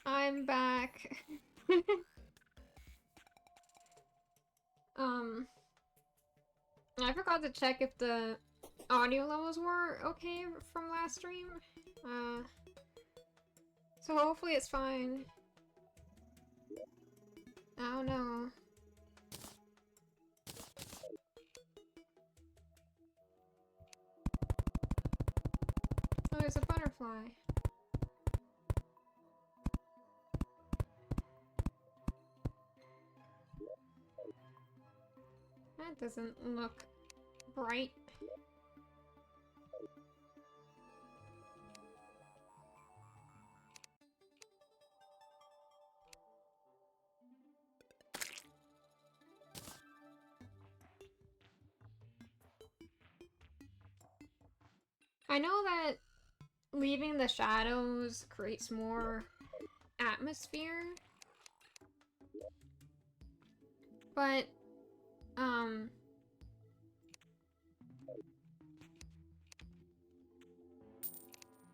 I'm back. um, I forgot to check if the audio levels were okay from last stream. So hopefully it's fine. I don't know. Oh, there's a butterfly. That doesn't look bright. I know that leaving the shadows creates more atmosphere, but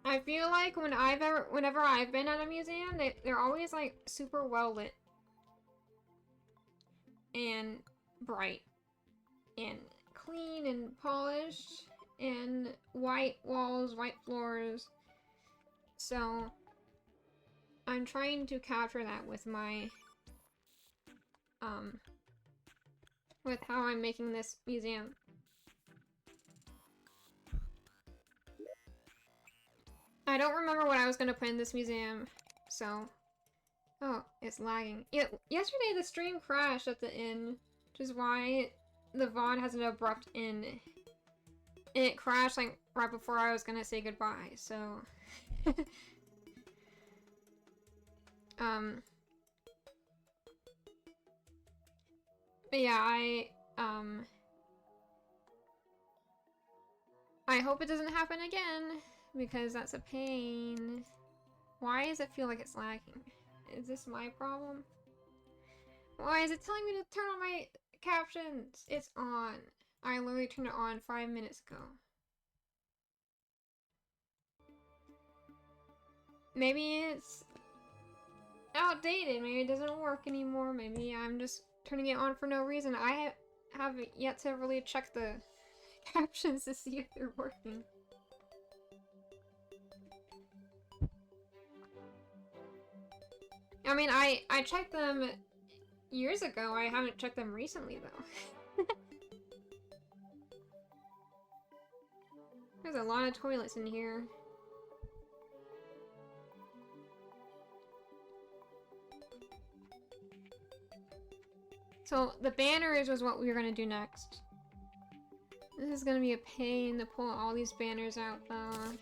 I feel like whenever I've been at a museum, they're always like super well lit and bright and clean and polished and white walls, white floors. So I'm trying to capture that with my with how I'm making this museum. I don't remember what I was gonna put in this museum, so... Oh, it's lagging. Yeah, yesterday the stream crashed at the end, which is why the VOD has an abrupt end. And it crashed like right before I was gonna say goodbye, so... But yeah, I hope it doesn't happen again, because that's a pain. Why does it feel like it's lagging? Is this my problem? Why is it telling me to turn on my captions? It's on. I literally turned it on 5 minutes ago. Maybe it's outdated. Maybe it doesn't work anymore. Maybe I'm just turning it on for no reason. I haven't yet to really check the captions to see if they're working. I mean, I checked them years ago. I haven't checked them recently, though. There's a lot of toilets in here. So, the banners was what we were gonna do next. This is gonna be a pain to pull all these banners out, though. I'm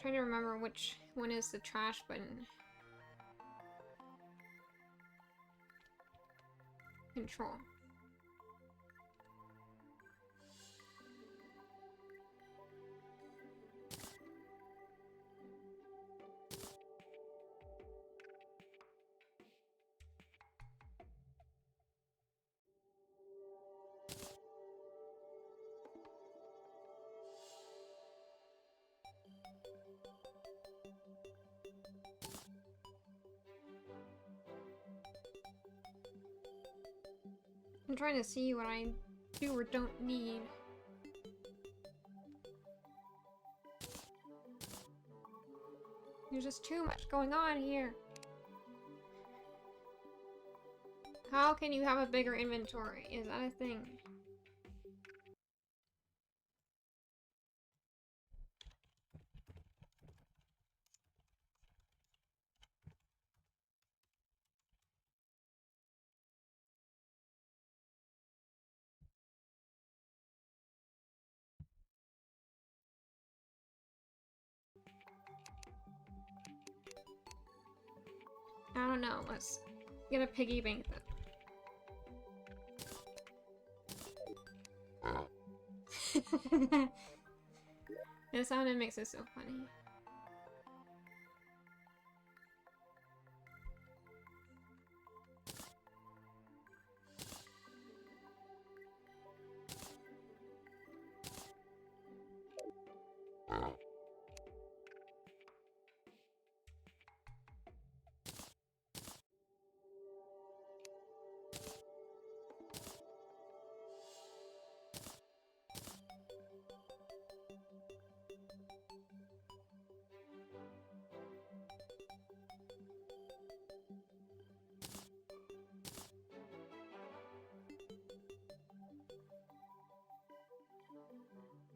trying to remember which one is the trash button. Control. I'm trying to see what I do or don't need. There's just too much going on here. How can you have a bigger inventory? Is that a thing? I don't know. Let's get a piggy bank then. The sound it makes it so funny.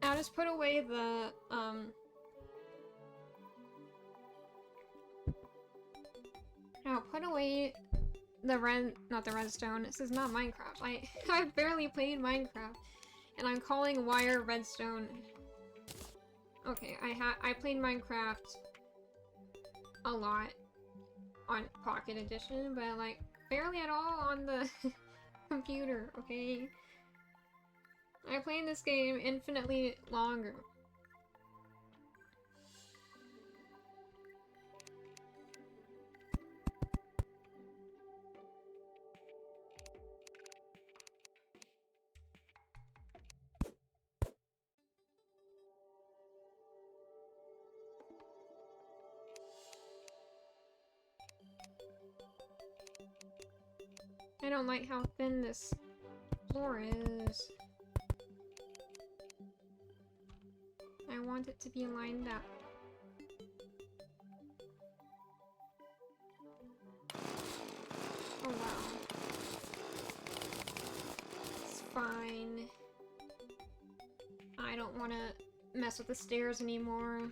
I'll just put away the, I'll put away the not the redstone. This is not Minecraft. I've barely played Minecraft, and I'm calling wire redstone. Okay, I played Minecraft a lot on Pocket Edition, but like barely at all on the computer, okay? I played this game infinitely longer. I don't like how thin this floor is. I want it to be lined up. Oh wow. It's fine. I don't want to mess with the stairs anymore.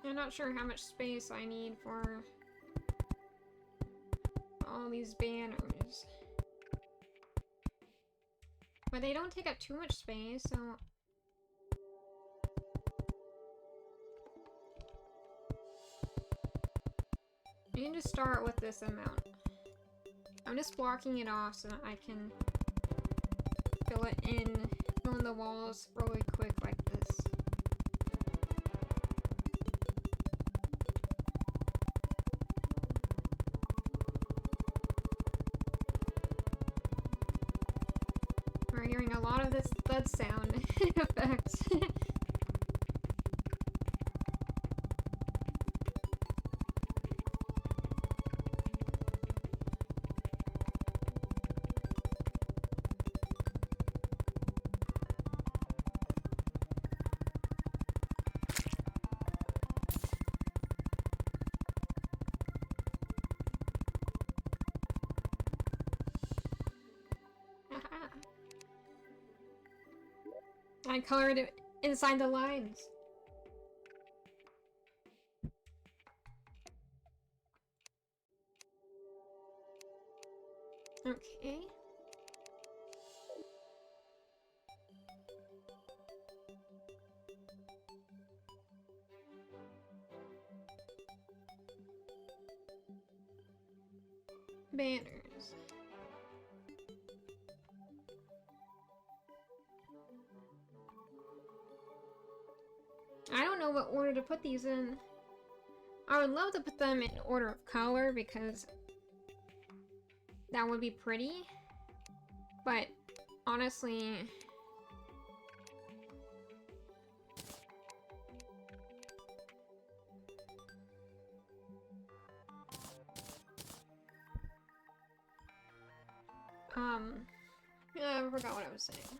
I'm not sure how much space I need for all these banners. But they don't take up too much space, so... You can just start with this amount. I'm just blocking it off so that I can fill in the walls really quick like this. We're hearing a lot of this thud sound effect. I colored it inside the lines. Okay. Banners. I don't know what order to put these in. I would love to put them in order of color because that would be pretty. But honestly, yeah, I forgot what I was saying.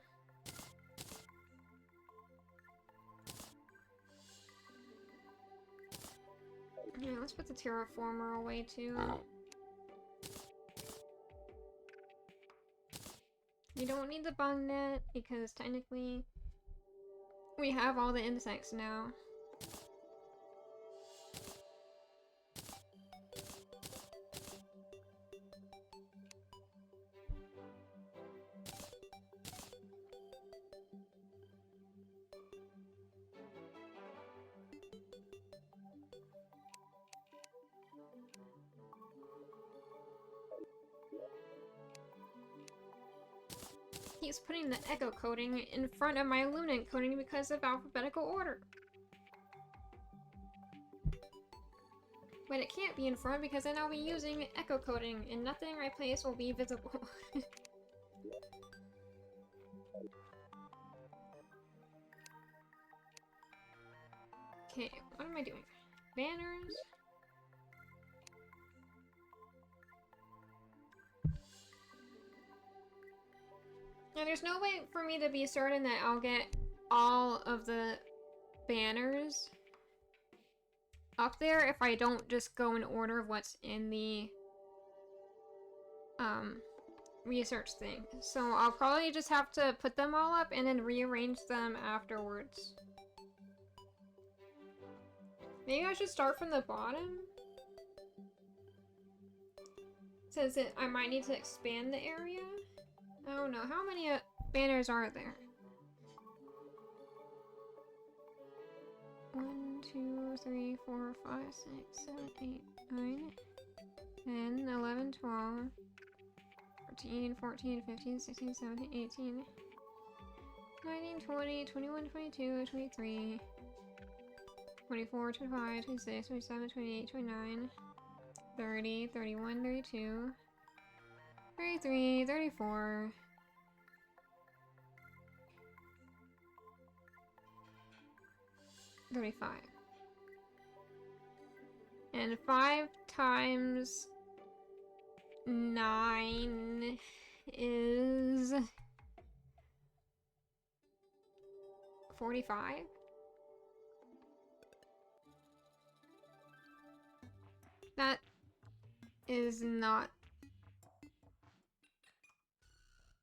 Yeah, let's put the terraformer away too. You don't need the bung net because technically we have all the insects now. keeps putting the echo coding in front of my luminant coding because of alphabetical order. But it can't be in front because then I'll be using echo coding and nothing I place will be visible. Okay, what am I doing? Banners? Now there's no way for me to be certain that I'll get all of the banners up there if I don't just go in order of what's in the research thing. So I'll probably just have to put them all up and then rearrange them afterwards. Maybe I should start from the bottom? It says that I might need to expand the area? I don't know. How many banners are there? 1, 2, 3, 4, 5, 6, 7, 8, 9, 10, 11, 12, 13, 14, 15, 16, 17, 18, 19, 20, 21, 22, 23, 24, 25, 26, 27, 28, 29, 30, 31, 32, 33, 34, 35. And 5 times 9 is 45? That is not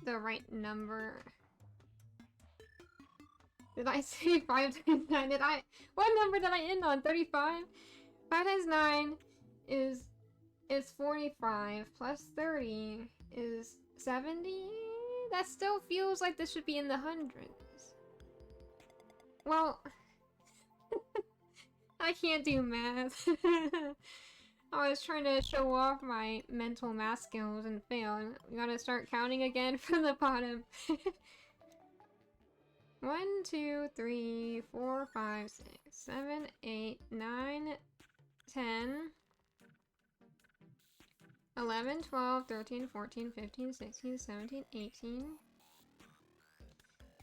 the right number. Did I say 5 times 9? What number did I end on? 35? 5 times 9 is 45 plus 30 is 70? That still feels like this should be in the hundreds. Well, I can't do math. I was trying to show off my mental math skills and failed. We gotta start counting again from the bottom. 1, 2, 3, 4, 5, 6, 7, 8, 9, 10, 11, 12, 13, 14, 15, 16, 17, 18,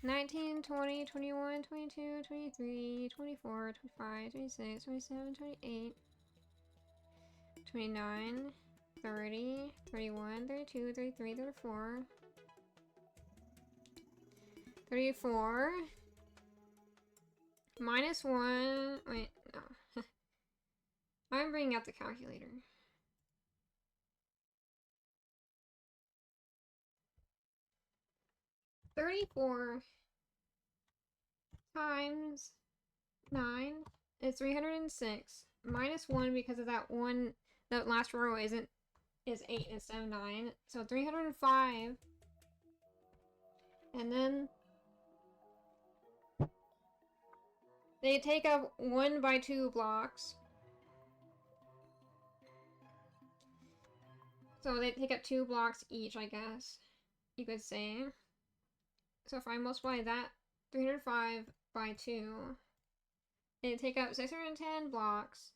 19, 20, 21, 22, 23, 24, 25, 26, 27, 28, 29, 30, 31, 32, 33, 34, 34, minus 1, wait, no. I'm bringing out the calculator. $34 times 9 is 306. Minus 1 because of that one, that last row is 8 instead of 9. So 305. And then they take up 1 by 2 blocks. So they take up 2 blocks each, I guess you could say. So if I multiply that 305 by 2, they take up 610 blocks.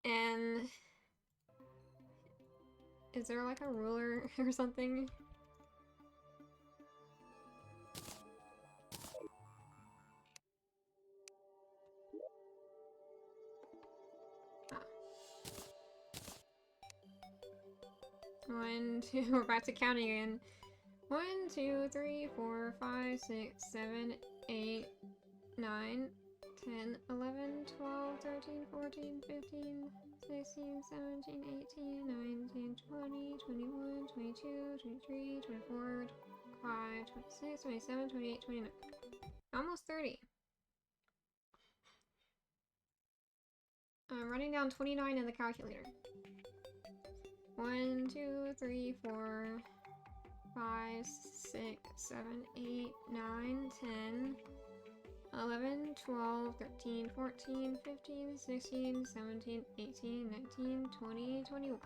And is there like a ruler or something? One, two, we're back to counting again. 1, 2, 3, 4, 5, 6, 7, 8, 9, 10, 11, 12, 13, 14, 15, 16, 17, 18, 19, 20, 21, 22, 23, 24, 25, 26, 27, 28, 29. Almost 30. I'm writing down 29 in the calculator. 1, 2, 3, 4, 5, 6, 7, 8, 9, 10, 11, 12, 13, 14, 15, 16, 17, 18, 19, 20, 21.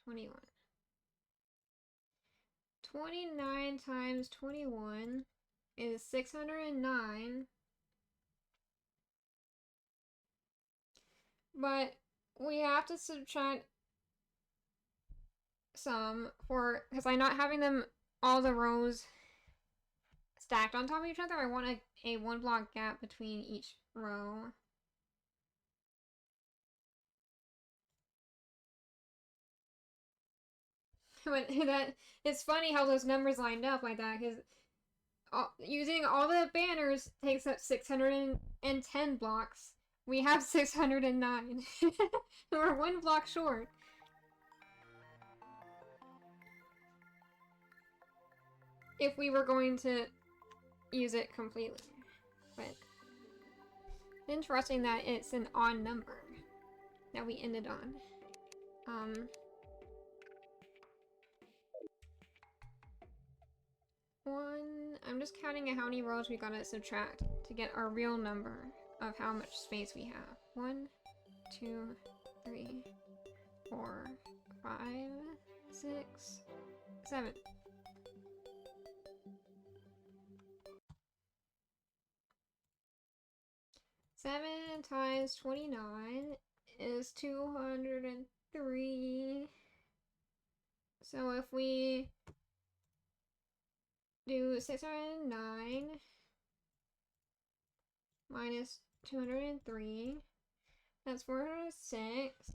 21. 29 times 21 is 609. But we have to subtract some because I'm not having them all the rows stacked on top of each other. I want a 1 block gap between each row. But it's funny how those numbers lined up like that, because using all the banners takes up 610 blocks. We have 609. We're 1 block short. If we were going to use it completely. But interesting that it's an odd number that we ended on. I'm just counting how many rows we gotta subtract to get our real number of how much space we have. 1, 2, 3, 4, 5, 6, 7. Seven times 29 is 203. So if we do 609 minus 203, that's 406,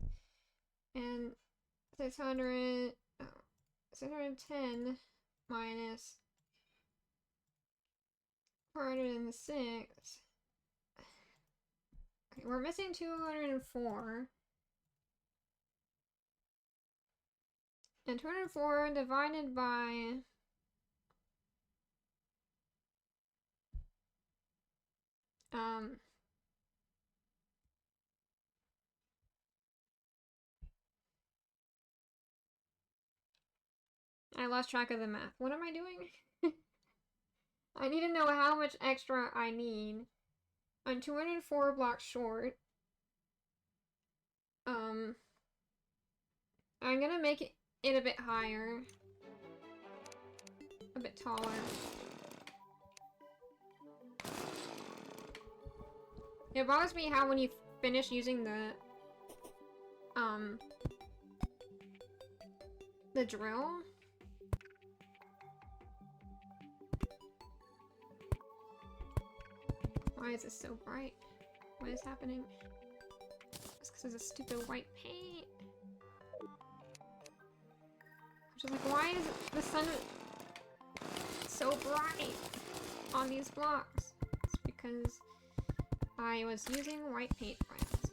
and 610 minus 406. Okay, we're missing 204. And 204 divided by I lost track of the math. What am I doing? I need to know how much extra I need. I'm 204 blocks short. I'm gonna make it a bit higher. A bit taller. It bothers me how when you finish using the drill, why is this so bright? What is happening? It's because of the stupid white paint. I'm just like, why is the sun so bright on these blocks? It's because I was using white paint, friends.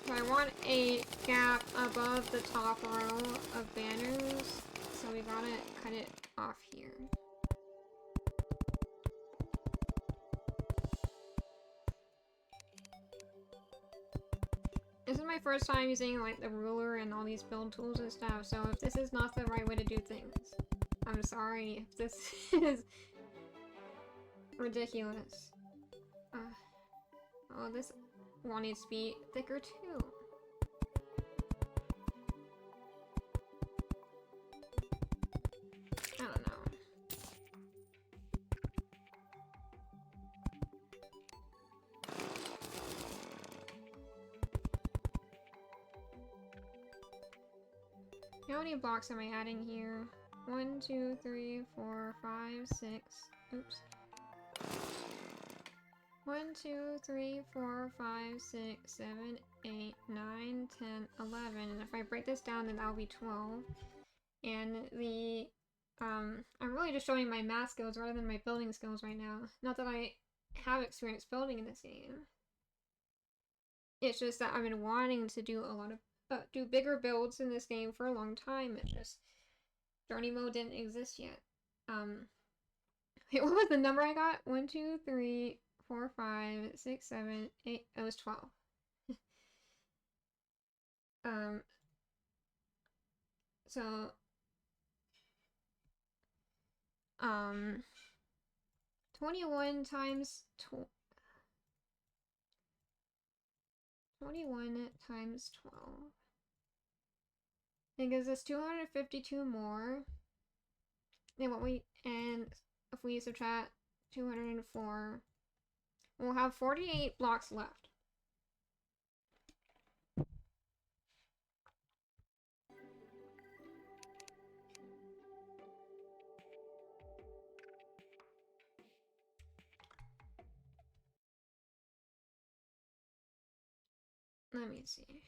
So I want a gap above the top row of banners, so we gotta cut it off here. This is my first time using like the ruler and all these build tools and stuff, so if this is not the right way to do things, I'm sorry if this is ridiculous. Oh, this one needs to be thicker too. I don't know. How many blocks am I adding here? 1, 2, 3, 4, 5, 6. Oops. 1, 2, 3, 4, 5, 6, 7, 8, 9, 10, 11. And if I break this down, then that'll be 12. And the, I'm really just showing my math skills rather than my building skills right now. Not that I have experience building in this game. It's just that I've been wanting to do a lot of, do bigger builds in this game for a long time. It's just, Journey mode didn't exist yet. Wait, what was the number I got? 1, 2, 3, 4, 5, 6, 7, 8. It was 12. 21 times 21 times 12 It gives us 252 more than what we, and if we subtract 204, we'll have 48 blocks left. Let me see.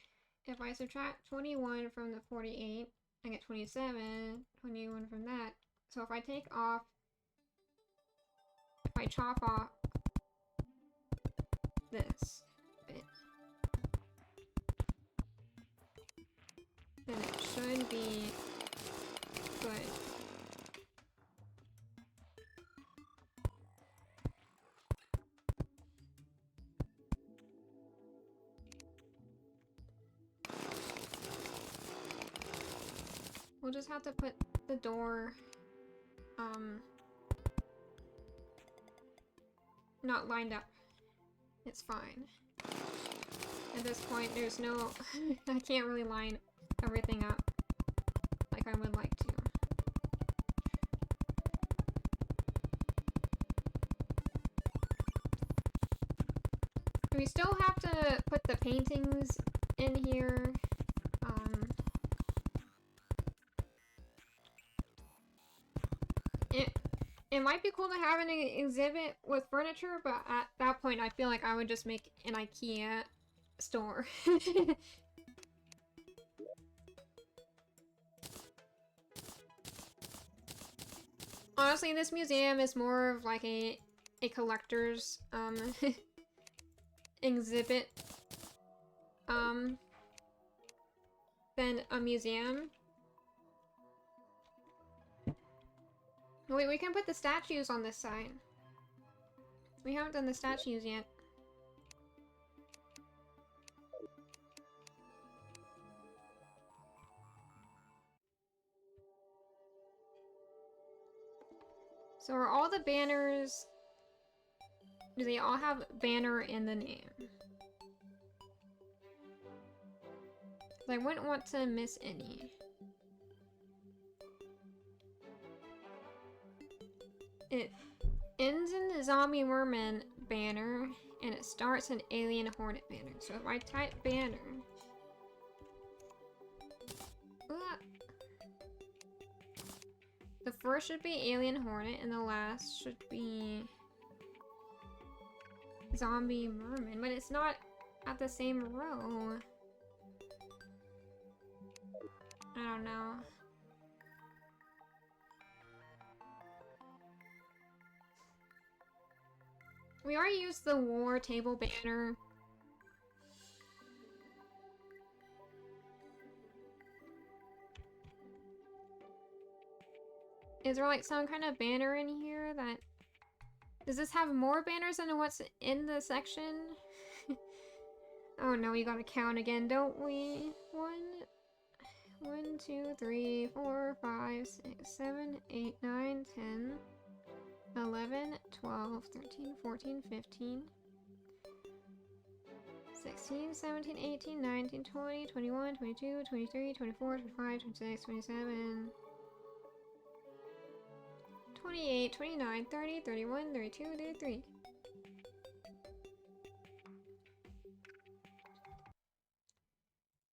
If I subtract 21 from the 48, I get 27, 21 from that. So if I take off, if I chop off this bit, then it should be good. We'll just have to put the door, not lined up. It's fine. At this point, there's no... I can't really line everything up like I would like to. We still have to put the paintings in here. It might be cool to have an exhibit with furniture, but at that point I feel like I would just make an IKEA store. Honestly, this museum is more of like a collector's exhibit than a museum. Wait, we can put the statues on this side. We haven't done the statues yet. So are all the banners... Do they all have banner in the name? I wouldn't want to miss any. It ends in the Zombie Merman banner, and it starts in Alien Hornet banner. So if I type banner... The first should be Alien Hornet, and the last should be... Zombie Merman, but it's not at the same row. I don't know. We already used the war table banner. Is there like some kind of banner in here that... Does this have more banners than what's in the section? Oh no, we gotta count again, don't we? 1, 2, 3, 4, 5, 6, 7, 8, 9, 10, 11, 12, 13, 14, 15, 16, 17, 18, 19, 20, 21, 22, 23, 24, 25, 26, 27, 28, 29, 30, 31, 32, 33.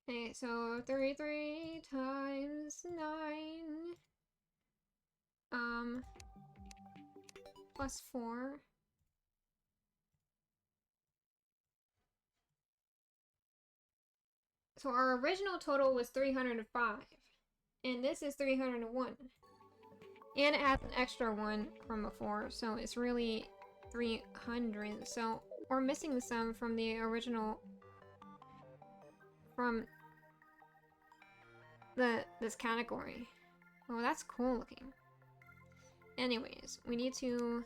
Okay, so 33 times 9, plus 4. So our original total was 305, and this is 301. And it has an extra one from before, so it's really 300. So we're missing some from the original, from this category. Oh, that's cool looking. Anyways, we need to...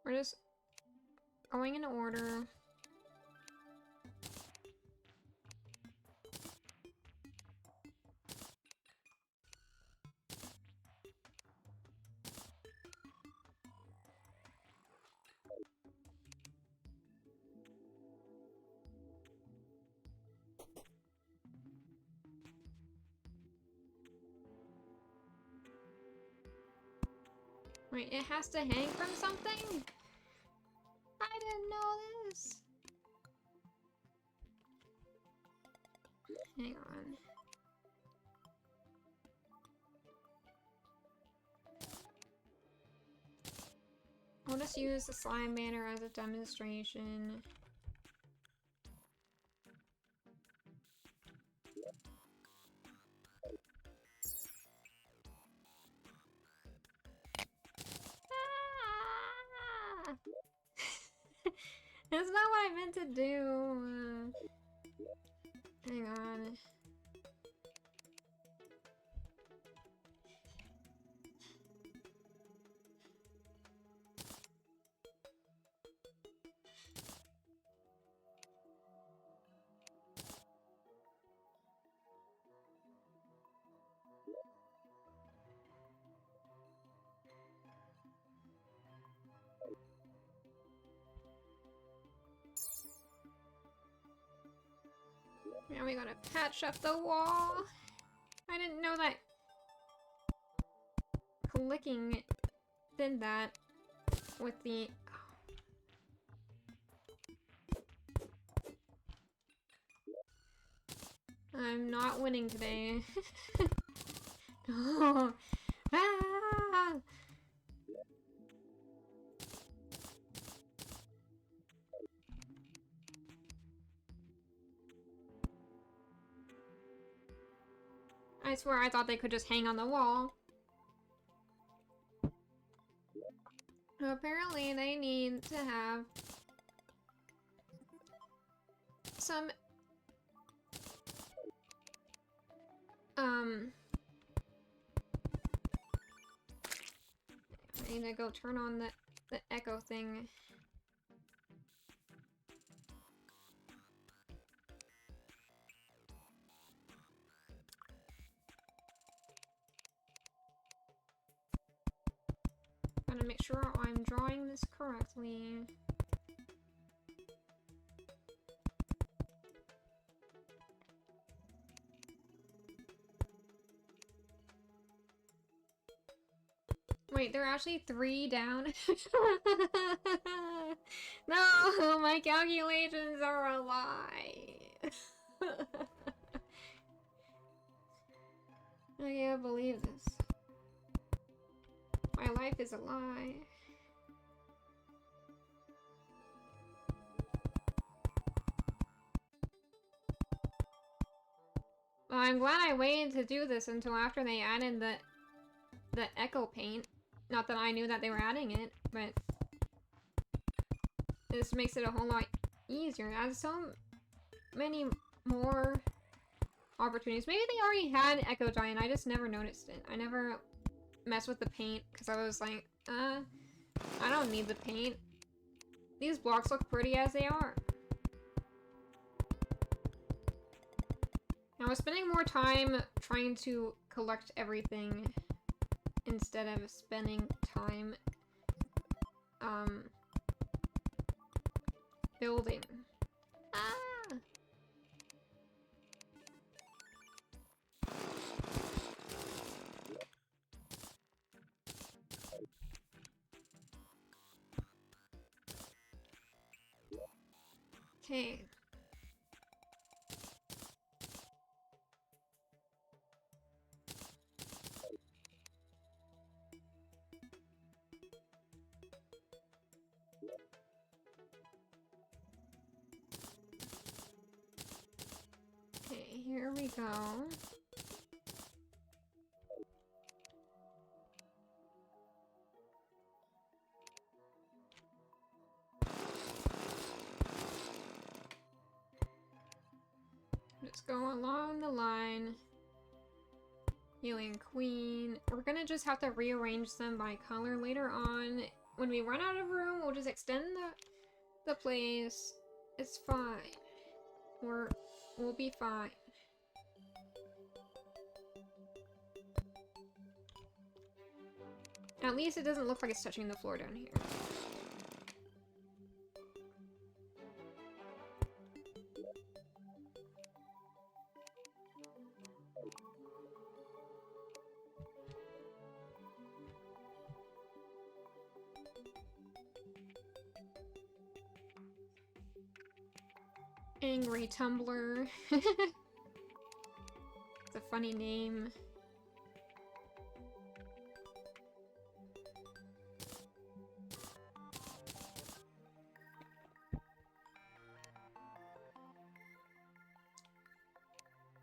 We're just going in order. Wait, it has to hang from something? I didn't know this. Hang on. I'll just use the slime banner as a demonstration. Ah! That's not what I meant to do. Hang on. Now we gotta patch up the wall. I didn't know that clicking did that with the... I'm not winning today. No. Ah! I swear I thought they could just hang on the wall. Apparently they need to have some I need to go turn on the echo thing. Gotta make sure I'm drawing this correctly. Wait, there are actually 3 down? No, my calculations are a lie. I can't believe this. My life is a lie. Well, I'm glad I waited to do this until after they added the echo paint. Not that I knew that they were adding it, but this makes it a whole lot easier. It adds so many more opportunities. Maybe they already had Echo Giant, I just never noticed it. I never messed with the paint because I was like, I don't need the paint. These blocks look pretty as they are. I was spending more time trying to collect everything instead of spending time building. Ah! Okay. Okay, here we go. Just go along the line. Healing Queen. We're gonna just have to rearrange them by color later on. When we run out of room, we'll just extend the place. It's fine. We'll be fine. At least it doesn't look like it's touching the floor down here. Angry Tumbler. It's a funny name.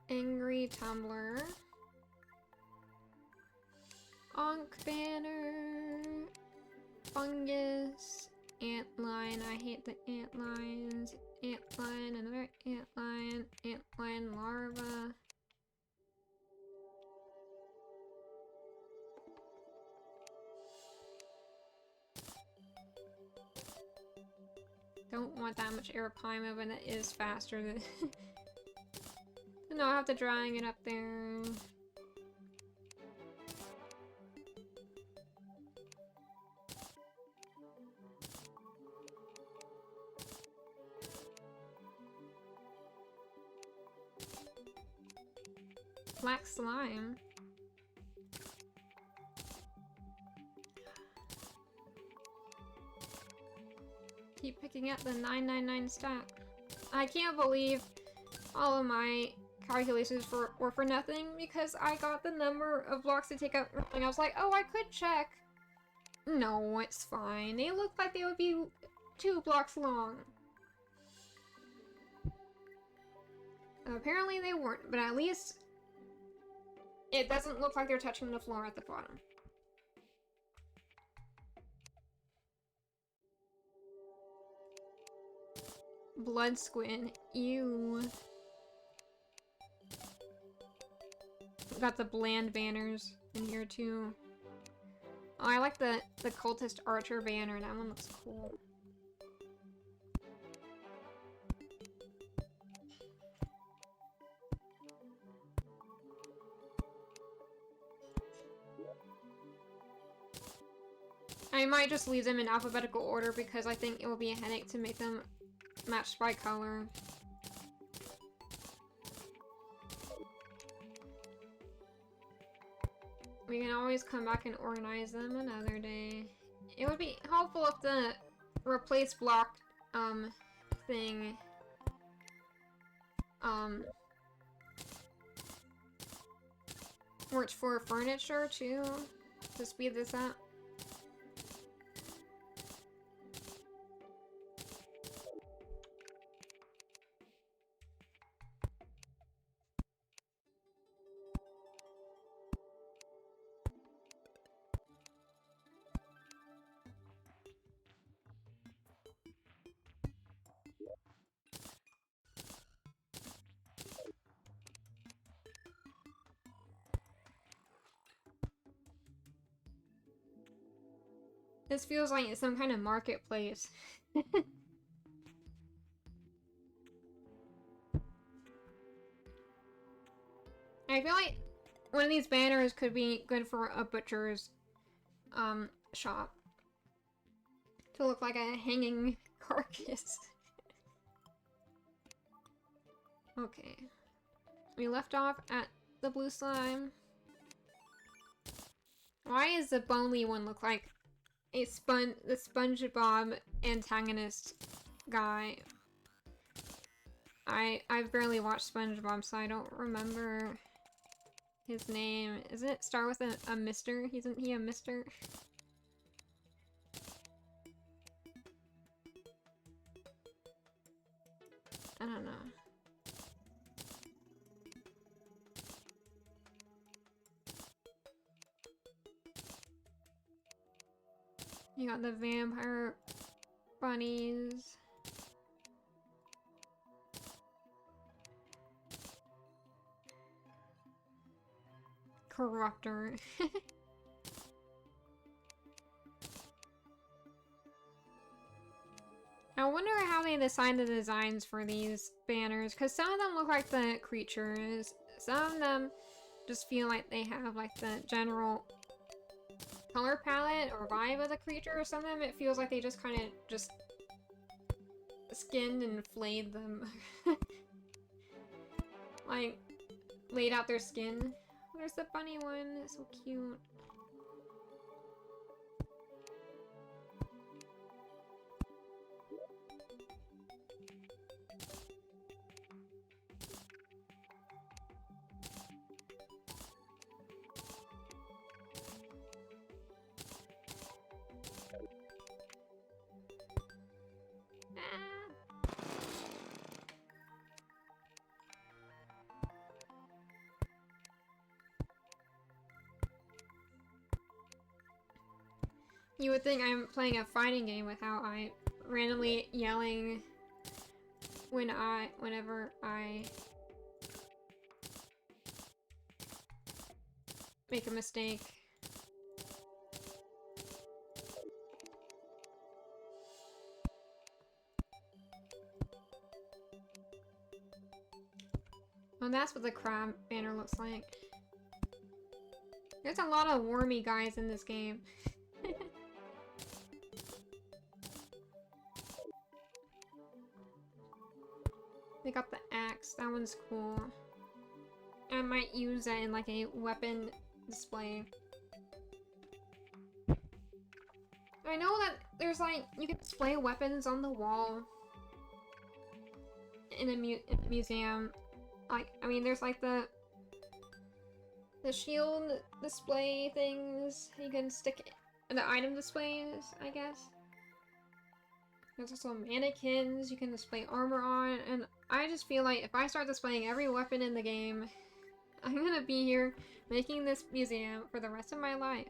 Angry Tumbler. Onk Banner. Fungus. Antline. I hate the antlines. Antline. Another antline. Antline larva. Don't want that much Arapaima, but it is faster than... No, I have to drag it up there. Black slime. Keep picking up the 999 stack. I can't believe all of my calculations were for nothing because I got the number of blocks to take up and I was like, oh, I could check. No, it's fine. They look like they would be 2 blocks long. Apparently they weren't, but at least it doesn't look like they're touching the floor at the bottom. Blood squid. Ew. Got the bland banners in here too. Oh, I like the cultist archer banner. That one looks cool. I might just leave them in alphabetical order because I think it will be a headache to make them matched by color. We can always come back and organize them another day. It would be helpful if the replace block, thing, works for furniture too, to speed this up. This feels like it's some kind of marketplace. I feel like one of these banners could be good for a butcher's shop. To look like a hanging carcass. Okay. We left off at the blue slime. Why does the Bonely one look like the SpongeBob antagonist guy? I've barely watched SpongeBob, so I don't remember his name. Isn't it start with a Mister? Isn't he a Mister? I don't know. You got the vampire bunnies. Corruptor. I wonder how they decide the designs for these banners, because some of them look like the creatures, some of them just feel like they have like the general color palette or vibe of the creature, or some of them it feels like they just kind of just skinned and flayed them. Like, laid out their skin. There's the bunny one, it's so cute. You would think I'm playing a fighting game with how I randomly yelling whenever I make a mistake. Well, that's what the crab banner looks like. There's a lot of wormy guys in this game. They got the axe. That one's cool. I might use that in like a weapon display. I know that there's like, you can display weapons on the wall in a museum. Like, I mean, there's like the shield display things you can stick in the item displays, I guess. There's also mannequins you can display armor on, and I just feel like if I start displaying every weapon in the game, I'm gonna be here making this museum for the rest of my life.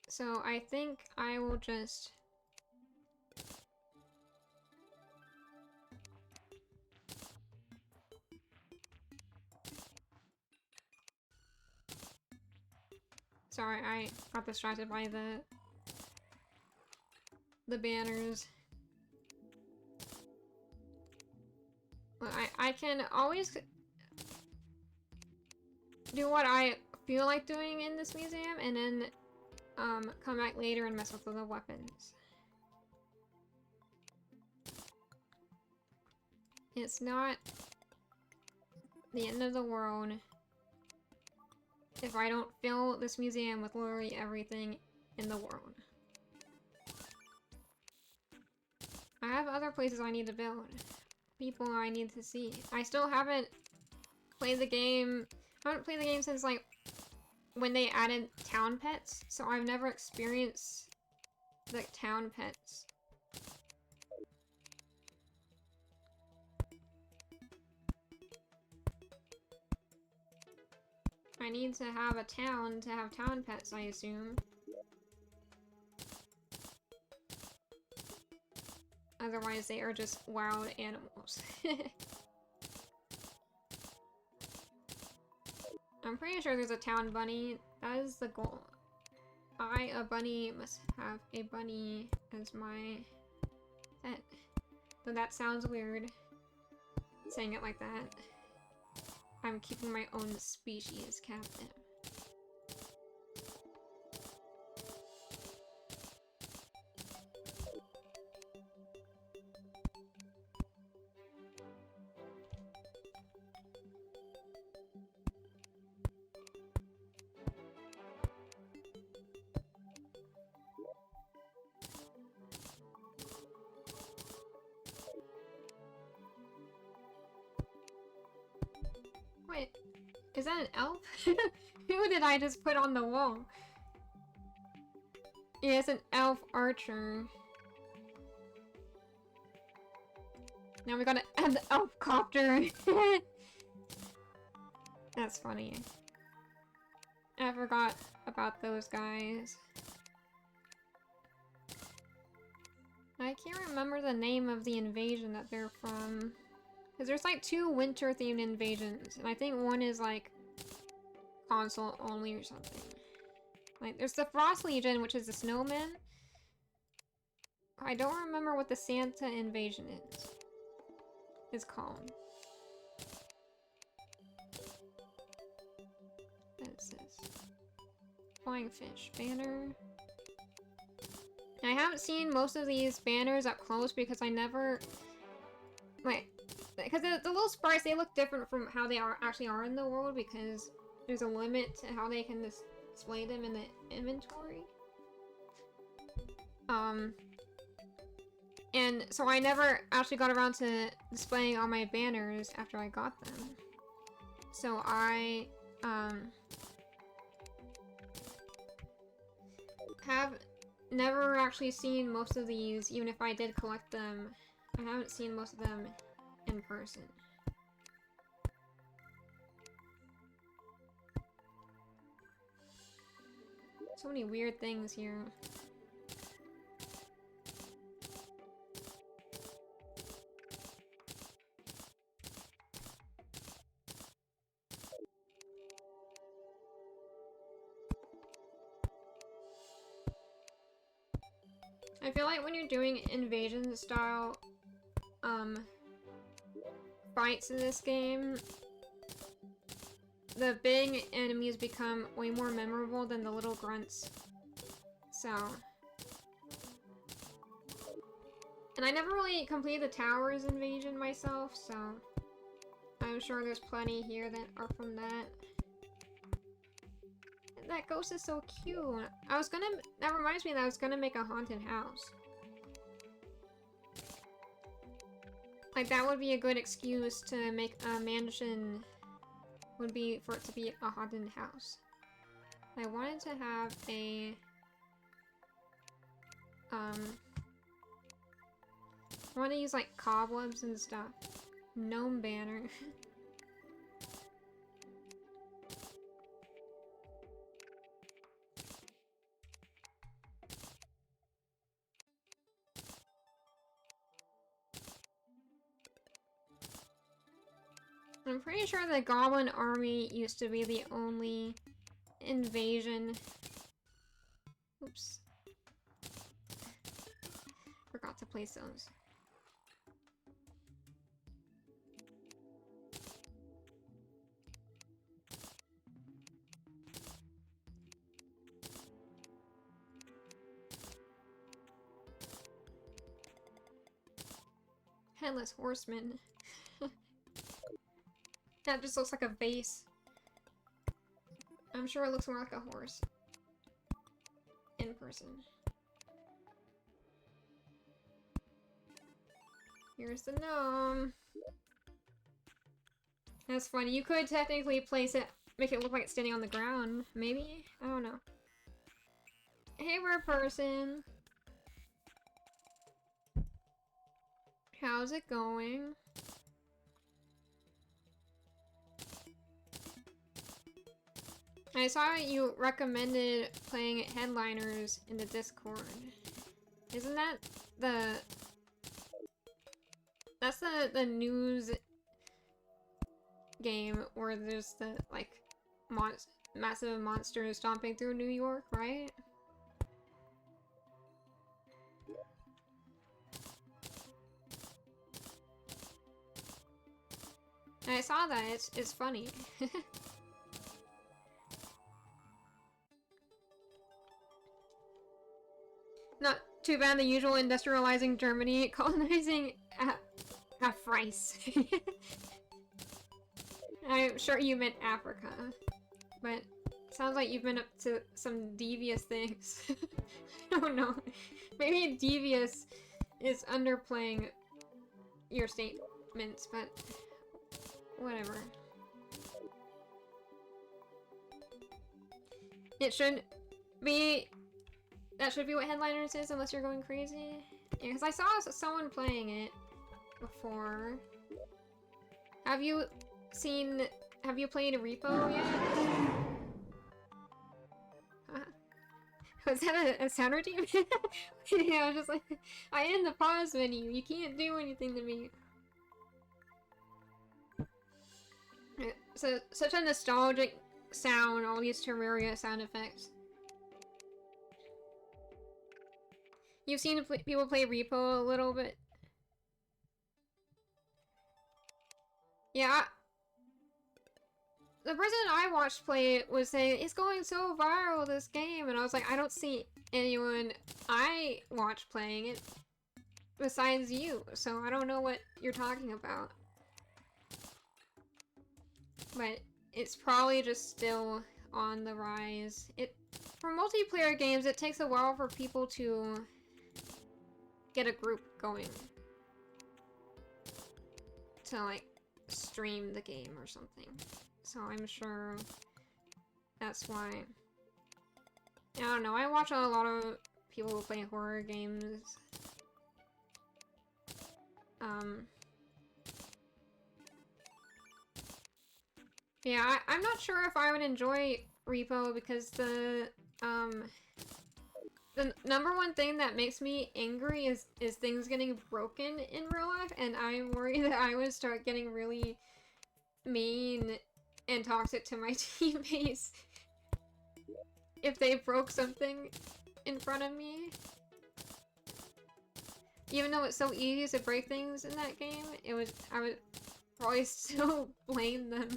So I think I will just... Sorry, I got distracted by the banners. Well, I can always do what I feel like doing in this museum, and then come back later and mess with the weapons. It's not the end of the world if I don't fill this museum with literally everything in the world. I have other places I need to build. People I need to see. I still haven't played the game. I haven't played the game since like when they added town pets, so I've never experienced the town pets. I need to have a town to have town pets, I assume. Otherwise, they are just wild animals. I'm pretty sure there's a town bunny. That is the goal. I, a bunny, must have a bunny as my pet. Though that sounds weird, saying it like that. I'm keeping my own species captive. Wait, is that an elf? Who did I just put on the wall? Yeah, it's an elf archer. Now we gotta add the elf copter. That's funny. I forgot about those guys. I can't remember the name of the invasion that they're from. Because there's like 2 winter-themed invasions, and I think one is like console only or something. Like, there's the Frost Legion, which is the snowman. I don't remember what the Santa invasion is called. What is this? Flying fish banner. I haven't seen most of these banners up close because I never... Like, because the little sprites, they look different from how they actually are in the world because there's a limit to how they can display them in the inventory. And so I never actually got around to displaying all my banners after I got them. So I, have never actually seen most of these, even if I did collect them. I haven't seen most of them in person. So many weird things here. I feel like when you're doing invasion style fights in this game, the big enemies become way more memorable than the little grunts. So... And I never really completed the towers invasion myself, so... I'm sure there's plenty here that are from that. And that ghost is so cute. That reminds me that I was gonna make a haunted house. Like, that would be a good excuse to make a mansion, would be for it to be a haunted house. I wanted to have a, I want to use, like, cobwebs and stuff. Gnome banner. I'm pretty sure the Goblin Army used to be the only invasion. Oops. Forgot to place those. Headless Horseman. That just looks like a vase. I'm sure it looks more like a horse. In person. Here's the gnome. That's funny. You could technically place it, make it look like it's standing on the ground. Maybe? I don't know. Hey, we're person. How's it going? I saw you recommended playing Headliners in the Discord. Isn't that the... That's the news game where there's the, like, massive monsters stomping through New York, right? And I saw that. It's funny. Not too bad the usual industrializing Germany, colonizing Fries. I'm sure you meant Africa. But sounds like you've been up to some devious things. I don't know. Maybe devious is underplaying your statements, but whatever. It should be... That should be what Headliners is, unless you're going crazy. Yeah, because I saw someone playing it before. Have you played Repo yet? Was that a sound routine? Yeah, I was just like, I am the pause menu. You can't do anything to me. So, such a nostalgic sound, all these Terraria sound effects. You've seen people play Repo a little bit. Yeah. The person I watched play it was saying, it's going so viral, this game. And I was like, I don't see anyone I watch playing it besides you. So I don't know what you're talking about. But it's probably just still on the rise. For multiplayer games, it takes a while for people to get a group going. To, like, stream the game or something. So I'm sure that's why. I don't know, I watch a lot of people who play horror games. Yeah, I'm not sure if I would enjoy Repo because the the number one thing that makes me angry is things getting broken in real life, and I'm worried that I would start getting really mean and toxic to my teammates if they broke something in front of me. Even though it's so easy to break things in that game, I would probably still blame them.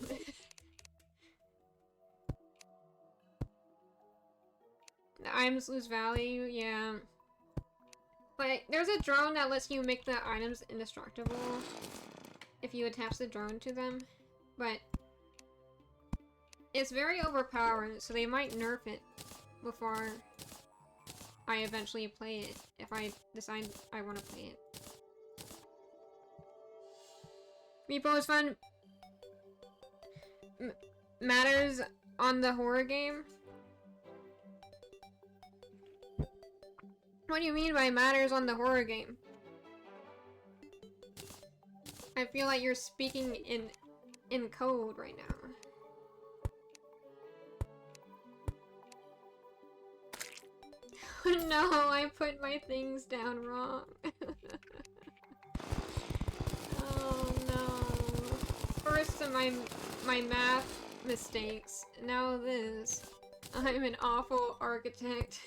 The items lose value, yeah. But there's a drone that lets you make the items indestructible if you attach the drone to them. But it's very overpowered, so they might nerf it before I eventually play it, if I decide I want to play it. Meepo is fun. Matters on the horror game? What do you mean by matters on the horror game? I feel like you're speaking in code right now. No, I put my things down wrong. Oh no. First my math mistakes, now this. I'm an awful architect.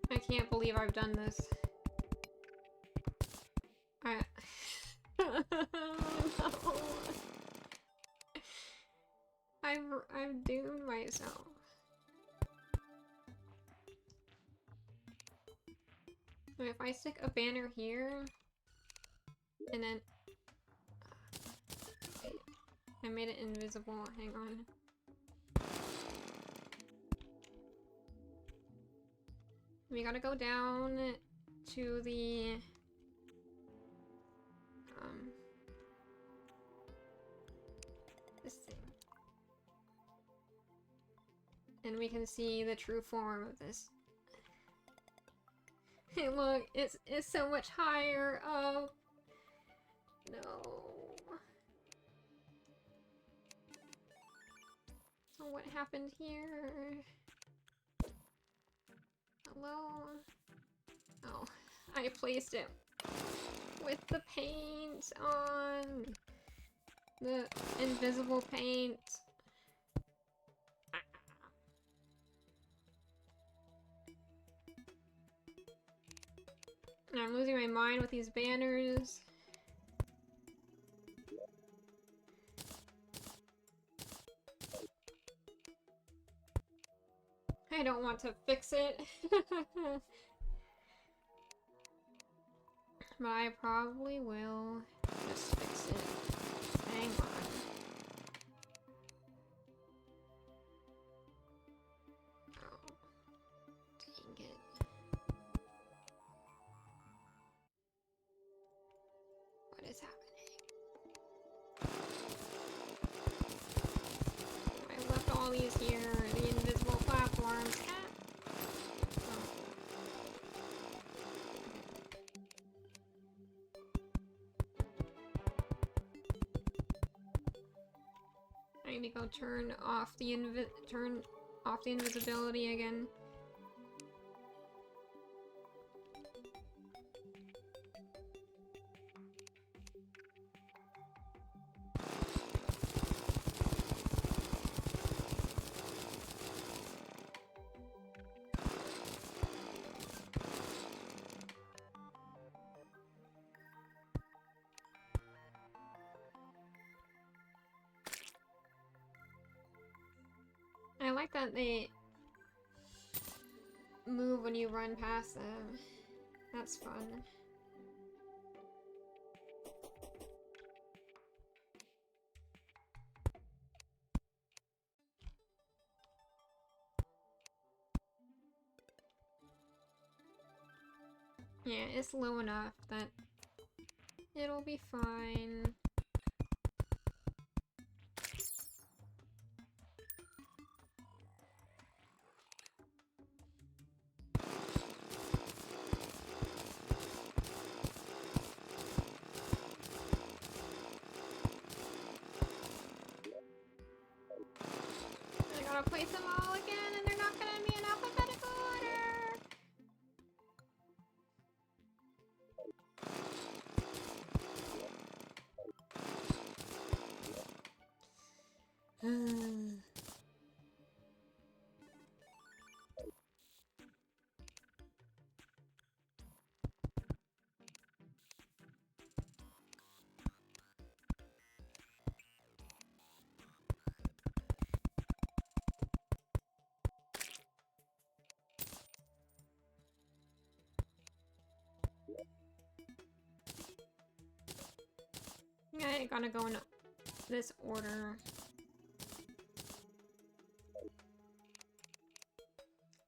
I can't believe I've done this. No. I've doomed myself. Wait, if I stick a banner here, and then wait, I made it invisible. Hang on. We gotta go down to the this thing. And we can see the true form of this. Hey look, it's so much higher up. No. So what happened here? Hello? Oh, I placed it with the paint on. The invisible paint. And I'm losing my mind with these banners. I don't want to fix it. But I probably will just fix it. Hang on. Oh, dang it. What is happening? I left all these here, the invisible platforms. I need to go turn off the invisibility again. I like that they move when you run past them. That's fun. Yeah, it's low enough that it'll be fine. gotta place them all again, and they're not gonna be in alphabetical order. I gotta go in this order.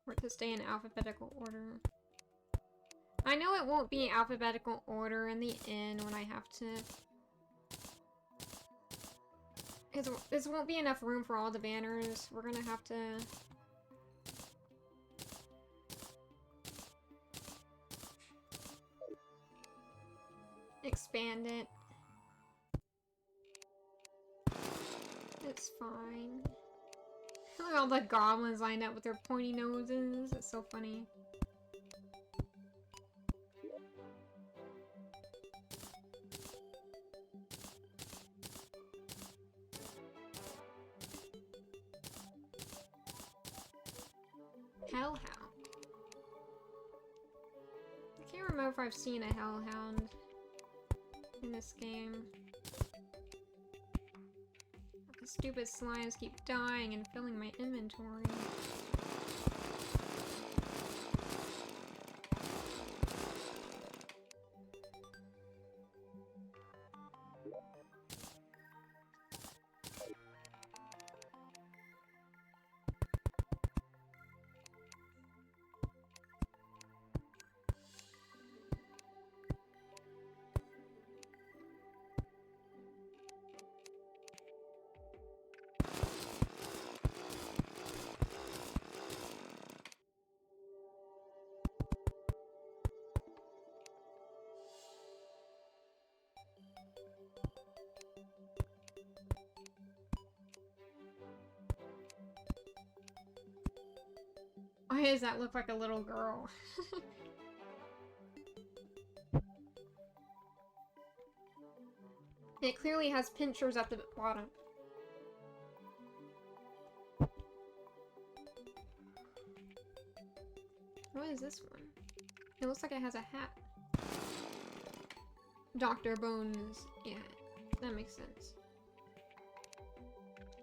Or to stay in alphabetical order. I know it won't be alphabetical order in the end when I have to... This won't be enough room for all the banners. We're gonna have to... expand it. It's fine. Look at all the goblins lined up with their pointy noses. It's so funny. Hellhound. I can't remember if I've seen a hellhound in this game. The stupid slimes keep dying and filling my inventory. Why does that look like a little girl? It clearly has pinchers at the bottom. What is this one? It looks like it has a hat. Dr. Bones. Yeah, that makes sense.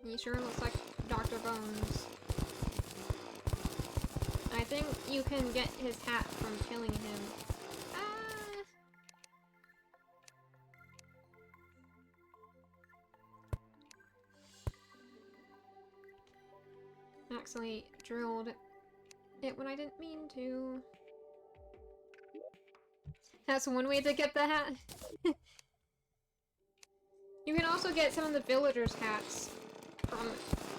He sure looks like Dr. Bones. I think you can get his hat from killing him. Actually drilled it when I didn't mean to. That's one way to get the hat. You can also get some of the villagers' hats from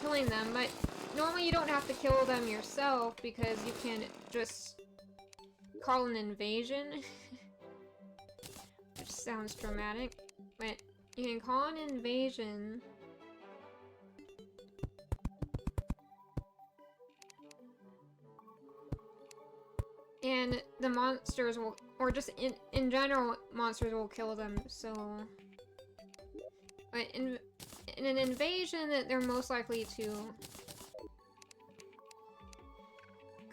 killing them, but normally you don't have to kill them yourself because you can just call an invasion. Which sounds dramatic, but you can call an invasion. And the monsters will, or just in general, monsters will kill them, so... But in an invasion, they're most likely to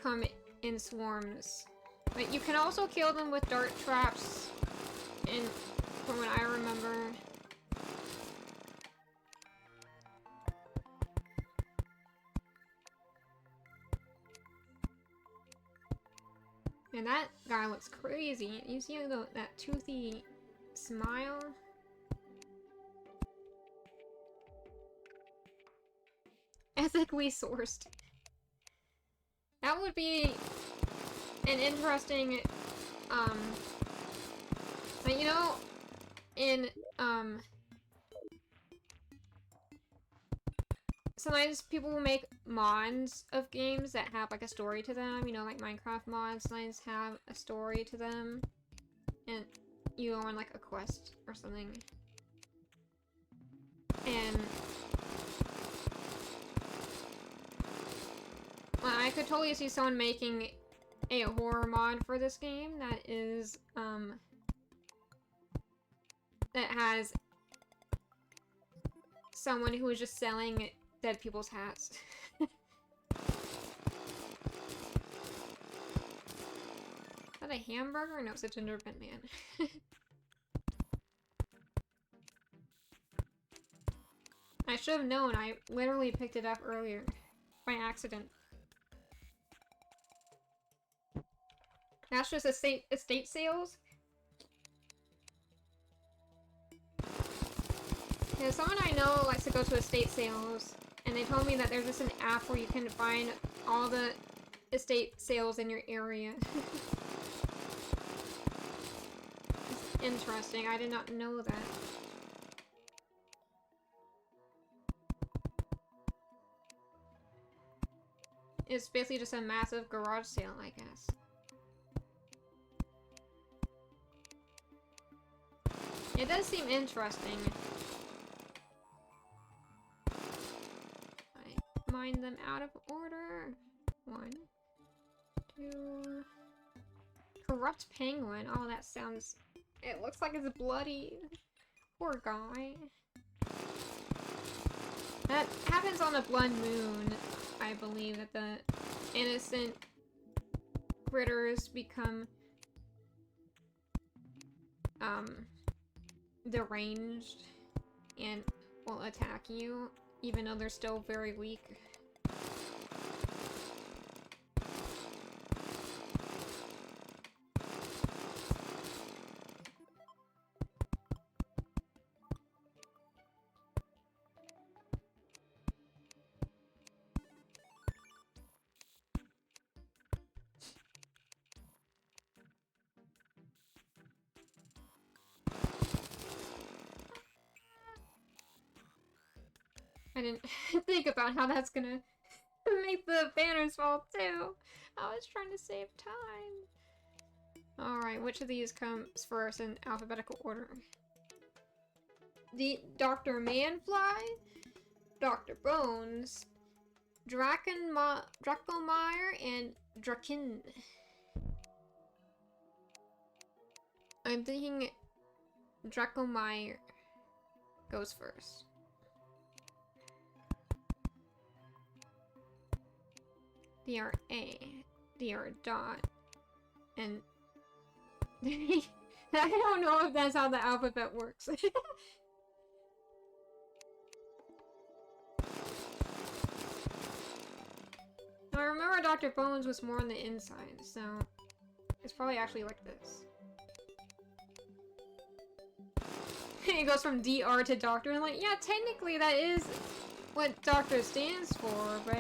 come in swarms. But you can also kill them with dart traps, and from what I remember. And that guy looks crazy. You see that toothy smile? Ethically sourced. That would be an interesting, like, you know, in, sometimes people will make mods of games that have, like, a story to them, you know, like Minecraft mods sometimes have a story to them, and you go on, like, a quest or something, and could totally see someone making a horror mod for this game that is, that has someone who is just selling dead people's hats. Is that a hamburger? No, it's a gingerbread man. I should have known. I literally picked it up earlier by accident. That's just estate sales. Yeah, someone I know likes to go to estate sales, and they told me that there's just an app where you can find all the estate sales in your area. It's interesting. I did not know that. It's basically just a massive garage sale, I guess. It does seem interesting. I mine them out of order. 1, 2. Corrupt penguin. Oh, that sounds... It looks like it's bloody. Poor guy. That happens on a blood moon, I believe, that the innocent critters become deranged and will attack you, even though they're still very weak. I didn't think about how that's gonna make the banners fall too. I was trying to save time. Alright, which of these comes first in alphabetical order? The Dr. Manfly, Dr. Bones, Dracomire, and Draken. I'm thinking Dracomire goes first. DR A, DR dot, and I don't know if that's how the alphabet works. I remember Dr. Bones was more on the inside, so it's probably actually like this. It goes from DR to Doctor, and like, yeah, technically that is what Doctor stands for, but...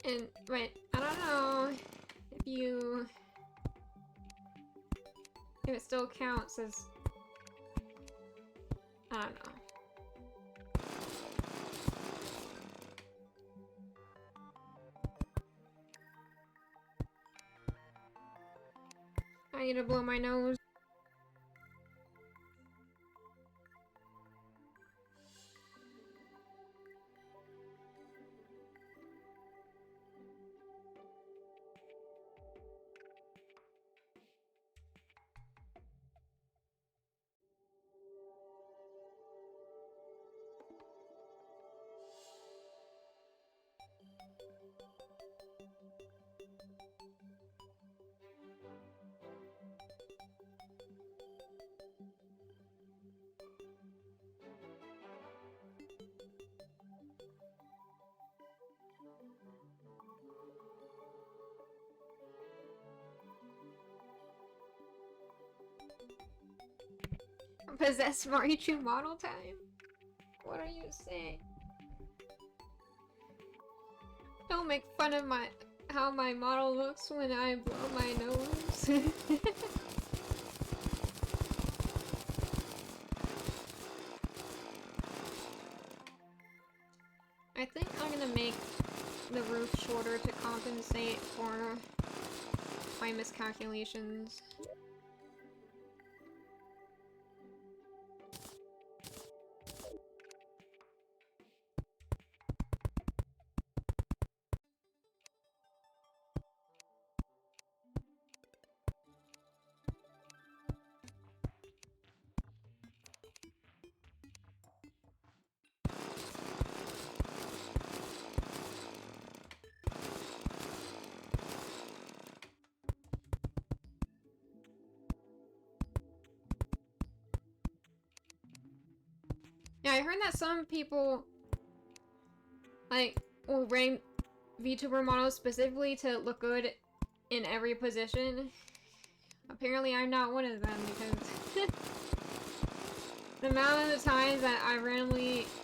And, wait, I don't know if it still counts as, I don't know. I need to blow my nose. Possess Marichu model time? What are you saying? Don't make fun of how my model looks when I blow my nose. I think I'm gonna make the roof shorter to compensate for my miscalculations. Yeah, I heard that some people, like, will rank VTuber models specifically to look good in every position. Apparently I'm not one of them because the amount of the times that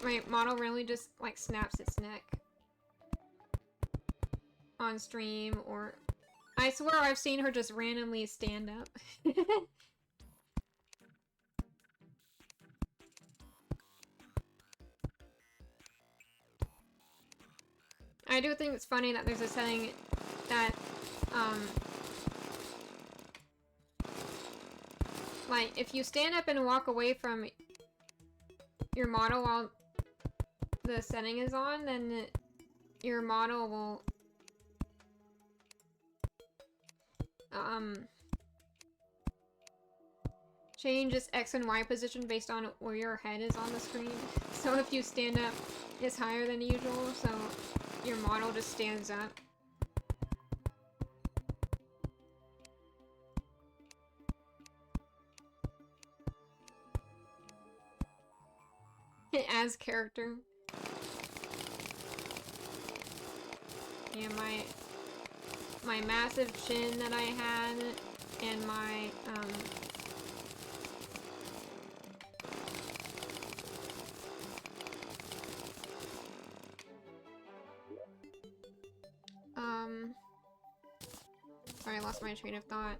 my model randomly just, like, snaps its neck on stream, or I swear I've seen her just randomly stand up. I do think it's funny that there's a setting that, like, if you stand up and walk away from your model while the setting is on, then your model will, change its X and Y position based on where your head is on the screen. So if you stand up, it's higher than usual, so your model just stands up. As character. Yeah, my massive chin that I had, and my, sorry, I lost my train of thought.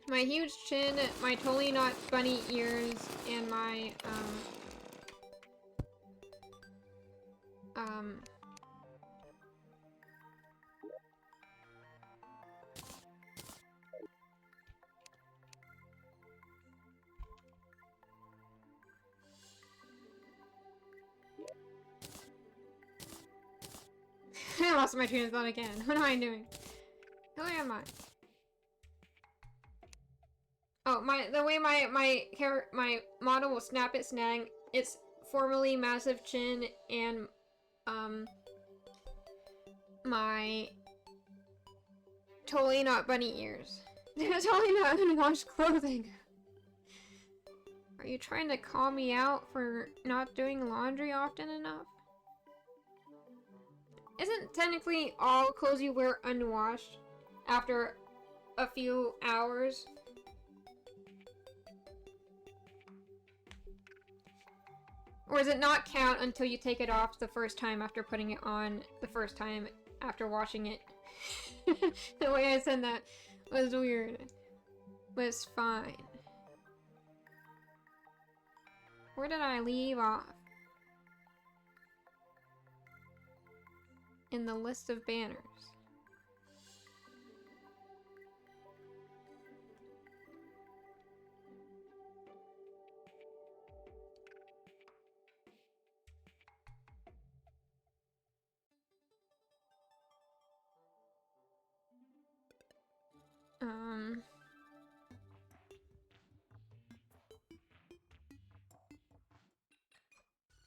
My huge chin, my totally not bunny ears, and my, I lost my train of thought again. What am I doing? Who am I? Oh, the way my model will snap its neck, its formerly massive chin, and, my totally not bunny ears. Totally not unwashed clothing. Are you trying to call me out for not doing laundry often enough? Isn't technically all clothes you wear unwashed after a few hours? Or does it not count until you take it off the first time after putting it on the first time after washing it? The way I said that was weird. But it's fine. Where did I leave off? In the list of banners.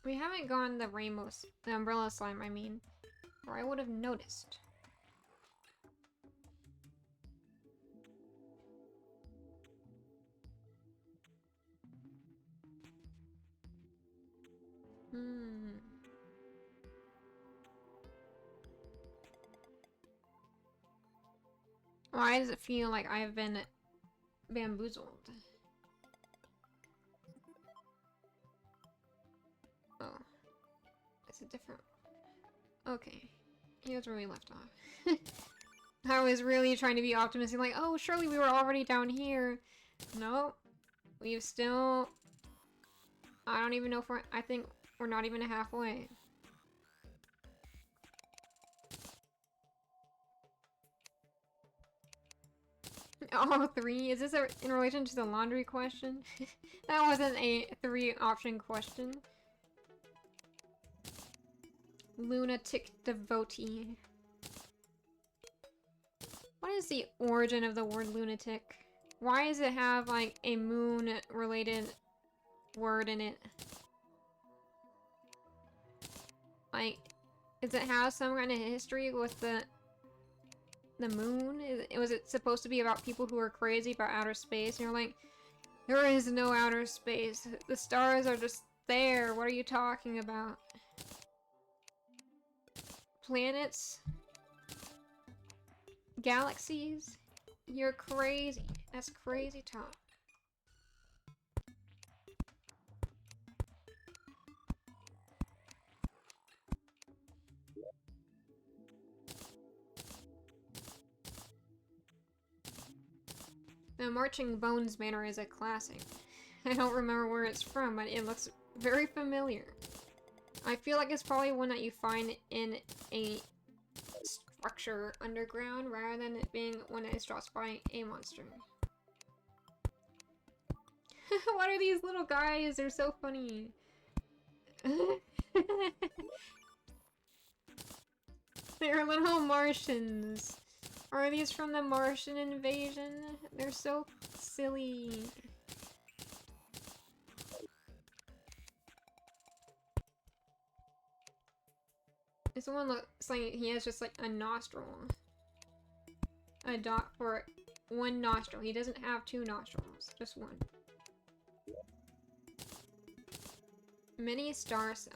We haven't gone the umbrella slime, I mean, or I would have noticed. Why does it feel like I have been bamboozled? Oh. It's a different... Okay. Here's where we left off. I was really trying to be optimistic, like, oh, surely we were already down here. Nope. We've still... I don't even know if I think we're not even halfway. All three? Is this in relation to the laundry question? That wasn't a 3-option question. Lunatic devotee. What is the origin of the word lunatic? Why does it have, like, a moon-related word in it? Like, Does it have some kind of history with the moon? Was it supposed to be about people who are crazy about outer space? And you're like, there is no outer space. The stars are just there. What are you talking about? Planets? Galaxies? You're crazy. That's crazy talk. The Marching Bones banner is a classic. I don't remember where it's from, but it looks very familiar. I feel like it's probably one that you find in a structure underground rather than it being one that is dropped by a monster. What are these little guys? They're so funny. They're little Martians. Are these from the Martian invasion? They're so silly. This one looks like he has just like a nostril. A dot for one nostril. He doesn't have two nostrils, just one. Mini star cell.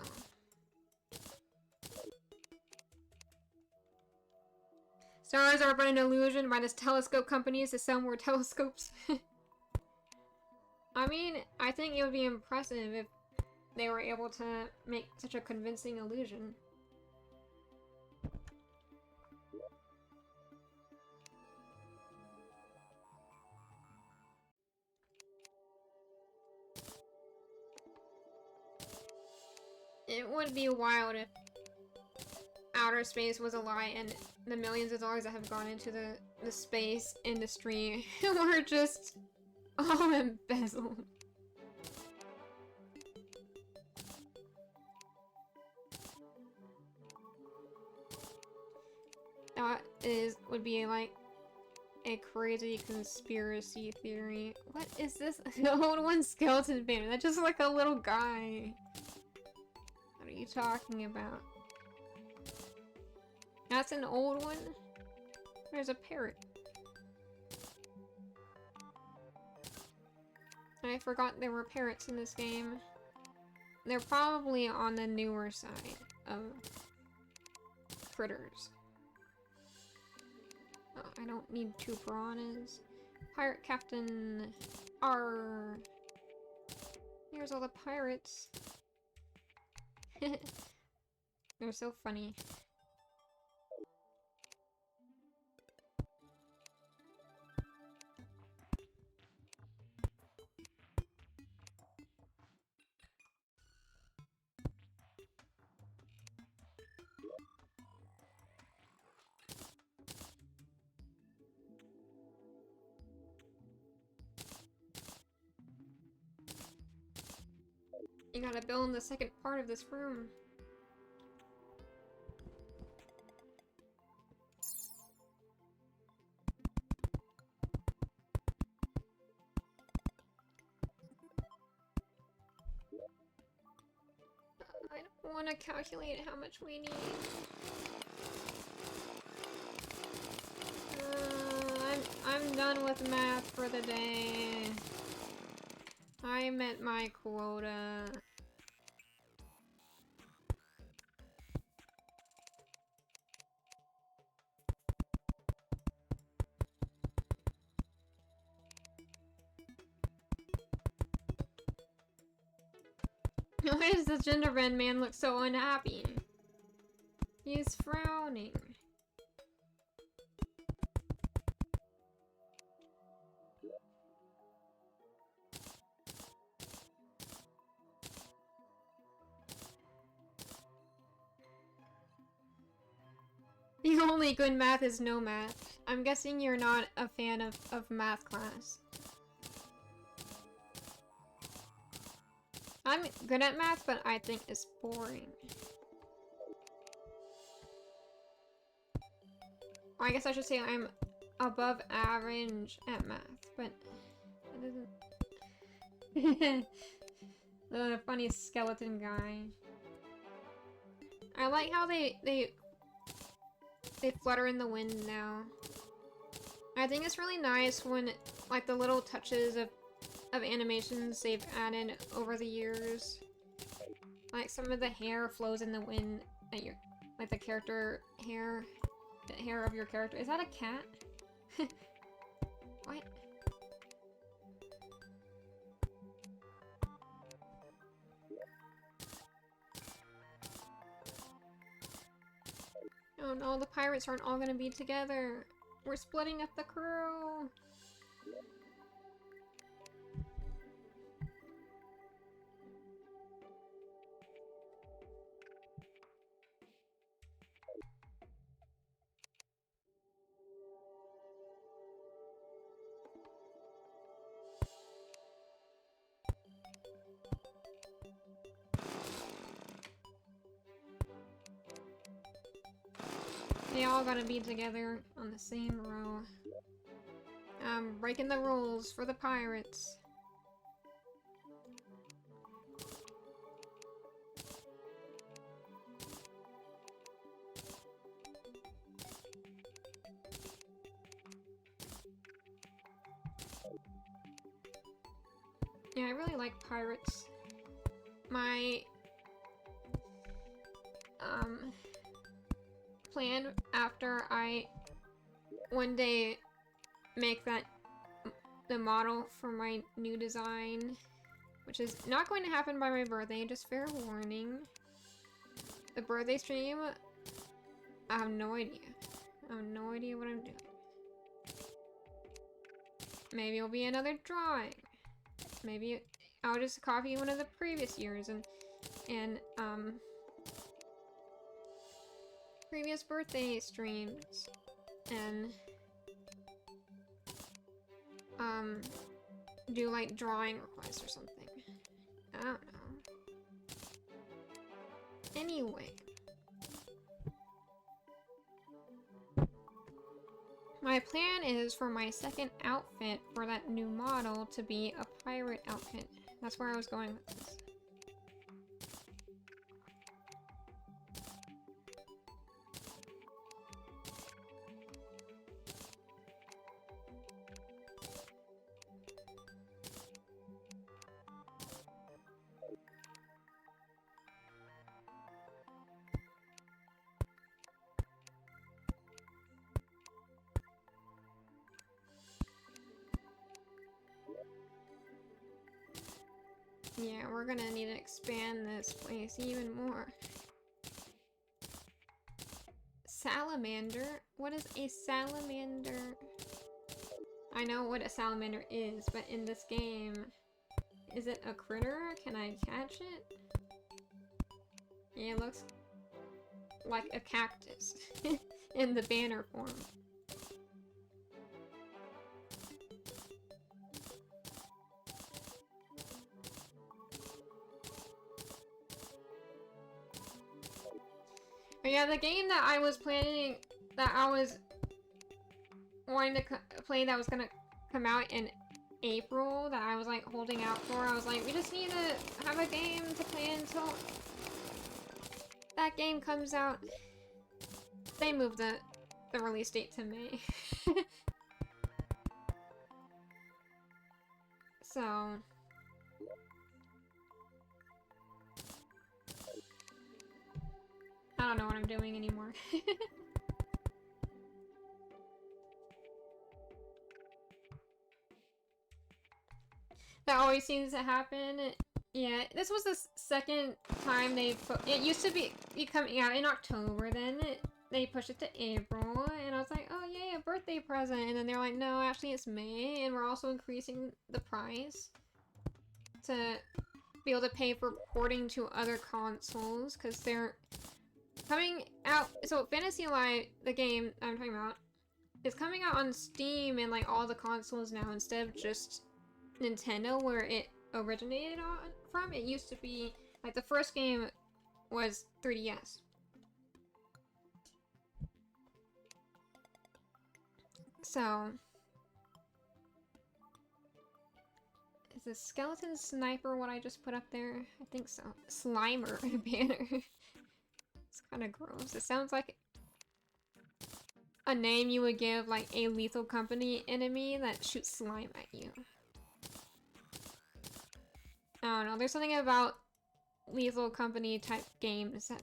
Stars are but an illusion by the telescope companies to sell more telescopes. I mean, I think it would be impressive if they were able to make such a convincing illusion. It would be wild if outer space was a lie and the millions of dollars that have gone into the space industry were just all embezzled. That would be like a crazy conspiracy theory. What is this? The old one skeleton banner. That's just like a little guy. What are you talking about? That's an old one? There's a parrot. I forgot there were parrots in this game. They're probably on the newer side of critters. Oh, I don't need two piranhas. Pirate Captain. Arr. Here's all the pirates. They're so funny. You gotta build in the second part of this room. I don't want to calculate how much we need. I'm done with math for the day. I met my quota. Why does the gingerbread man look so unhappy? He's frowning. The only good math is no math. I'm guessing you're not a fan of math class. I'm good at math, but I think it's boring. Or I guess I should say I'm above average at math, but it isn't. The funny skeleton guy. I like how they flutter in the wind now. I think it's really nice when, like, the little touches of animations they've added over the years. Like, some of the hair flows in the wind, like the character hair, the hair of your character. Is that a cat? What? Oh no, the pirates aren't all gonna be together. We're splitting up the crew. They all gotta be together on the same row. I'm breaking the rules for the pirates. Yeah, I really like pirates. My plan after I one day make the model for my new design, which is not going to happen by my birthday, just fair warning. The birthday stream, I have no idea. I have no idea what I'm doing. Maybe it'll be another drawing. Maybe I'll just copy one of the previous years and previous birthday streams and do like drawing requests or something. I don't know. Anyway. My plan is for my second outfit for that new model to be a pirate outfit. That's where I was going with this. Yeah, we're gonna need to expand this place even more. Salamander? What is a salamander? I know what a salamander is, but in this game, is it a critter? Can I catch it? Yeah, it looks like a cactus in the banner form. But yeah, the game that I was planning, that I was wanting to play that was gonna come out in April, that I was like holding out for, I was like, we just need to have a game to play until that game comes out. They moved the release date to May. So... I don't know what I'm doing anymore. That always seems to happen. Yeah, this was the second time they put... It used to be coming out in October, then they pushed it to April, and I was like, oh yay, a birthday present, and then they're like, no, actually it's May, and we're also increasing the price to be able to pay for porting to other consoles, because they're coming out... So Fantasy Life, the game I'm talking about, is coming out on Steam and like all the consoles now instead of just Nintendo where it originated from. It used to be like the first game was 3DS. So is the skeleton sniper what I just put up there? I think so. Slimer banner. It's Kinda gross. It sounds like a name you would give like a Lethal Company enemy that shoots slime at you. I don't know, there's something about Lethal Company type games that...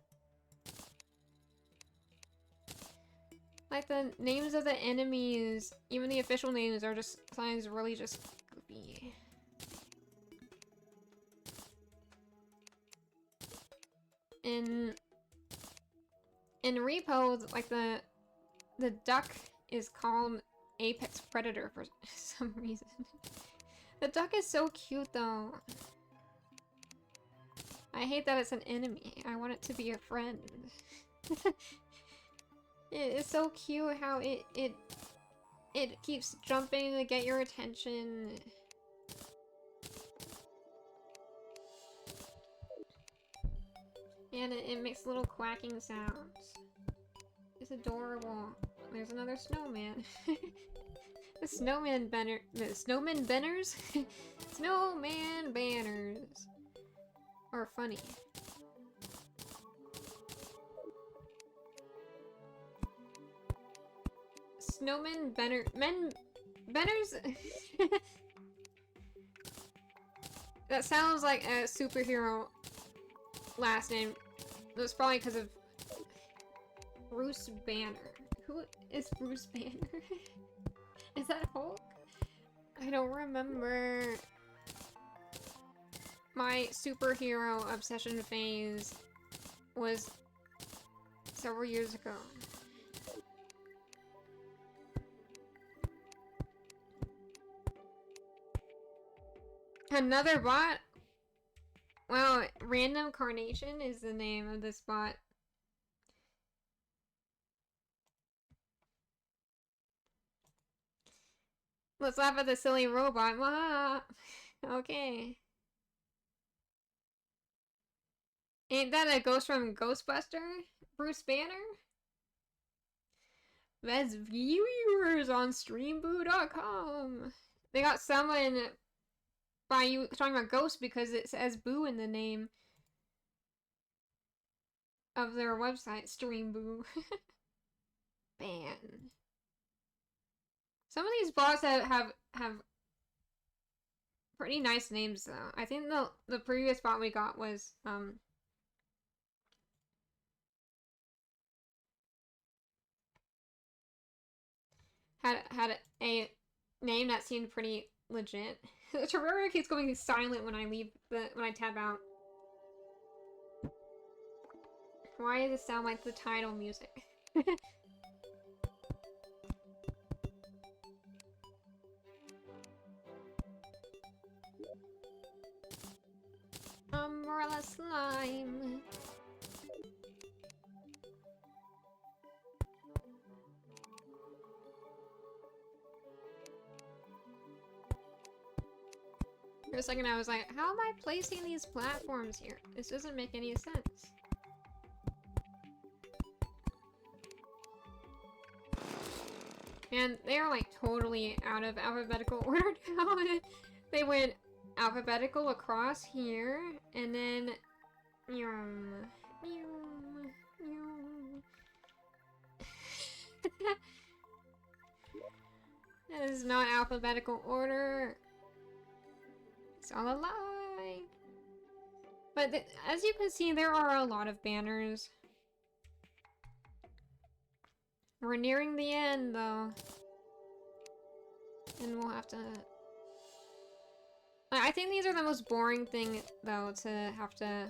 Like the names of the enemies, even the official names are just sometimes really just goofy. In Repo, like the duck is called Apex Predator for some reason. The duck is so cute though. I hate that it's an enemy. I want it to be a friend. It's so cute how it keeps jumping to get your attention. And it makes little quacking sounds. It's adorable. There's another snowman. The snowman banner. The snowman banners? Snowman banners are funny. Snowman banner. Banners? That sounds like a superhero last name. That's probably because of Bruce Banner. Who is Bruce Banner? Is that Hulk? I don't remember. My superhero obsession phase was several years ago. Another bot? Wow, Random Carnation is the name of this bot. Let's laugh at the silly robot. Wah! Okay. Ain't that a ghost from Ghostbuster? Bruce Banner? That's viewers on streamboo.com. They got someone by you talking about ghost because it says boo in the name of their website, Streamboo. Ban. Some of these bots have pretty nice names though. I think the previous bot we got was had a name that seemed pretty legit. Terraria keeps going silent when I leave when I tab out. Why does it sound like the title music? Umbrella slime. For a second I was like, how am I placing these platforms here? This doesn't make any sense. And they are like totally out of alphabetical order now. They went alphabetical across here, and then that is not alphabetical order. It's all a lie. But as you can see, there are a lot of banners. We're nearing the end, though. And we'll have to... I think these are the most boring thing, though, to have to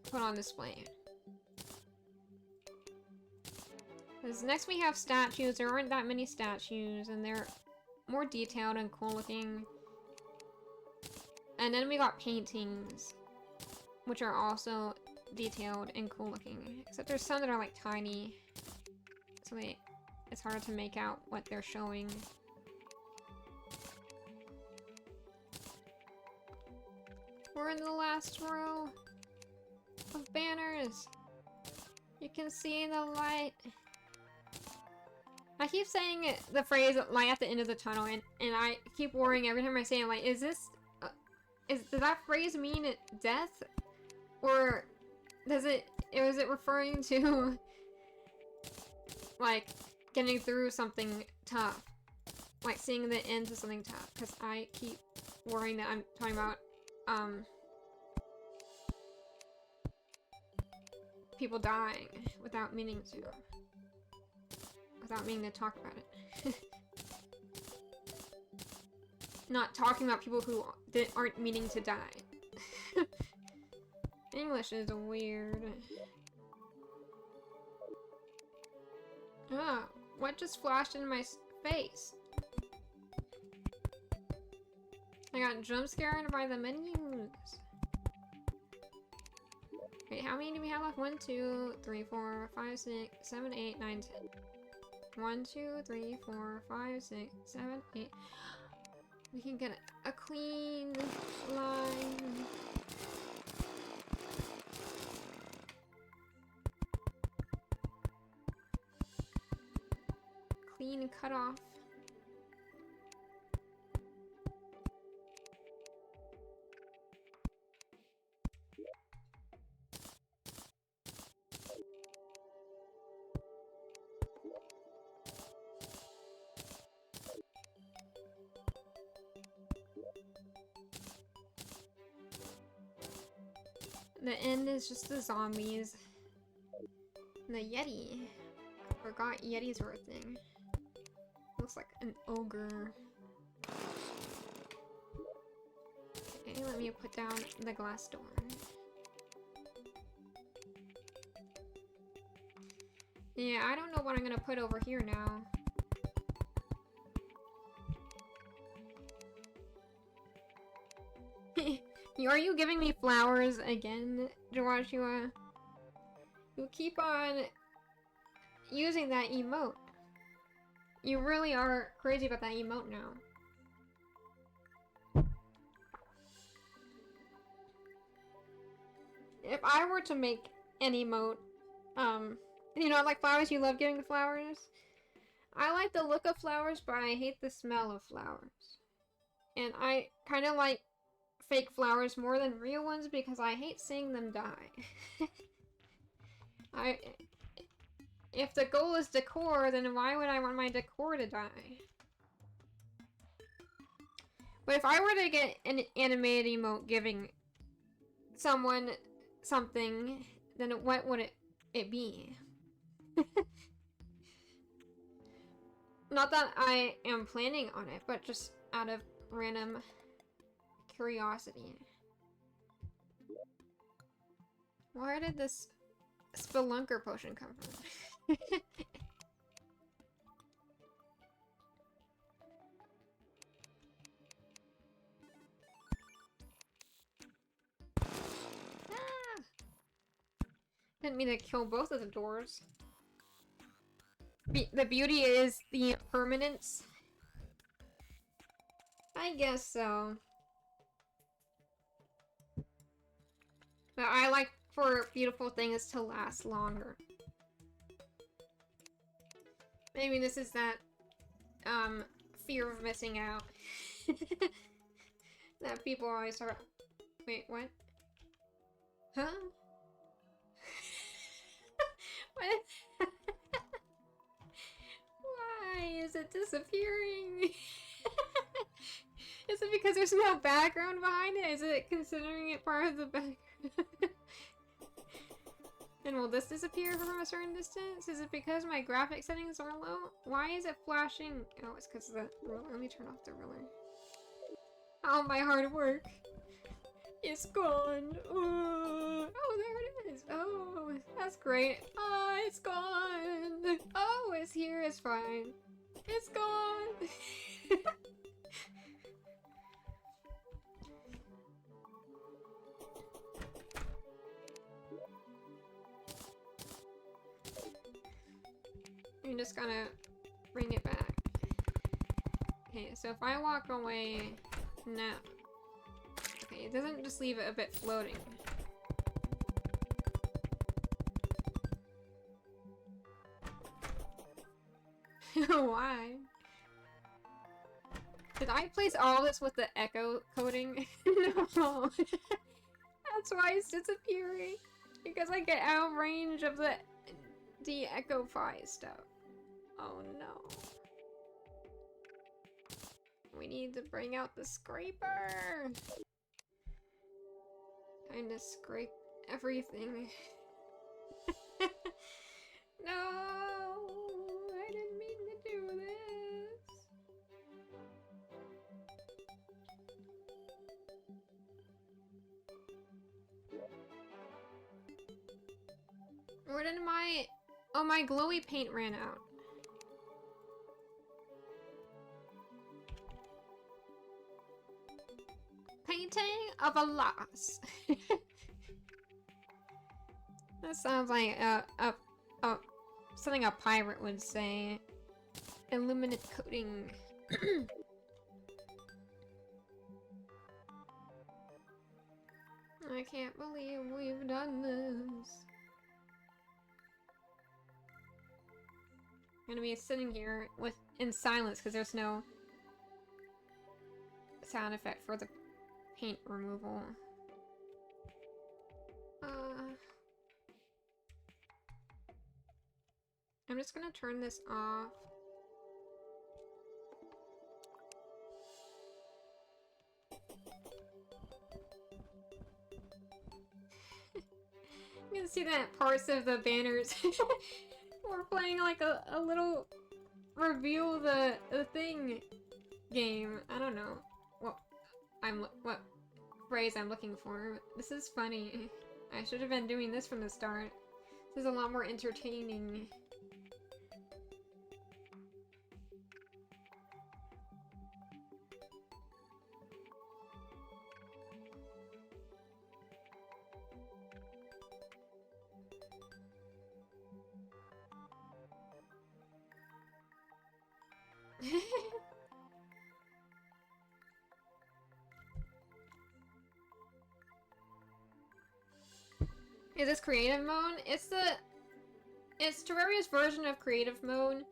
put on display. Because next we have statues. There aren't that many statues, and they're more detailed and cool looking. And then we got paintings, which are also detailed and cool looking. Except there's some that are like tiny, so it's hard to make out what they're showing. We're in the last row of banners. You can see the light. I keep saying the phrase light at the end of the tunnel, and I keep worrying every time I say it, like, does that phrase mean death? Or was it referring to like getting through something tough? Like seeing the end to something tough? Because I keep worrying that I'm talking about people dying without meaning to. Without meaning to talk about it. Not talking about people who aren't meaning to die. English is weird. Ah, what just flashed in my face? I got jump scared by the menus. Wait, how many do we have left? 1, 2, 3, 4, 5, 6, 7, 8, 9, 10. 1, 2, 3, 4, 5, 6, 7, 8. We can get a clean line. Clean cutoff. The end is just the zombies. And the Yeti. I forgot Yetis were a thing. Looks like an ogre. Okay, let me put down the glass door. Yeah, I don't know what I'm gonna put over here now. Are you giving me flowers again, Joshua? You keep on using that emote. You really are crazy about that emote now. If I were to make an emote, you know, like flowers, you love giving flowers? I like the look of flowers, but I hate the smell of flowers. And I kind of like fake flowers more than real ones because I hate seeing them die. If the goal is decor, then why would I want my decor to die? But if I were to get an animated emote giving someone something, then what would it be? Not that I am planning on it, but just out of random curiosity. Where did this spelunker potion come from? Ah! Didn't mean to kill both of the doors. The beauty is the permanence. I guess so. But I like for beautiful things to last longer. Maybe this is that, fear of missing out. That people always talk about. Wait, what? Huh? What? Why is it disappearing? Is it because there's no background behind it? Is it considering it part of the background? And will this disappear from a certain distance? Is it because my graphic settings are low? Why is it flashing? Oh, it's because of the ruler. Let me turn off the ruler. All my hard work is gone. Oh, there it is. Oh, that's great. Oh, it's gone. Oh, it's here. It's fine. It's gone. I'm just gonna bring it back. Okay, so if I walk away now. Okay, it doesn't just leave it a bit floating. Why? Did I place all this with the echo coding? No. That's why it's disappearing. Because I get out of range of the Echo Fi stuff. Oh no. We need to bring out the scraper. Time to scrape everything. No, I didn't mean to do this. Where did my... Oh, my glowy paint ran out. Painting of a loss. That sounds like something a pirate would say. Illuminate coating. I can't believe we've done this. I'm gonna be sitting here in silence because there's no sound effect for the paint removal. I'm just gonna turn this off. You can see that parts of the banners. We're playing like a little reveal the thing game. I don't know what phrase I'm looking for. This is funny. I should have been doing this from the start. This is a lot more entertaining. Is this creative mode? It's Terraria's version of creative mode.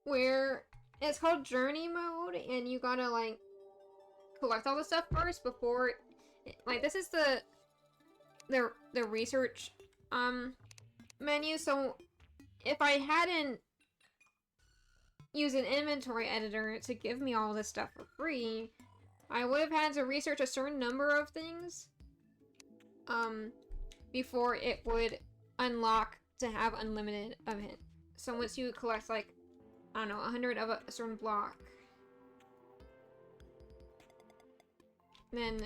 Where it's called journey mode, and you gotta like collect all the stuff first before like this is the research menu. So if I hadn't used an inventory editor to give me all this stuff for free, I would have had to research a certain number of things before it would unlock to have unlimited of it. So once you collect like, I don't know, 100 of a certain block, then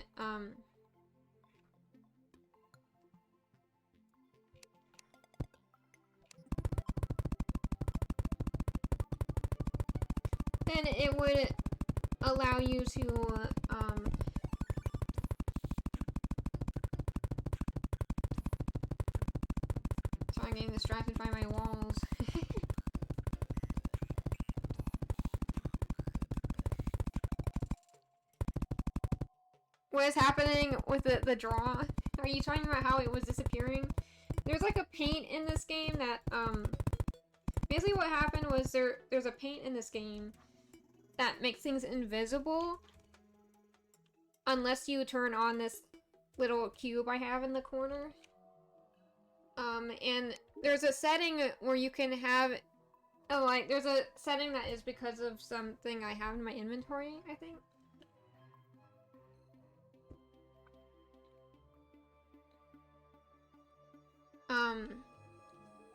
it would allow you to so I'm getting distracted by my walls. What is happening with the draw? Are you talking about how it was disappearing? There's like a paint in this game that basically what happened was there's a paint in this game that makes things invisible unless you turn on this little cube I have in the corner. And there's a setting where you can have, like, there's a setting that is because of something I have in my inventory, I think.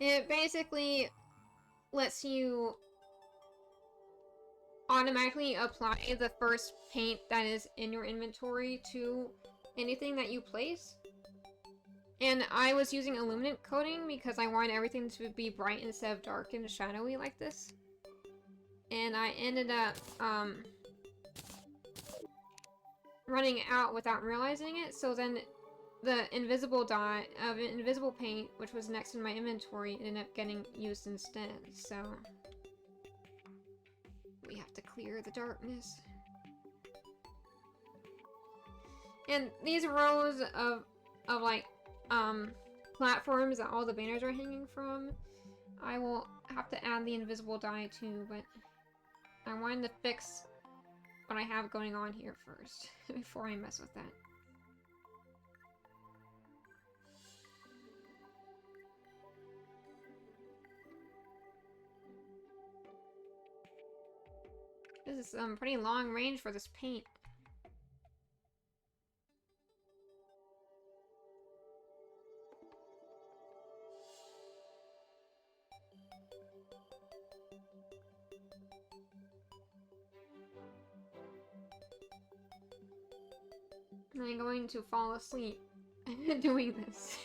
It basically lets you automatically apply the first paint that is in your inventory to anything that you place. And I was using illuminate coating because I wanted everything to be bright instead of dark and shadowy like this. And I ended up running out without realizing it, so then the invisible dot of invisible paint, which was next in my inventory, ended up getting used instead, so we have to clear the darkness. And these rows of like platforms that all the banners are hanging from, I will have to add the invisible dye to, but I wanted to fix what I have going on here first, before I mess with that. This is pretty long range for this paint. I'm going to fall asleep doing this.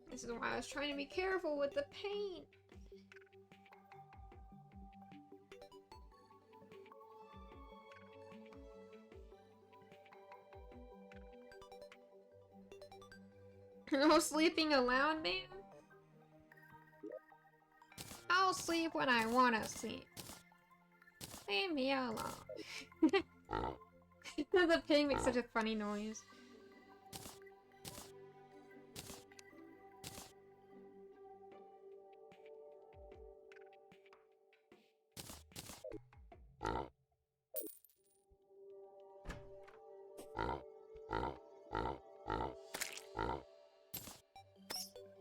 This is why I was trying to be careful with the paint. No sleeping allowed, man? I'll sleep when I want to sleep. Leave me alone. The pig makes such a funny noise.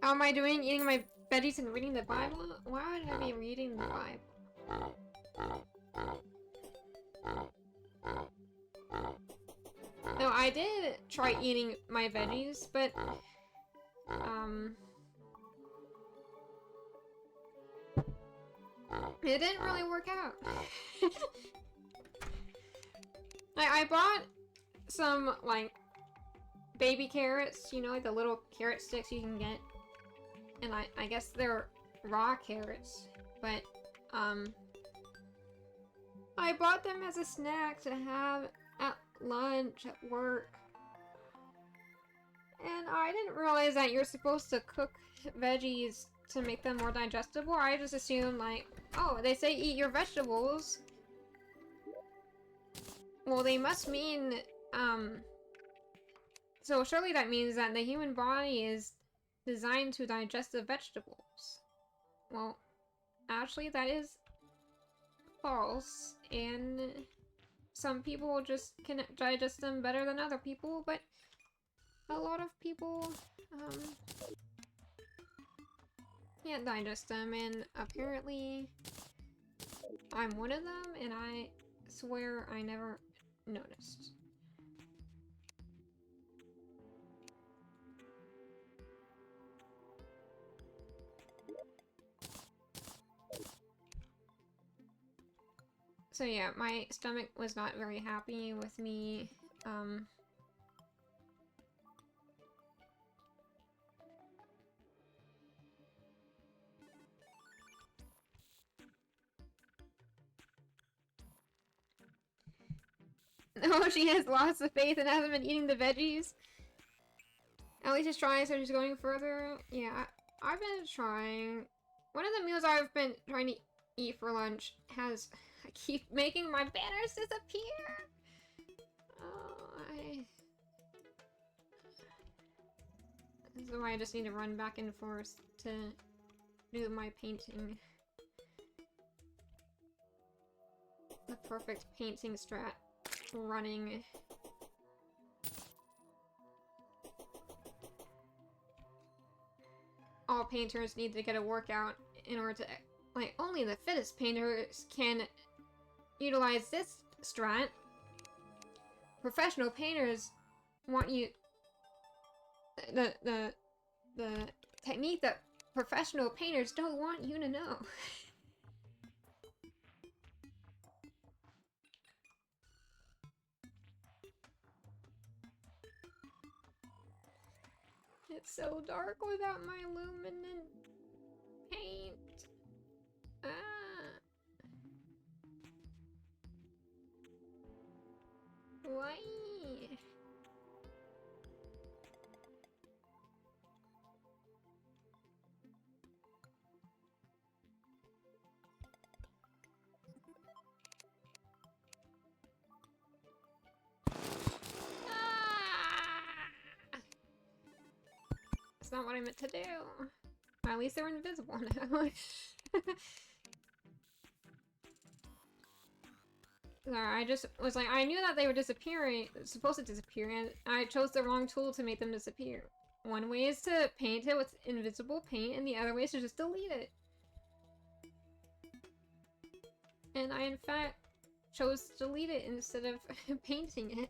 How am I doing? Eating my veggies and reading the Bible? Why would I be reading the Bible? No, I did try eating my veggies, but it didn't really work out. I bought some, like, baby carrots, you know, like the little carrot sticks you can get. And I guess they're raw carrots, but, I bought them as a snack to have at lunch at work. And I didn't realize that you're supposed to cook veggies to make them more digestible. I just assumed, like, oh, they say eat your vegetables. Well, they must mean, so surely that means that the human body is designed to digest the vegetables. Well, actually that is false, and some people just can digest them better than other people, but a lot of people, can't digest them, and apparently I'm one of them, and I swear I never noticed. So yeah, my stomach was not very happy with me, no, she has lots of faith and hasn't been eating the veggies. At least she's trying, so she's going further. Yeah, I've been trying. One of the meals I've been trying to eat for lunch has... I keep making my banners disappear! Oh, This is why I just need to run back and forth to do my painting. The perfect painting strat. Running. All painters need to get a workout in order to, like, only the fittest painters can utilize this strat. Professional painters want you, the technique that professional painters don't want you to know. It's so dark without my luminant paint. Ah. Why? Ah! That's not what I meant to do. At least they're invisible now. Sorry, I just was like, I knew that they were disappearing, supposed to disappear, and I chose the wrong tool to make them disappear. One way is to paint it with invisible paint, and the other way is to just delete it. And I, in fact, chose to delete it instead of painting it.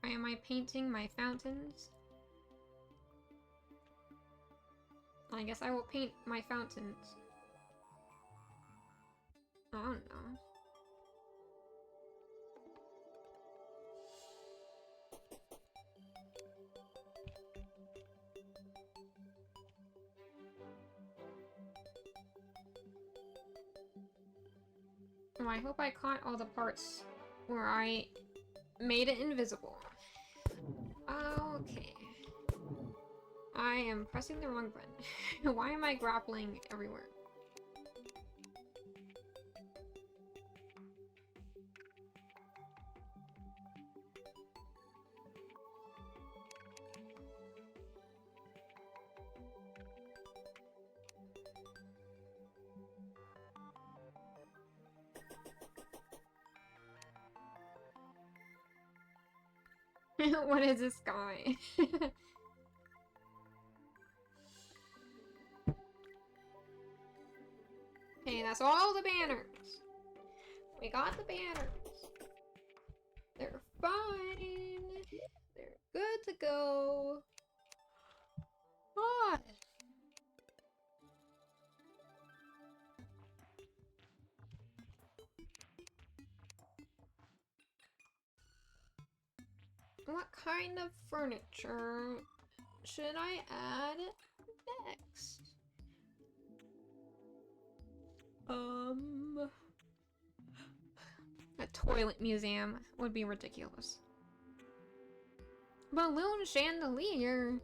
Why am I painting my fountains? I guess I will paint my fountains. I don't know. Oh, I hope I caught all the parts where I made it invisible. Okay. I am pressing the wrong button. Why am I grappling everywhere? What is this guy? Okay, that's all the banners. We got the banners. They're fine. They're good to go. Ah. What kind of furniture should I add next? A toilet museum would be ridiculous. Balloon chandelier.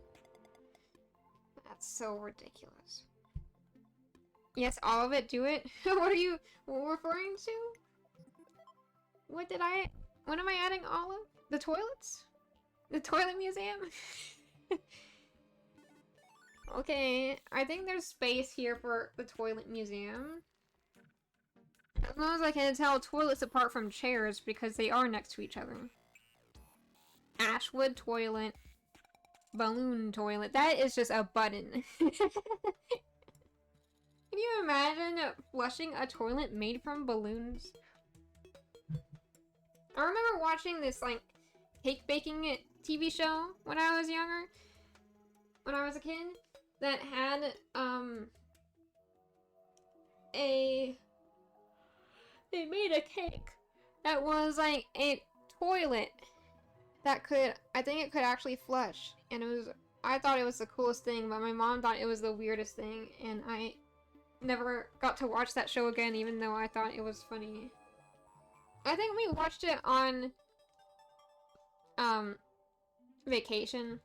That's so ridiculous. Yes, all of it, do it. What are you referring to? What am I adding all of? The toilets? The toilet museum? Okay, I think there's space here for the toilet museum. As long as I can tell toilets apart from chairs because they are next to each other. Ashwood toilet. Balloon toilet. That is just a button. Can you imagine flushing a toilet made from balloons? I remember watching this, like, cake baking TV show when I was younger. When I was a kid. That had, they made a cake that was like a toilet that could, I think it could actually flush. And I thought it was the coolest thing, but my mom thought it was the weirdest thing, and I never got to watch that show again, even though I thought it was funny. I think we watched it on, vacation.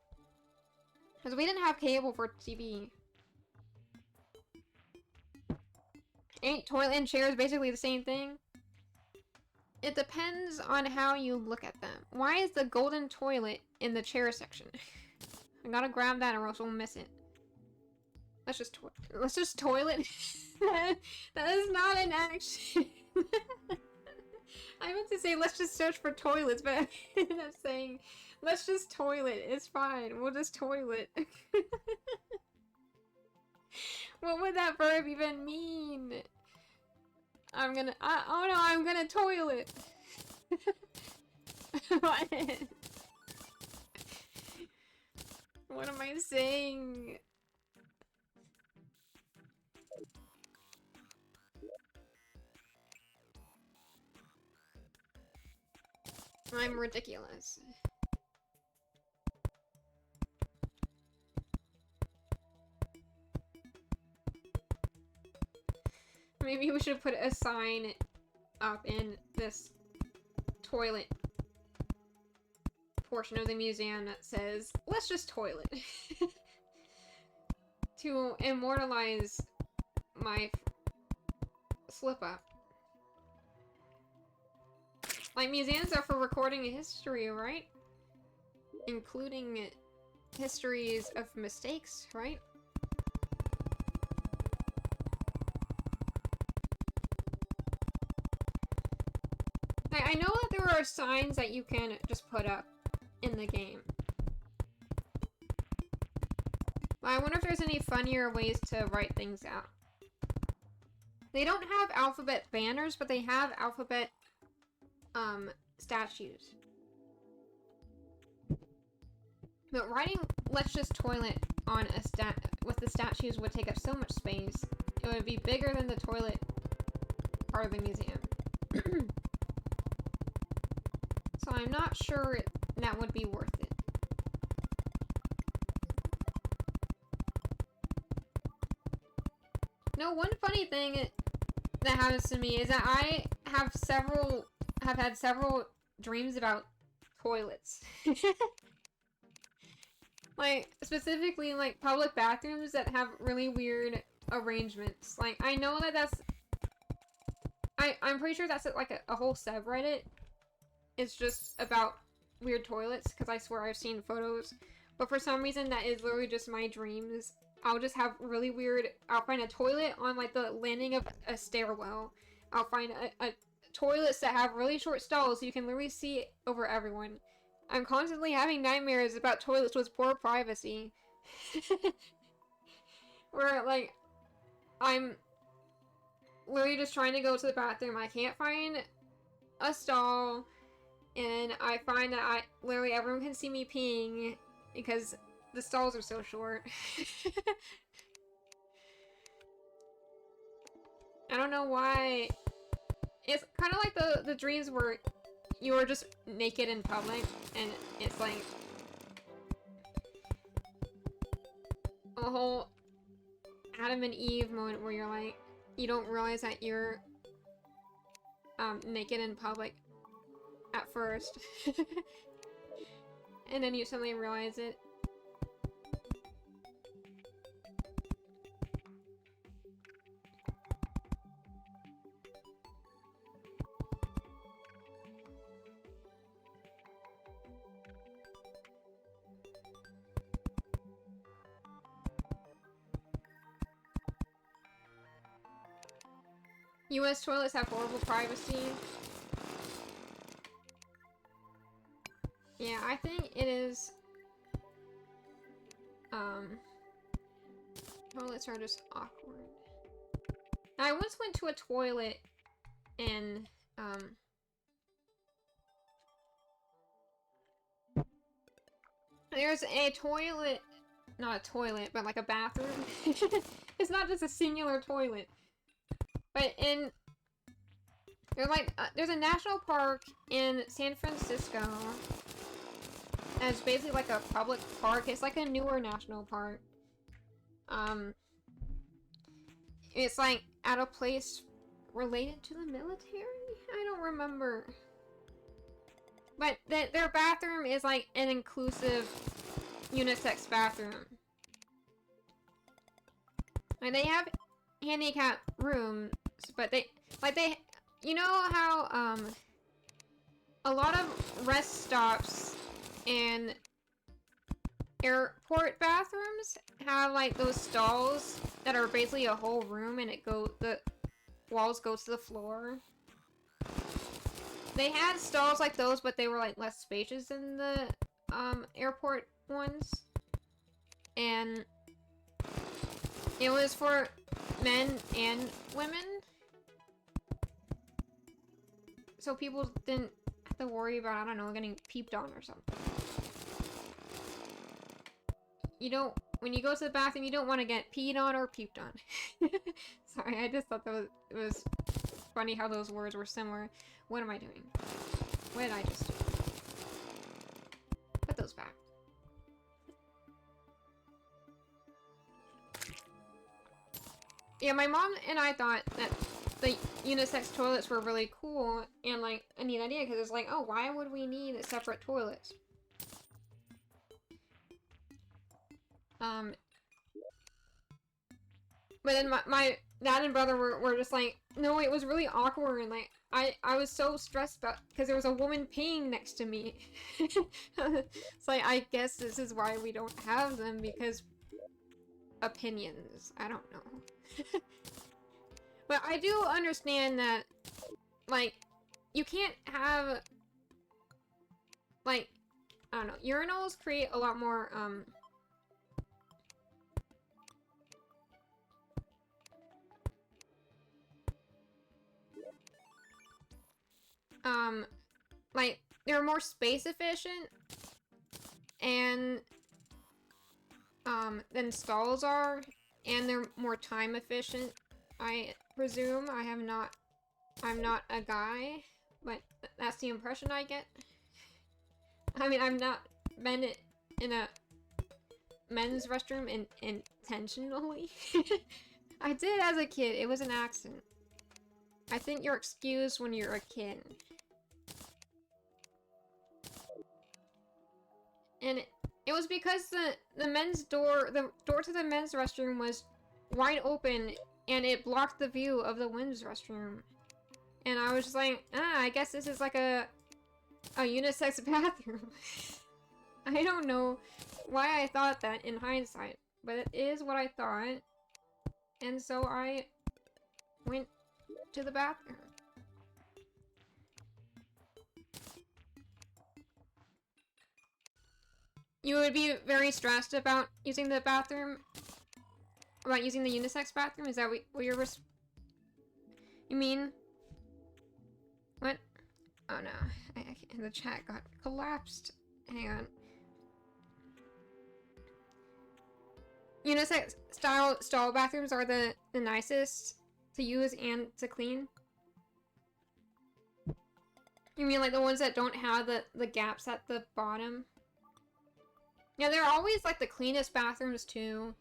Because we didn't have cable for TV. Ain't toilet and chairs basically the same thing? It depends on how you look at them. Why is the golden toilet in the chair section? I gotta grab that or else we'll miss it. Let's just toilet. That is not an action. I meant to say let's just search for toilets, but I ended up saying let's just toilet. It's fine. We'll just toilet. What would that verb even mean? I'm gonna toilet. What? What am I saying? I'm ridiculous. Maybe we should put a sign up in this toilet portion of the museum that says, let's just toilet. To immortalize my slip up. Like, museums are for recording history, right? Including histories of mistakes, right? I know that there are signs that you can just put up in the game. But I wonder if there's any funnier ways to write things out. They don't have alphabet banners, but they have alphabet, statues. But writing "let's just toilet" on a with the statues would take up so much space. It would be bigger than the toilet part of the museum. So I'm not sure that would be worth it. No, one funny thing that happens to me is that I have had several dreams about toilets. Like, specifically, like, public bathrooms that have really weird arrangements. Like, I know that that's... I'm pretty sure that's, like, a whole subreddit. It's just about weird toilets, because I swear I've seen photos. But for some reason, that is literally just my dreams. I'll just have really weird... I'll find a toilet on, like, the landing of a stairwell. I'll find a toilets that have really short stalls so you can literally see over everyone. I'm constantly having nightmares about toilets with poor privacy. Where, like, I'm literally just trying to go to the bathroom. I can't find a stall, and I find that literally everyone can see me peeing because the stalls are so short. I don't know why. It's kind of like the dreams where you are just naked in public, and it's like a whole Adam and Eve moment where you're like, you don't realize that you're naked in public at first. And then you suddenly realize it. US toilets have horrible privacy. Yeah, I think it is... Toilets are just awkward. I once went to a toilet in, there's a toilet... Not a toilet, but like a bathroom. It's not just a singular toilet. But there's a national park in San Francisco. And it's basically like a public park. It's like a newer national park. It's like at a place related to the military? I don't remember. But their bathroom is like an inclusive unisex bathroom. Like, they have handicap rooms, but you know how, a lot of rest stops and airport bathrooms have, like, those stalls that are basically a whole room and the walls go to the floor. They had stalls like those, but they were, like, less spacious than the, airport ones. And it was for men and women. So people didn't have to worry about, I don't know, getting peeped on or something. You don't, when you go to the bathroom, you don't want to get peed on or peeped on. Sorry, I just thought it was funny how those words were similar. What am I doing? What did I just do? Put those back. Yeah, my mom and I thought that the unisex toilets were really cool and, like, a neat idea, because it's like, oh, why would we need separate toilets? Um, but then my dad and brother were just like, no, it was really awkward, and like, I was so stressed about, because there was a woman peeing next to me. It's like, I guess this is why we don't have them, because opinions. I don't know. But I do understand that, like, you can't have, like, I don't know, urinals create a lot more, like, they're more space efficient, and, than stalls are, and they're more time efficient, I presume. I'm not a guy, but that's the impression I get. I mean, I've not been in a men's restroom intentionally. I did as a kid. It was an accident. I think you're excused when you're a kid. And it was because the men's door, the door to the men's restroom was wide open, and it blocked the view of the women's restroom. And I was just like, I guess this is like a unisex bathroom. I don't know why I thought that in hindsight, but it is what I thought. And so I went to the bathroom. You would be very stressed about using the bathroom? About using the unisex bathroom? Is that what you're... You mean? What? Oh no. The chat got collapsed. Hang on. Unisex style stall bathrooms are the nicest to use and to clean? You mean like the ones that don't have the gaps at the bottom? Yeah, they're always like the cleanest bathrooms too.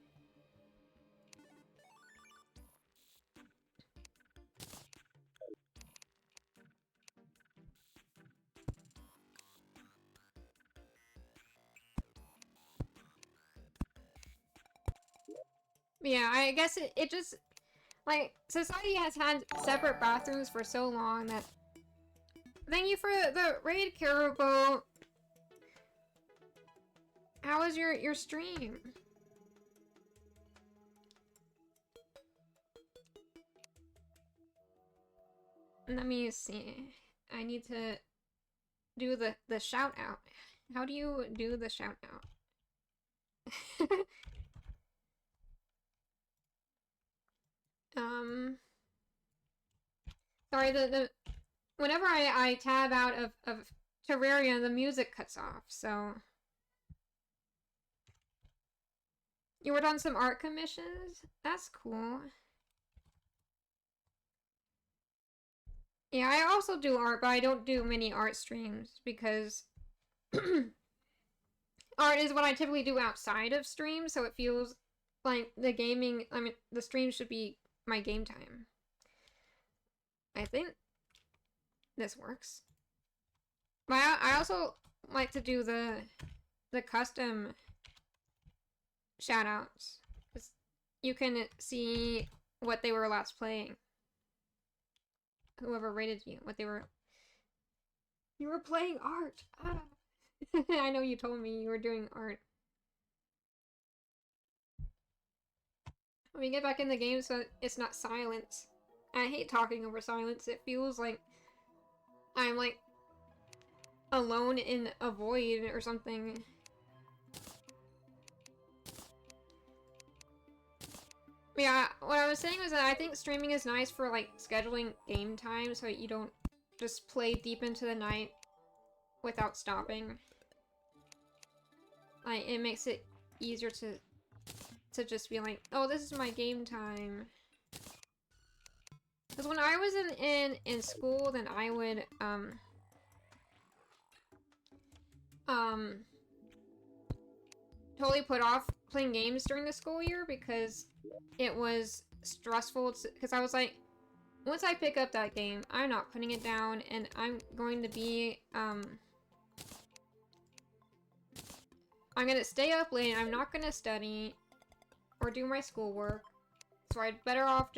Yeah, I guess it just, like, society has had separate bathrooms for so long that... Thank you for the raid, Caribou! How was your stream? Let me see. I need to do the shout out. How do you do the shout out? Sorry, whenever I tab out of Terraria, the music cuts off, so... You worked on some art commissions? That's cool. Yeah, I also do art, but I don't do many art streams, because... art is what I typically do outside of streams, so it feels like the gaming... I mean, the stream should be my game time. I think this works. But I also like to do the custom shoutouts. You can see what they were last playing. Whoever rated you, what they were... You were playing art! Ah. I know you told me you were doing art. Let me get back in the game so it's not silence. I hate talking over silence. It feels like I'm like alone in a void or something. Yeah, what I was saying was that I think streaming is nice for like scheduling game time so you don't just play deep into the night without stopping. Like, it makes it easier to just be like, oh, this is my game time. Because when I was in school, then I would, totally put off playing games during the school year because it was stressful. Because I was like, once I pick up that game, I'm not putting it down, and I'm going to be, I'm gonna stay up late, I'm not gonna study or do my schoolwork. So I'm better off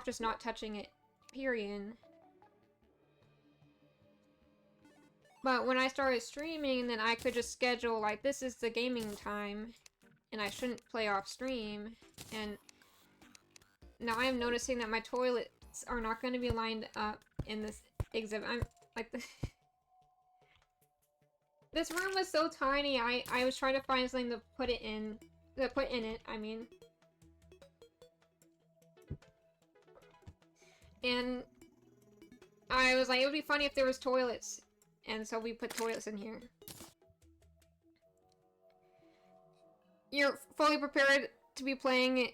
just not touching it. Period. But when I started streaming, then I could just schedule, like, this is the gaming time, and I shouldn't play off stream. And now I'm noticing that my toilets are not going to be lined up in this exhibit. I'm, like, this room was so tiny, I was trying to find something to put in it, I mean. And I was like, it would be funny if there was toilets. And so we put toilets in here. You're fully prepared to be playing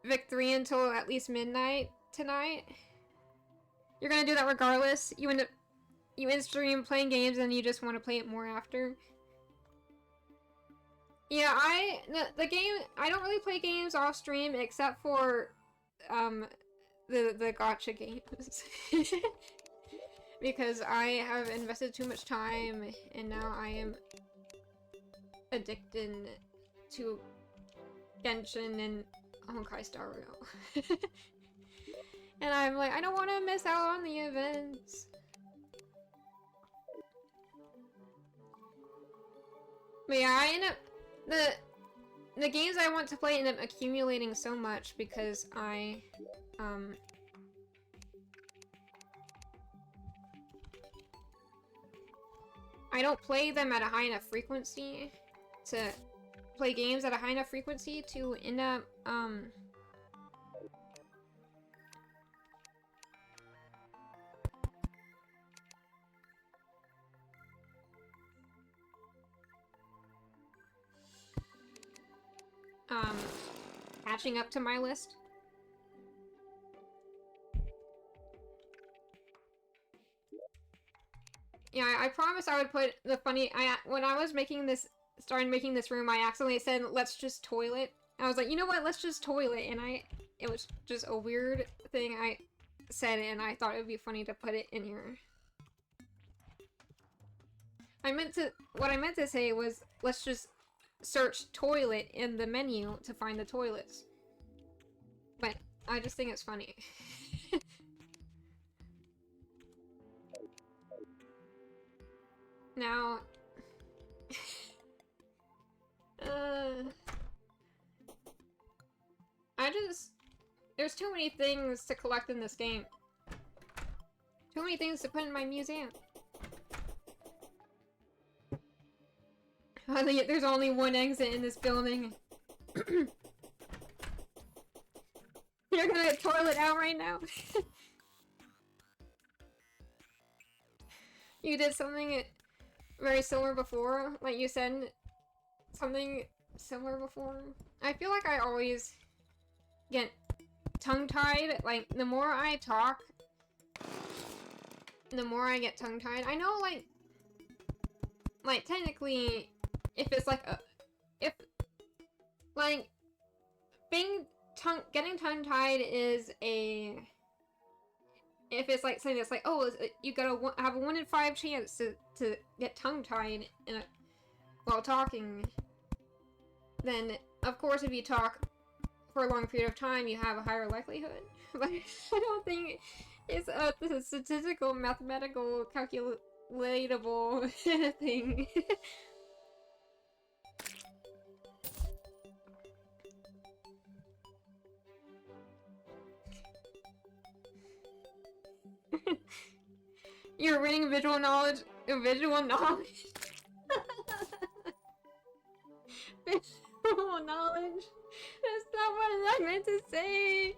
Vic 3 until at least midnight tonight? You're gonna do that regardless? You end stream playing games and you just want to play it more after? Yeah, the game, I don't really play games off stream except for, the gacha games. Because I have invested too much time, and now I am addicted to Genshin and Honkai Star Rail. And I'm like, I don't want to miss out on the events. But yeah, I end up, the games I want to play end up accumulating so much because I don't play them at a high enough frequency to play games at a high enough frequency to end up, catching up to my list. Yeah, I promised I would put the funny. When I was started making this room, I accidentally said, "Let's just toilet." I was like, you know what? Let's just toilet, and it was just a weird thing I said, and I thought it would be funny to put it in here. What I meant to say was, let's just search toilet in the menu to find the toilets. But I just think it's funny. Now, there's too many things to collect in this game. Too many things to put in my museum. There's only one exit in this building. You're gonna toilet out right now? You did something very similar before? Like you said something similar before? I feel like I always get tongue-tied. Like, the more I talk, the more I get tongue-tied. I know, like, technically, if it's like getting tongue-tied is if it's like something that's like, oh, you gotta have a 1 in 5 chance to get tongue-tied while talking, then of course if you talk for a long period of time, you have a higher likelihood. But I don't think it's a statistical, mathematical, calculatable thing. You're reading visual knowledge. Visual knowledge. Visual knowledge. That's not what I meant to say.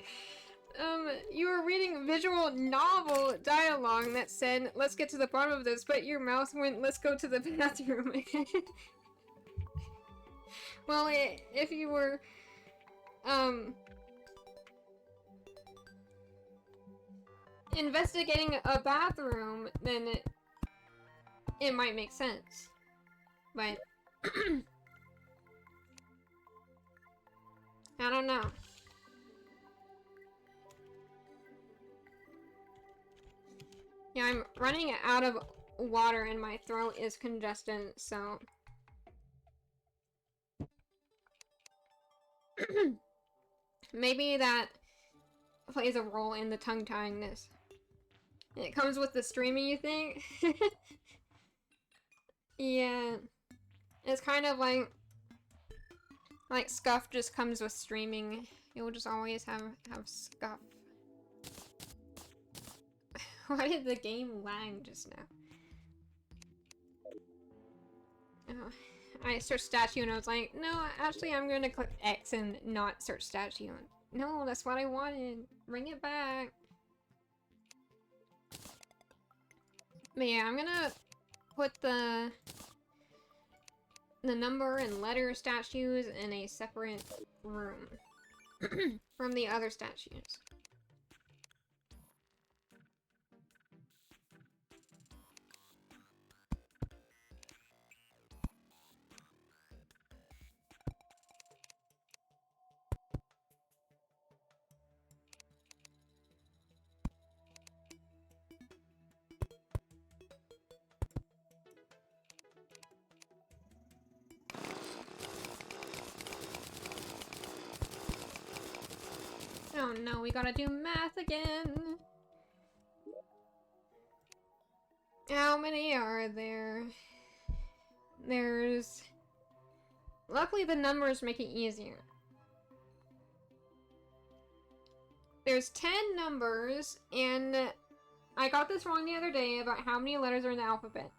You were reading visual novel dialogue that said, "Let's get to the bottom of this," but your mouth went, "Let's go to the bathroom." Well, if you were, investigating a bathroom, then it might make sense. But I don't know. Yeah, I'm running out of water and my throat is congested, so Maybe that plays a role in the tongue-tyingness. It comes with the streaming, you think? Yeah. It's kind of like scuff just comes with streaming. You'll just always have scuff. Why did the game lag just now? Oh, I searched statue and I was like, no, actually I'm gonna click X and not search statue. No, that's what I wanted. Bring it back. But yeah, I'm gonna put the number and letter statues in a separate room from the other statues. Oh no, we gotta do math again. How many are there? There's... Luckily the numbers make it easier. There's 10 numbers, and I got this wrong the other day about how many letters are in the alphabet.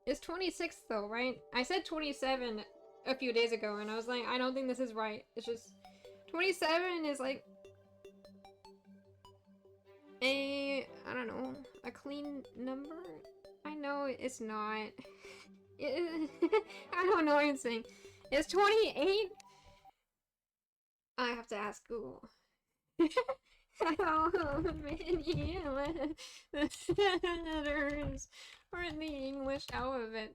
It's 26 though, right? I said 27 a few days ago, and I was like, I don't think this is right. It's just... 27 is like... I don't know, a clean number? I know it's not. I don't know what I'm saying. It's 28? I have to ask Google. How many letters are in the English alphabet?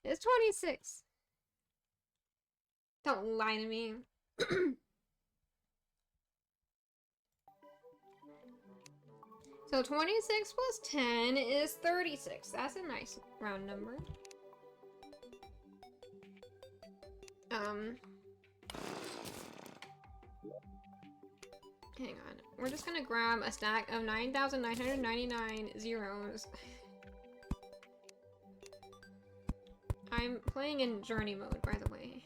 It's 26. Don't lie to me. So 26 plus 10 is 36. That's a nice round number. Hang on. We're just gonna grab a stack of 9,999 zeros. I'm playing in journey mode, by the way.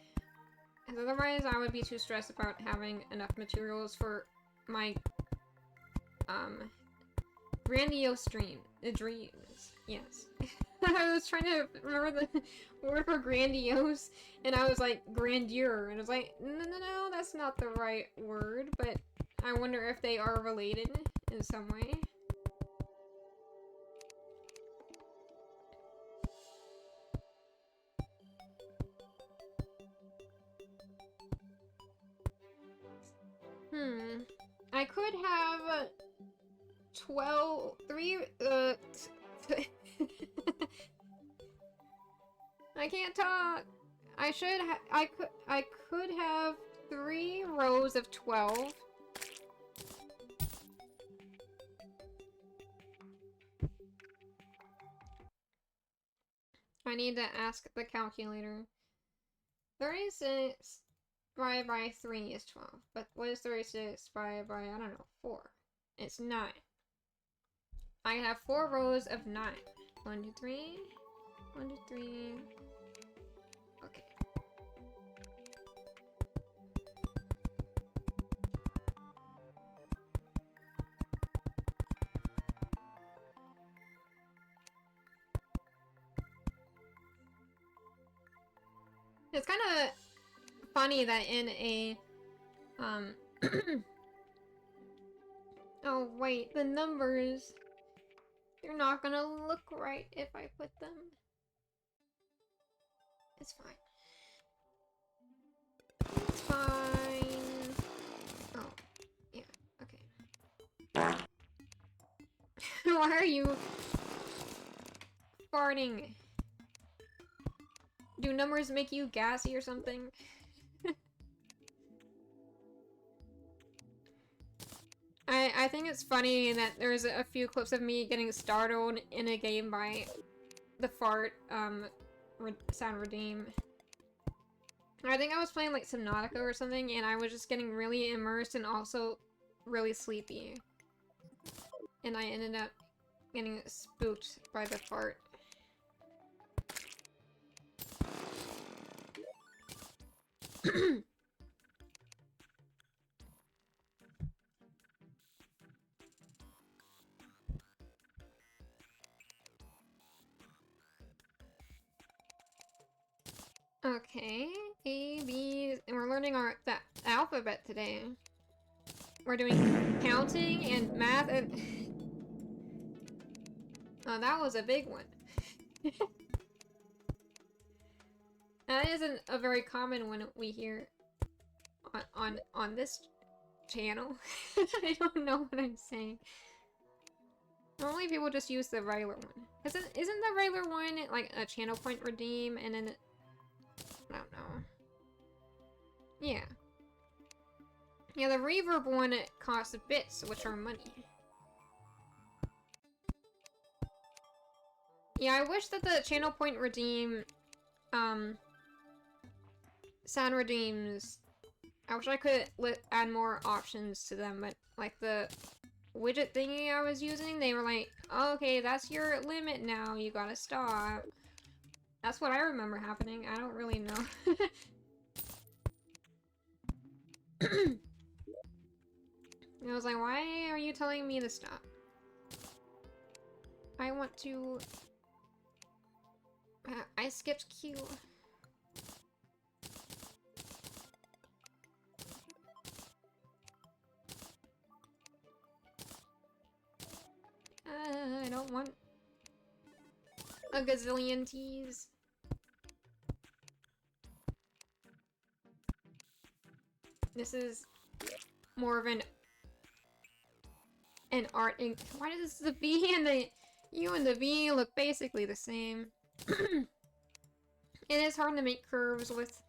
Because otherwise I would be too stressed about having enough materials for my, grandiose dreams. Yes. I was trying to remember the word for grandiose, and I was like, grandeur, and I was like, no, that's not the right word, but I wonder if they are related in some way. I could have I can't talk. I could have 3 rows of 12. I need to ask the calculator. 36 divided by 3 is 12. But what is 36 divided by, I don't know, 4? It's 9. I have 4 rows of 9. 1, 2, 3. 1, 2, 3. Okay. It's kind of funny that in a, oh wait, the numbers, they're not gonna look right if I put them. It's fine. It's fine. Oh, yeah, okay. Why are you farting? Do numbers make you gassy or something? I think it's funny that there's a few clips of me getting startled in a game by the fart sound redeem. I think I was playing like Subnautica or something, and I was just getting really immersed and also really sleepy. And I ended up getting spooked by the fart. Okay, A, B, and we're learning the alphabet today. We're doing counting and math and... Oh, that was a big one. That isn't a very common one we hear on this channel. I don't know what I'm saying. Normally people just use the regular one. Isn't the regular one like a channel point redeem and then... I don't know. Yeah. Yeah, the reverb one costs bits, which are money. Yeah, I wish that the channel point redeem, sound redeems, I wish I could add more options to them, but like the widget thingy I was using, they were like, oh, okay, that's your limit now, you gotta stop. That's what I remember happening. I don't really know. I was like, why are you telling me to stop? I want to... I skipped Q. I don't want a gazillion T's. This is more of an art. Why does the V and the U and the V look basically the same? It is hard to make curves with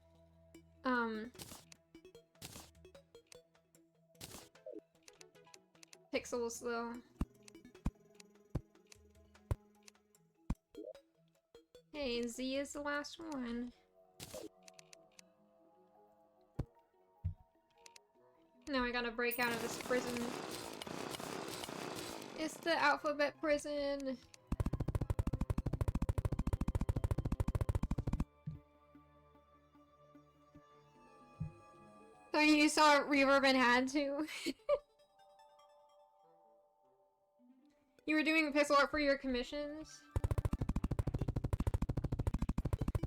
pixels though. Hey, Z is the last one. Now I gotta break out of this prison. It's the alphabet prison. So you saw reverb and had to? You were doing pixel art for your commissions?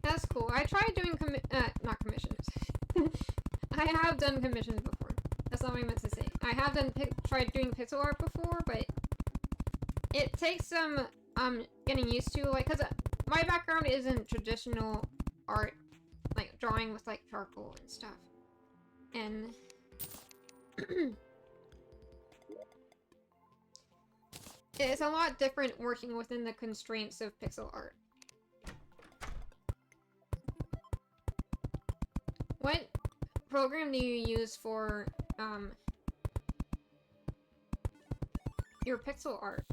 That's cool. I tried doing not commissions. I have done commissions before. That's not what I meant to say. I have tried doing pixel art before, but it takes some getting used to, like, cause my background isn't traditional art, like drawing with like charcoal and stuff, and it's a lot different working within the constraints of pixel art. What program do you use for your pixel art?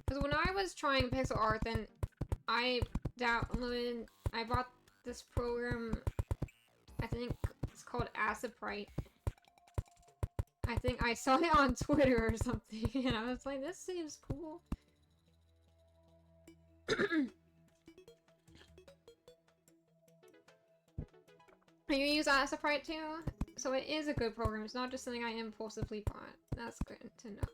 Because when I was trying pixel art, then I bought this program, I think it's called Aciprite. I think I saw it on Twitter or something, and I was like, this seems cool. You use Aciprite too? So it is a good program, it's not just something I impulsively bought. That's good to know.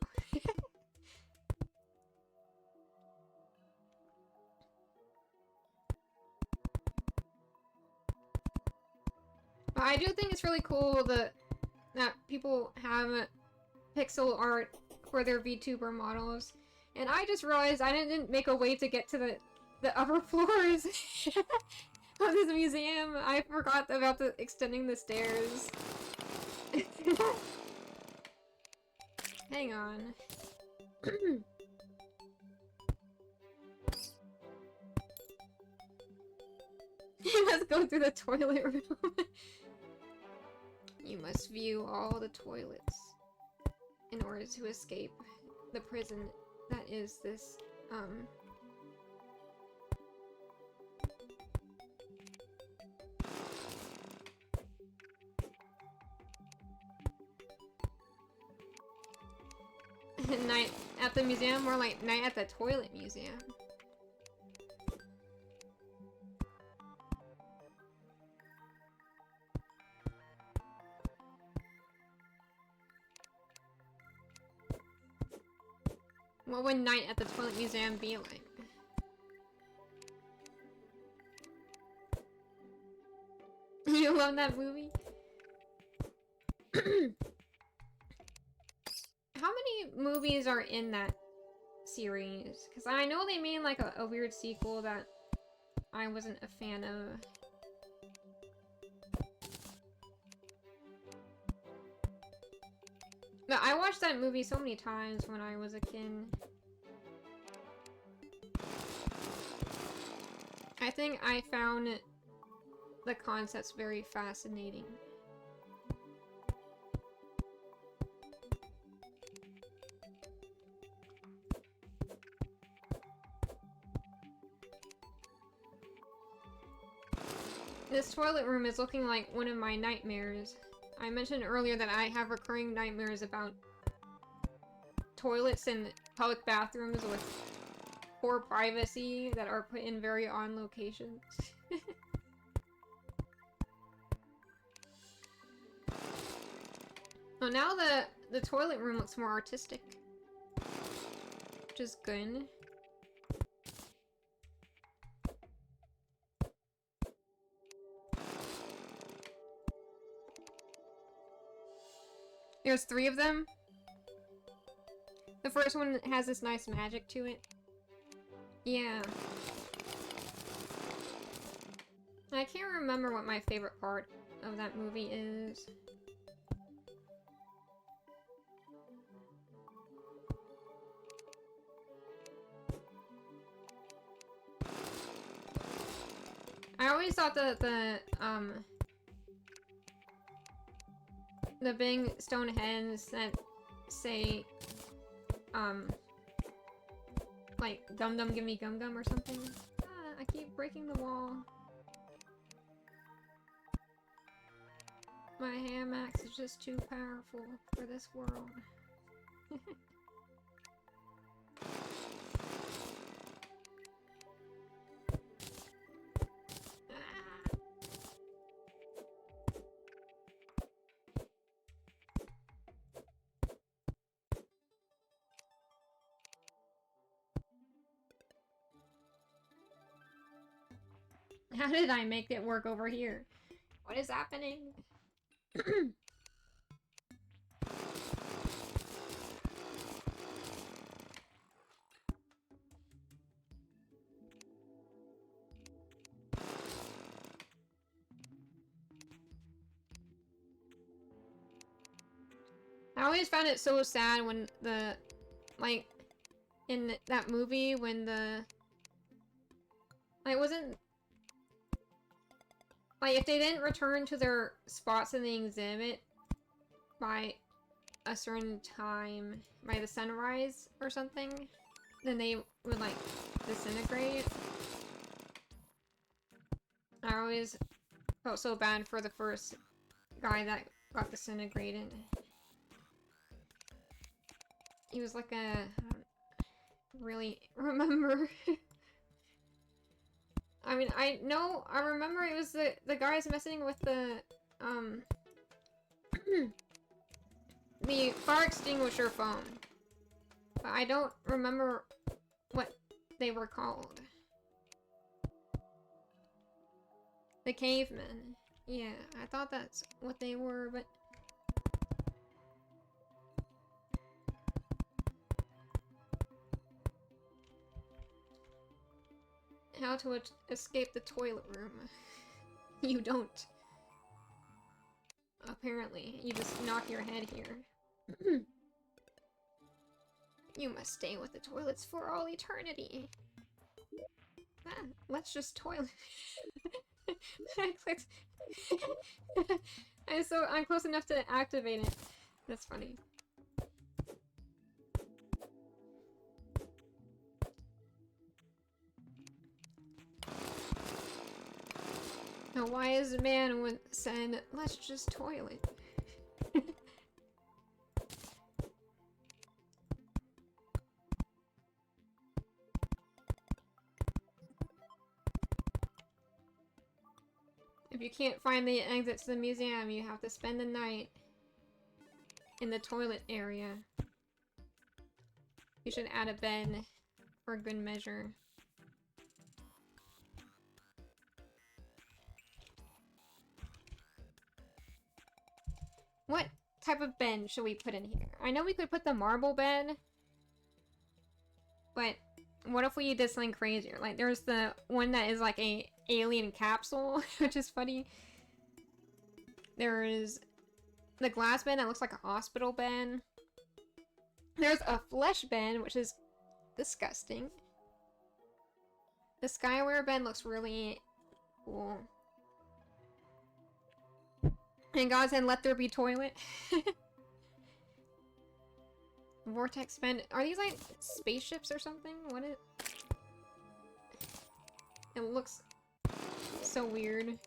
But I do think it's really cool that people have pixel art for their VTuber models. And I just realized I didn't make a way to get to the upper floors of this museum. I forgot about extending the stairs. Hang on. Let's go through the toilet room. You must view all the toilets in order to escape the prison that is this, Night at the museum, more like night at the toilet museum. What would night at the toilet museum be like? You love that movie? How many movies are in that series? Because I know they made like a weird sequel that I wasn't a fan of. But I watched that movie so many times when I was a kid. I think I found the concepts very fascinating. This toilet room is looking like one of my nightmares. I mentioned earlier that I have recurring nightmares about toilets in public bathrooms with poor privacy that are put in very odd locations. Well, now the toilet room looks more artistic, which is good. There's 3 of them. The first one has this nice magic to it. Yeah. I can't remember what my favorite part of that movie is. I always thought that the big stone heads that say, like, Gum Dum Gimme Gum Gum or something. Ah, I keep breaking the wall. My hand axe is just too powerful for this world. How did I make it work over here? What is happening? I always found it so sad when the, like, in that movie when the, like, wasn't, like, if they didn't return to their spots in the exhibit by a certain time, by the sunrise or something, then they would, like, disintegrate. I always felt so bad for the first guy that got disintegrated. He was like a... I don't really remember. I mean, I know, I remember it was the guys messing with the, the fire extinguisher foam. But I don't remember what they were called. The cavemen. Yeah, I thought that's what they were, but... How to escape the toilet room. You don't. Apparently. You just knock your head here. You must stay with the toilets for all eternity. Ah, let's just toilet. I clicked. I'm close enough to activate it. That's funny. A wise man would said, let's just toilet. If you can't find the exit to the museum, you have to spend the night in the toilet area. You should add a bed for good measure. What type of bed should we put in here? I know we could put the marble bed, but what if we did something crazier? Like, there's the one that is like a alien capsule, which is funny. There is the glass bed that looks like a hospital bed. There's a flesh bed, which is disgusting. The Skyware bed looks really cool. And God said, let there be toilet. Vortex bed. Are these like spaceships or something? What is... It looks so weird.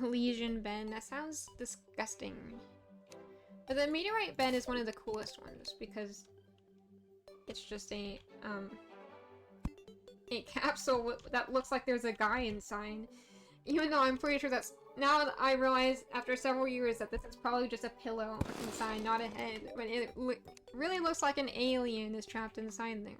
Legion bed. That sounds disgusting. But the meteorite bed is one of the coolest ones because it's just a capsule that looks like there's a guy inside. Even though I'm pretty sure that's... Now I realize after several years that this is probably just a pillow inside, not a head. But it really looks like an alien is trapped inside there.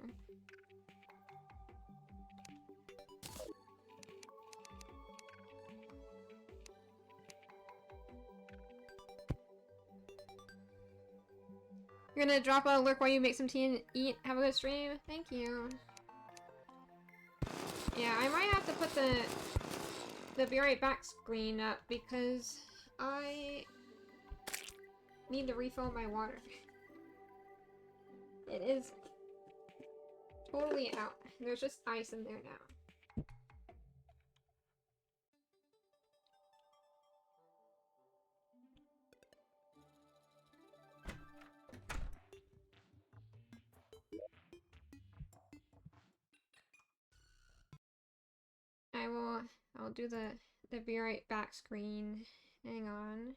You're gonna drop a lurk while you make some tea and eat. Have a good stream. Thank you. Yeah, I might have to put the Be Right Back screen up because I need to refill my water. It is totally out. There's just ice in there now. I'll do the Be Right Back screen. Hang on.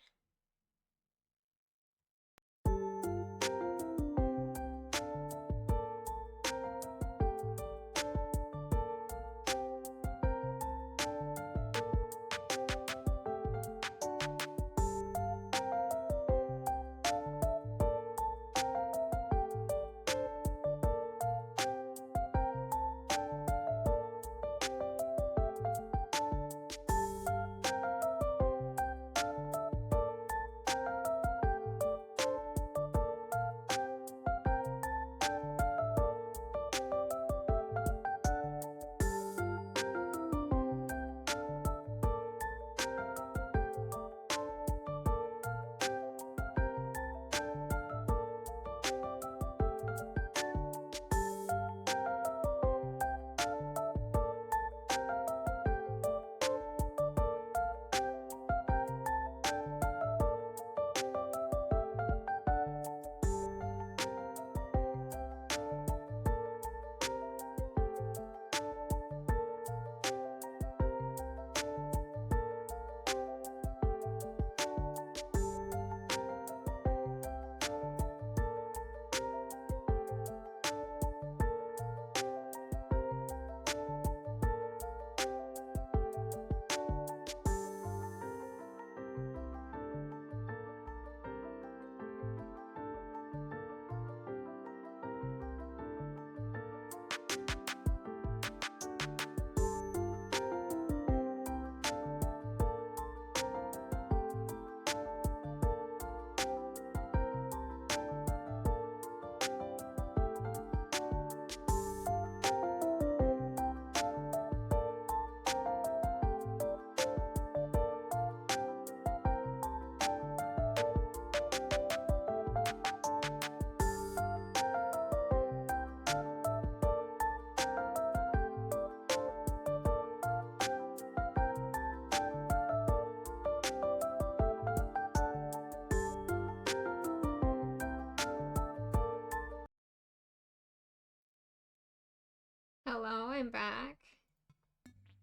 Hello, I'm back.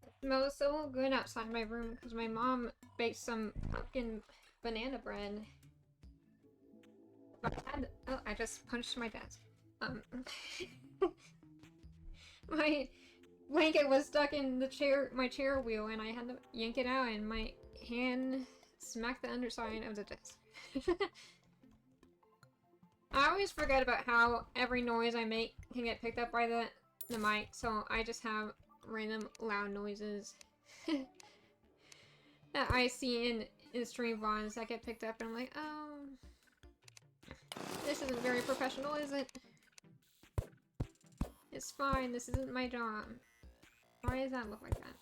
It smells so good outside my room because my mom baked some pumpkin banana bread. Oh, I just punched my desk. My blanket was stuck in the my chair wheel, and I had to yank it out, and my hand smacked the underside of the desk. I always forget about how every noise I make can get picked up by the mic, so I just have random loud noises that I see in stream VODs that get picked up, and I'm like, oh, this isn't very professional, is it? It's fine, this isn't my job. Why does that look like that?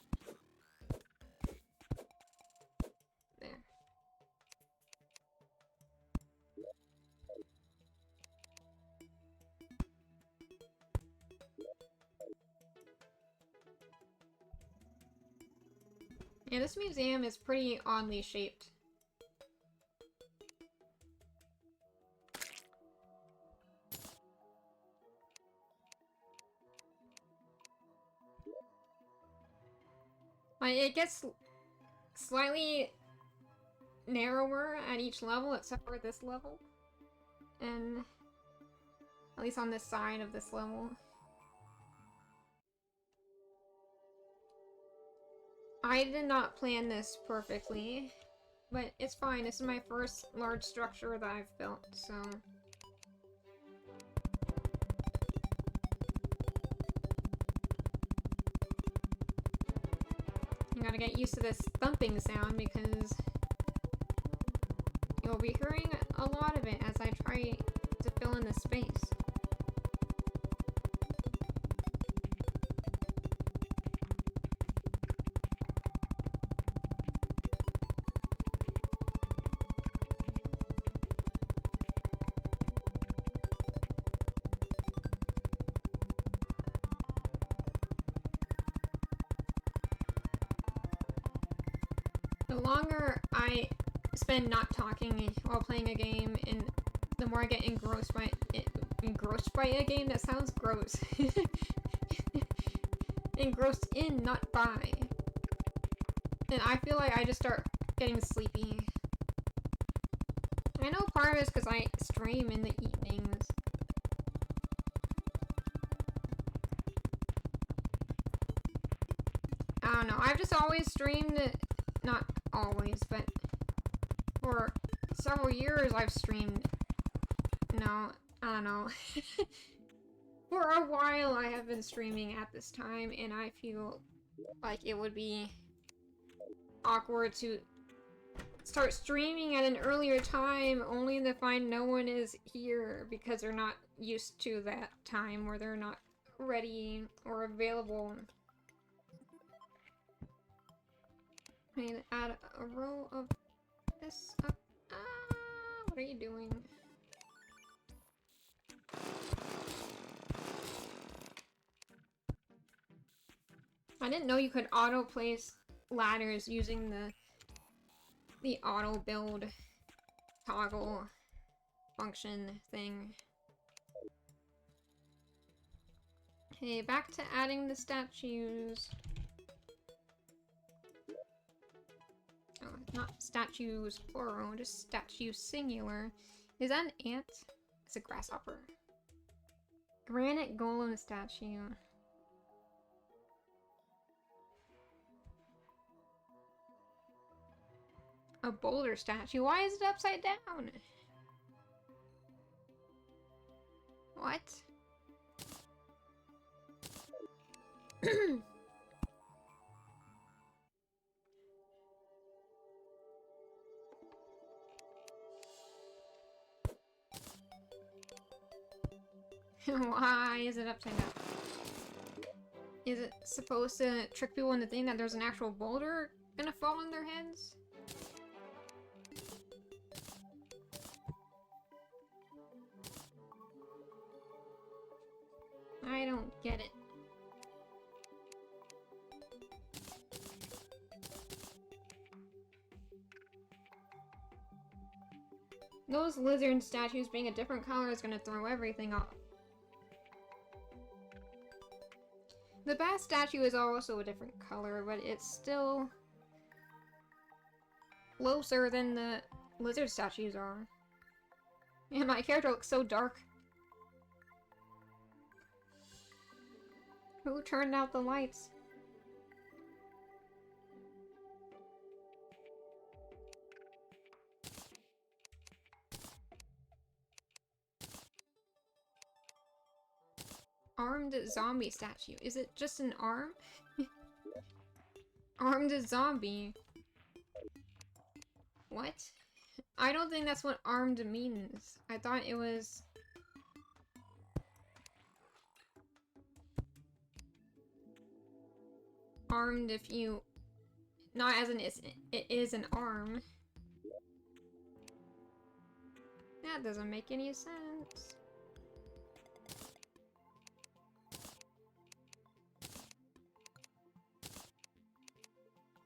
There. Yeah, this museum is pretty oddly shaped. Like, it gets slightly narrower at each level, except for this level. And at least on this side of this level. I did not plan this perfectly, but it's fine. This is my first large structure that I've built, so... You gotta get used to this thumping sound because you'll be hearing a lot of it as I try to fill in the space. The longer I spend not talking while playing a game, and the more I get engrossed by it, a game, that sounds gross. Engrossed in, not by. And I feel like I just start getting sleepy. I know part of it is because I stream in the evenings. I don't know, I've just always streamed, not always, but for several years I've streamed. No, I don't know. For a while I have been streaming at this time, and I feel like it would be awkward to start streaming at an earlier time only to find no one is here because they're not used to that time, or they're not ready or available. I need to add a row of this up. What are you doing? I didn't know you could auto place ladders using the auto build toggle function thing. Okay, back to adding the statues. Oh, not statues plural, just statue singular. Is that an ant? It's a grasshopper. Granite golem statue. A boulder statue? Why is it upside down? What? Why is it upside down? Is it supposed to trick people into thinking that there's an actual boulder gonna fall on their heads? I don't get it. Those lizard statues being a different color is gonna throw everything off. The bat statue is also a different color, but it's still closer than the lizard statues are. And my character looks so dark. Who turned out the lights? Armed zombie statue. Is it just an arm? Armed zombie. What? I don't think that's what armed means. I thought it was... armed if you... not as in it is an arm. That doesn't make any sense.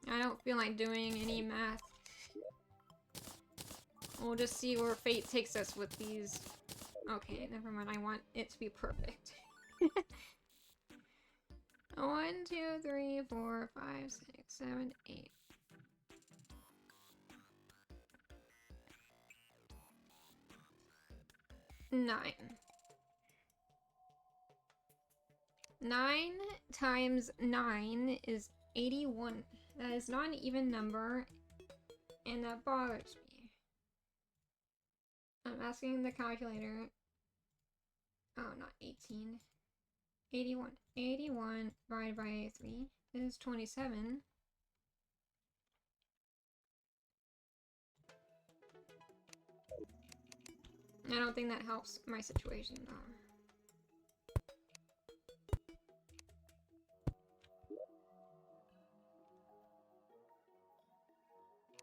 I don't feel like doing any math. We'll just see where fate takes us with these. Okay, never mind. I want it to be perfect. 1, 2, 3, 4, 5, 6, 7, 8. Nine. 9 times 9 is 81. That is not an even number, and that bothers me. I'm asking the calculator. Oh, not 18. 81. 81 divided by 3 is 27. I don't think that helps my situation, though.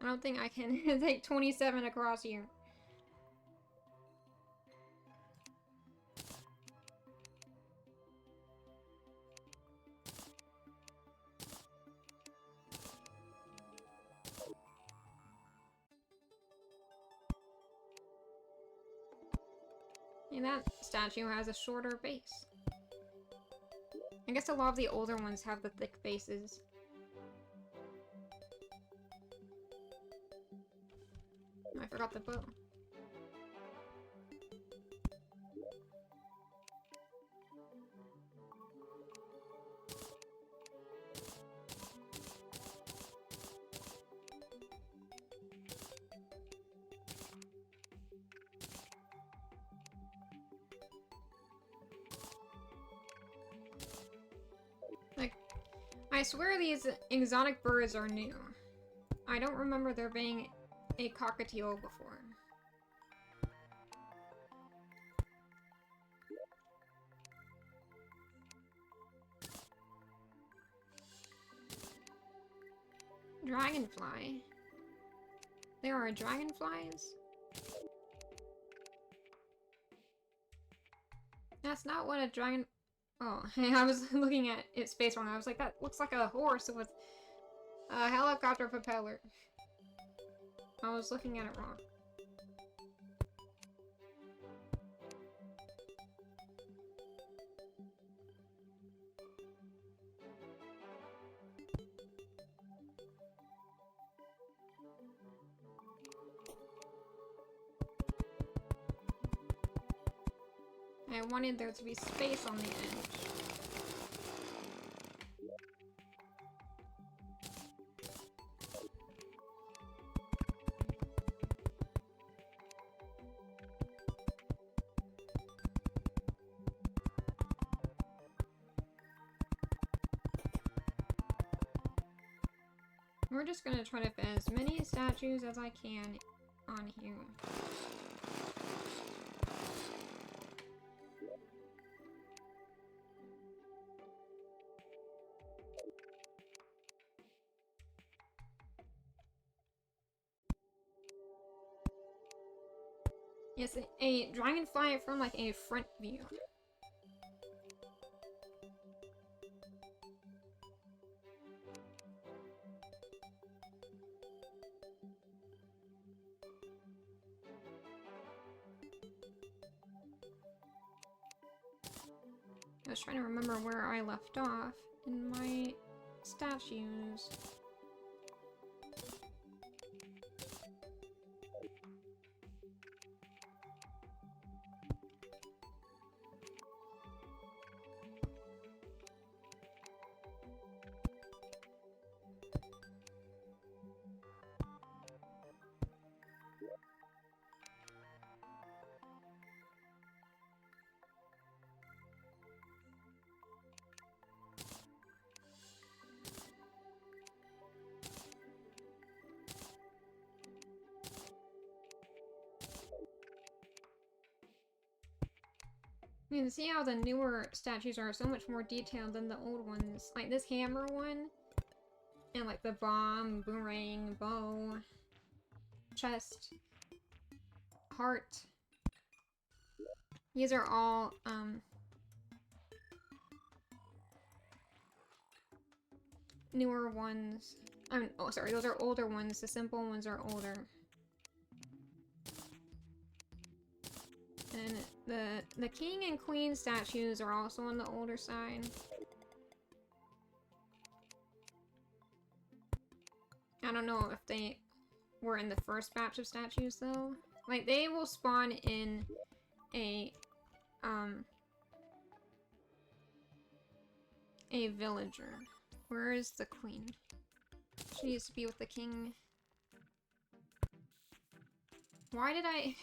I don't think I can take 27 across here. And that statue has a shorter base. I guess a lot of the older ones have the thick bases. I forgot the bow. Like, I swear these exotic birds are new. I don't remember there being a cockatiel before. Dragonfly. There are dragonflies? That's not what a dragon... Oh, I was looking at its face wrong. I was like, that looks like a horse with a helicopter propeller. I was looking at it wrong. I wanted there to be space on the edge. We're just gonna try to fit as many statues as I can on here. Yes, a dragonfly from like a front view. I was trying to remember where I left off in my statues. You can see how the newer statues are so much more detailed than the old ones. Like this hammer one, and like the bomb, boomerang, bow, chest, heart. These are all, newer ones. Oh sorry, those are older ones. The simple ones are older. And the king and queen statues are also on the older side. I don't know if they were in the first batch of statues though. Like they will spawn in a villager. Where is the queen? She needs to be with the king. Why did I...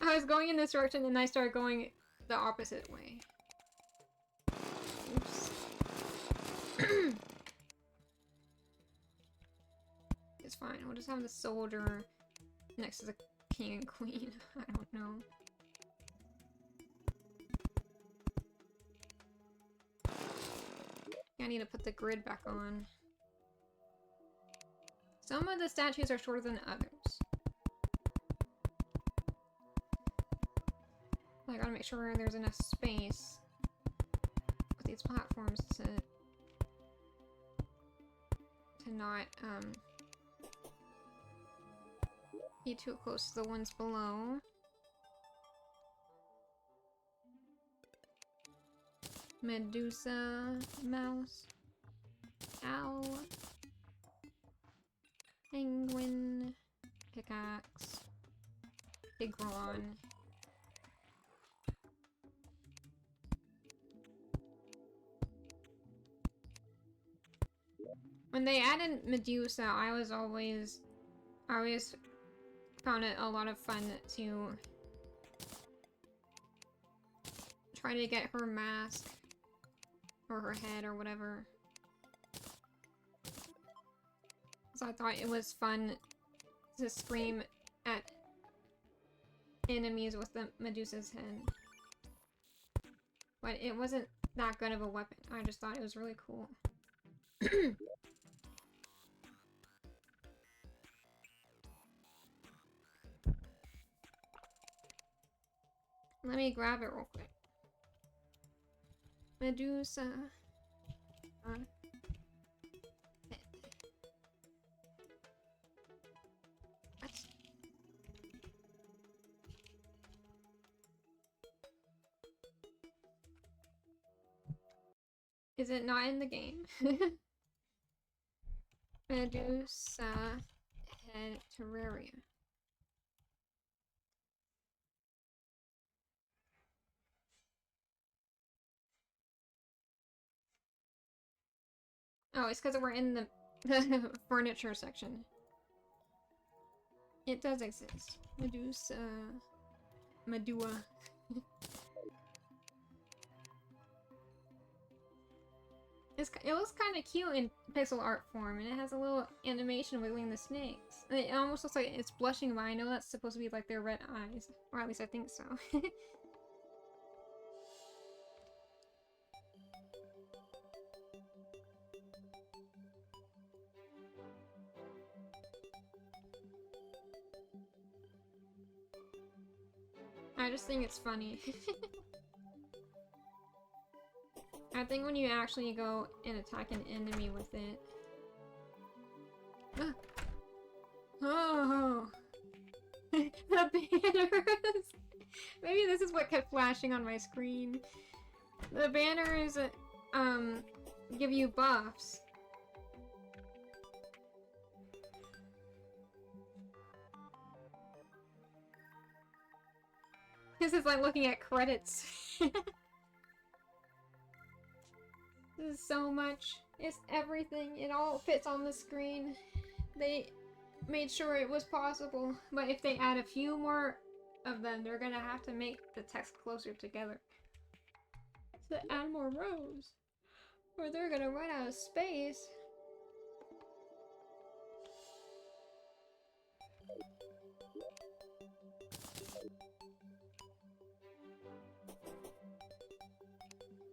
I was going in this direction and I started going the opposite way. Oops. It's fine. We'll just have the soldier next to the king and queen. I don't know. I need to put the grid back on. Some of the statues are shorter than others. I gotta make sure there's enough space with these platforms to not be too close to the ones below. Medusa, mouse, owl, penguin, pickaxe, Tigron. When they added Medusa, I always found it a lot of fun to try to get her mask or her head or whatever. So I thought it was fun to scream at enemies with the Medusa's head. But it wasn't that good of a weapon. I just thought it was really cool. Let me grab it real quick. Medusa. What? Is it not in the game? Medusa head Terraria. Oh, it's because we're in the furniture section. It does exist. Medusa. Medua. It looks kind of cute in pixel art form, and it has a little animation wiggling the snakes. And it almost looks like it's blushing, but I know that's supposed to be like their red eyes. Or at least I think so. I just think it's funny. I think when you actually go and attack an enemy with it... Oh! The banners! Maybe this is what kept flashing on my screen. The banners, give you buffs. This is like looking at credits. This is so much. It's everything. It all fits on the screen. They made sure it was possible. But if they add a few more of them, they're gonna have to make the text closer together. To add more rows. Or they're gonna run out of space.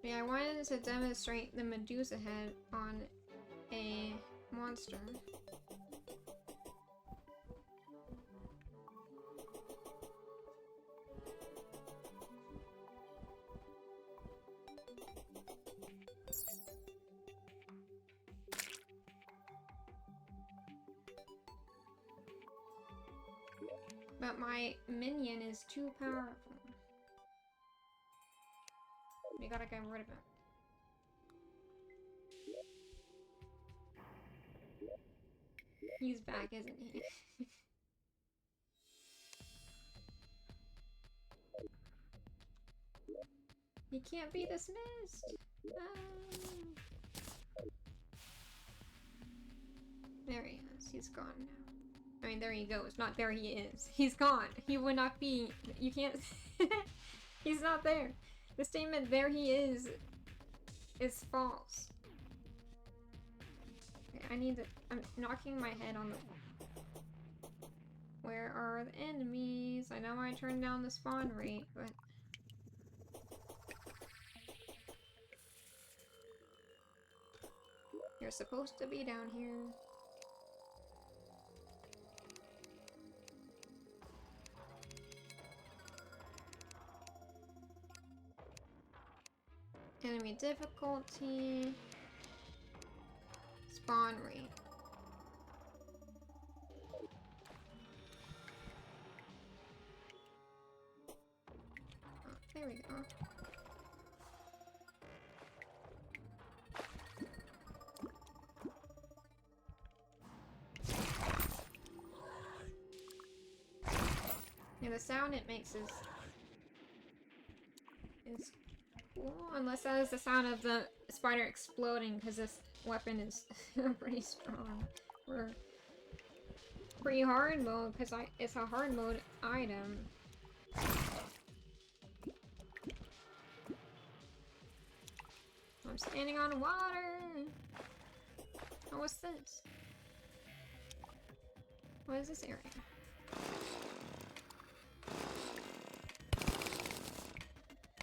Yeah, I wanted to demonstrate the Medusa head on a monster. But my minion is too powerful. We gotta get rid of him. He's back, isn't he? He can't be dismissed! There he is. He's gone now. I mean, there he goes. Not there he is. He's gone. He would not be... You can't... He's not there. The statement, there he is false. Okay, I need to... I'm knocking my head on the... Where are the enemies? I know I turned down the spawn rate, but... You're supposed to be down here. Enemy difficulty. Spawn rate. Oh, there we go. Yeah, the sound it makes is cool, unless that is the sound of the spider exploding, because this weapon is pretty strong. We're pretty hard mode, because it's a hard mode item. I'm standing on water! Oh, what's this? What is this area?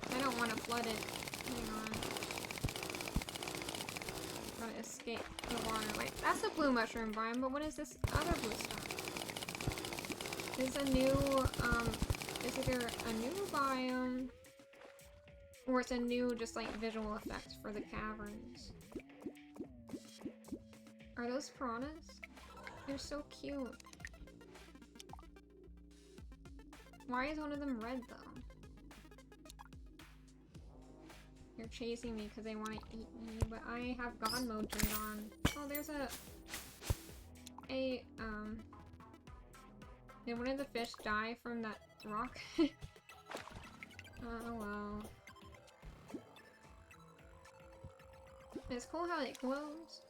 I don't want to flood it. Hang on. I'm gonna escape the water. Wait, that's a blue mushroom biome, but what is this other blue stuff? Is a new, is either a new biome, or it's a new, just like, visual effect for the caverns. Are those piranhas? They're so cute. Why is one of them red, though? They're chasing me because they want to eat me, but I have God mode turned on. Oh, there's did one of the fish die from that rock? Oh well. It's cool how it glows.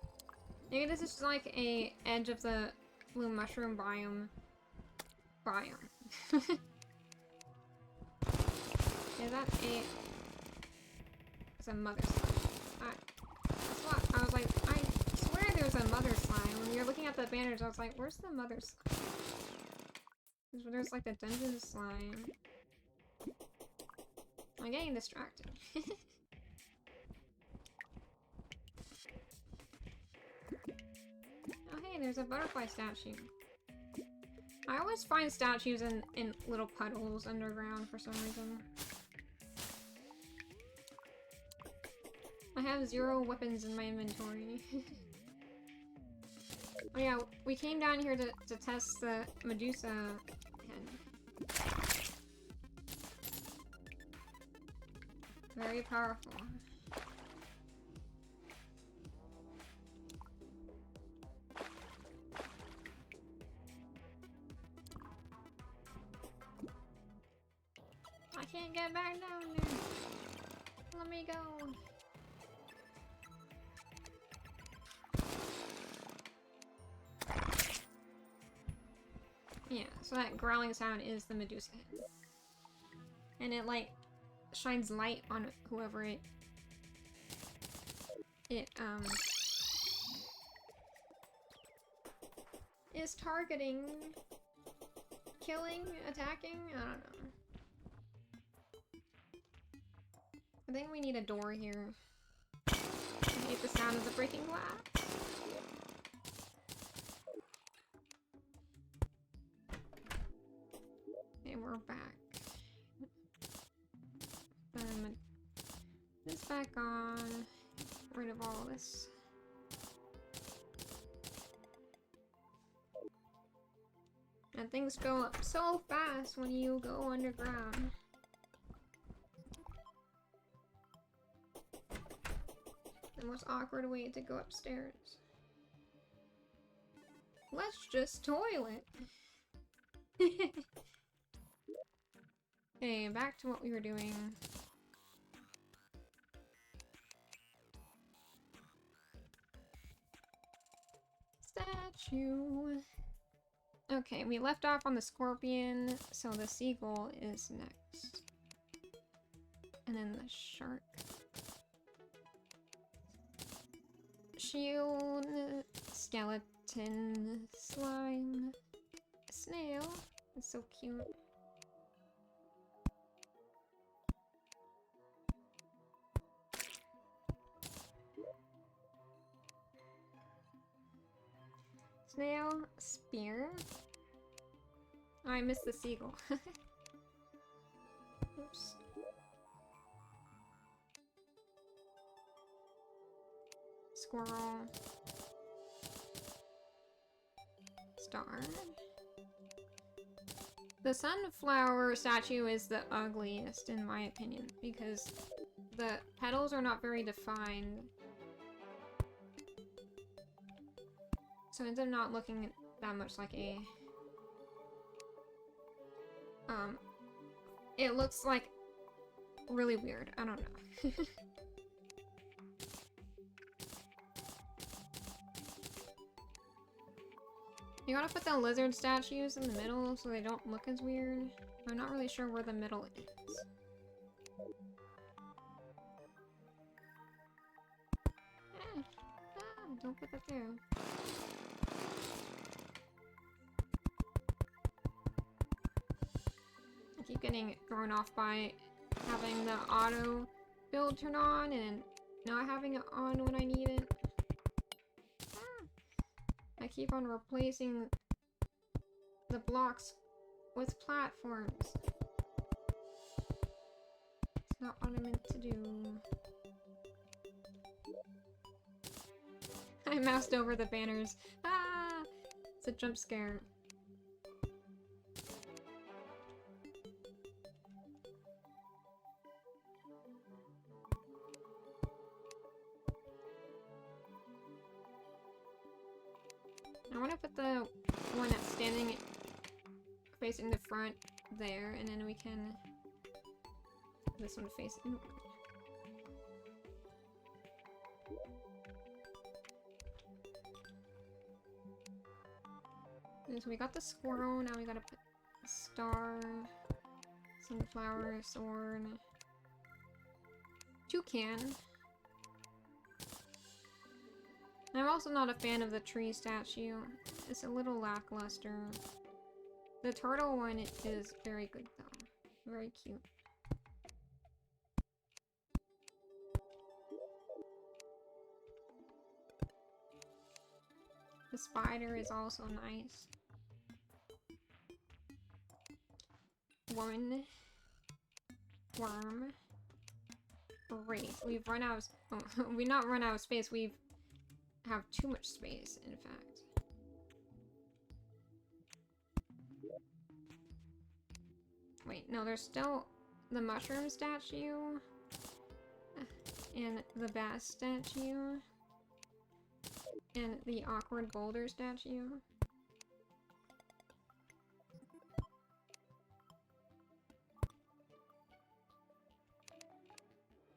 Maybe this is just like a edge of the blue mushroom biome. Is that a... It's a mother slime. That's what I was like, I swear there's a mother slime. When we were looking at the banners, I was like, where's the mother slime? There's like the dungeon slime. I'm getting distracted. Oh hey, there's a butterfly statue. I always find statues in little puddles underground for some reason. I have 0 weapons in my inventory. Oh yeah, we came down here to test the Medusa head. Very powerful. I can't get back down there. Let me go. Yeah, so that growling sound is the Medusa head. And it, like, shines light on whoever it is targeting, killing, attacking, I don't know. think we need a door here. I hate the sound of the breaking glass. Okay, we're back. This back on. Get rid of all this. And things go up so fast when you go underground. The most awkward way to go upstairs. Let's just toilet. Okay, back to what we were doing. Statue. Okay, we left off on the scorpion, so the seagull is next. And then the shark. Shield, skeleton, slime, snail. It's so cute. Snail, spear. Oh, I missed the seagull. Oops. Squirrel. Star. The sunflower statue is the ugliest in my opinion because the petals are not very defined. So it ends up not looking that much like a... it looks like really weird. I don't know. You gotta put the lizard statues in the middle so they don't look as weird. I'm not really sure where the middle is. Don't put that there. I keep getting thrown off by having the auto build turn on and not having it on when I need it. I keep on replacing the blocks with platforms. It's not what I meant to do. I moused over the banners. Ah! It's a jump scare. I want to put the one that's standing facing the front there, and then we can... this one facing... So we got the squirrel, now we gotta put a star, sunflower, sword, toucan. I'm also not a fan of the tree statue. It's a little lackluster. The turtle one is very good though. Very cute. The spider is also nice. One worm. Great. We've run out of... oh, we've not run out of space. We've have too much space, in fact. Wait, no, there's still the mushroom statue. And the bass statue. And the awkward boulder statue.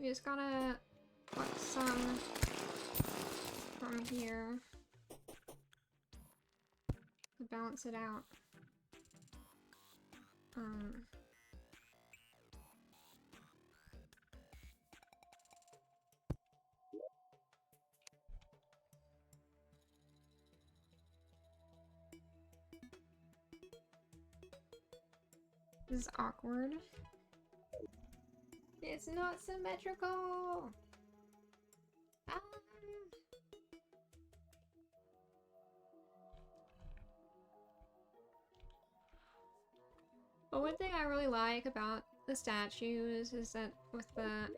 We just gotta put some from here to balance it out. This is awkward. It's not symmetrical! But one thing I really like about the statues is that with the,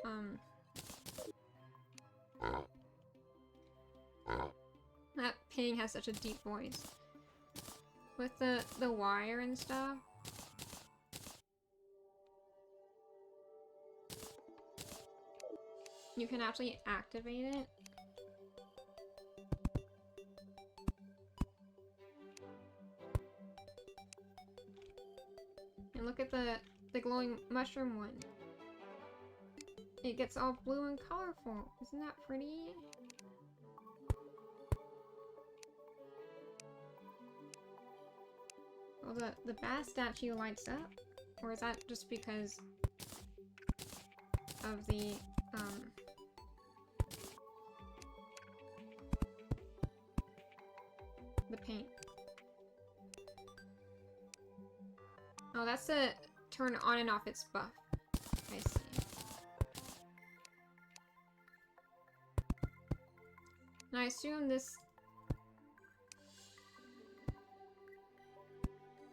that Ping has such a deep voice. With the wire and stuff. You can actually activate it. And look at the glowing mushroom one. It gets all blue and colorful. Isn't that pretty? Well, the bass statue lights up? Or is that just because of the paint? Oh, that's to turn on and off its buff. I see. And I assume this...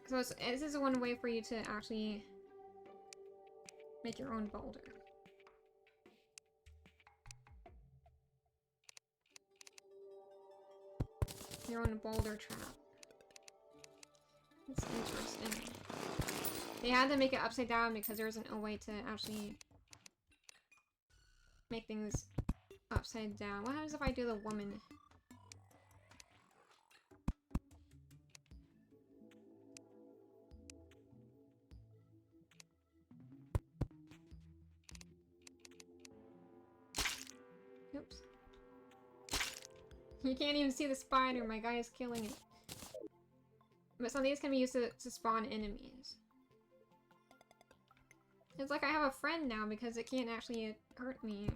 So this is one way for you to actually make your own boulder. Your own boulder trap. That's interesting. They had to make it upside down because there isn't a way to actually make things upside down. What happens if I do the woman? Oops. You can't even see the spider, my guy is killing it. But some of these can be used to spawn enemies. It's like I have a friend now because it can't actually hurt me.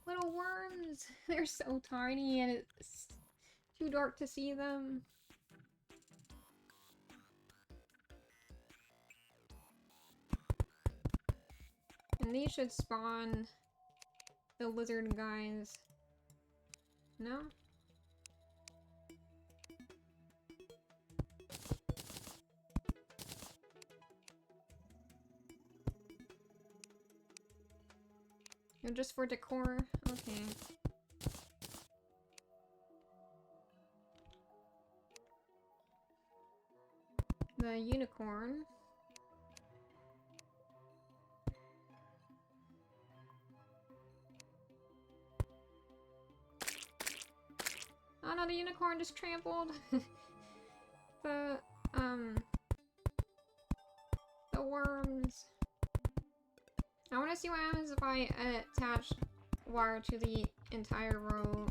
Little worms! They're so tiny and it's too dark to see them. And these should spawn the lizard guys. No? You're just for decor? Okay. The unicorn. Oh no, the unicorn just trampled the worms. I want to see what happens if I attach wire to the entire row.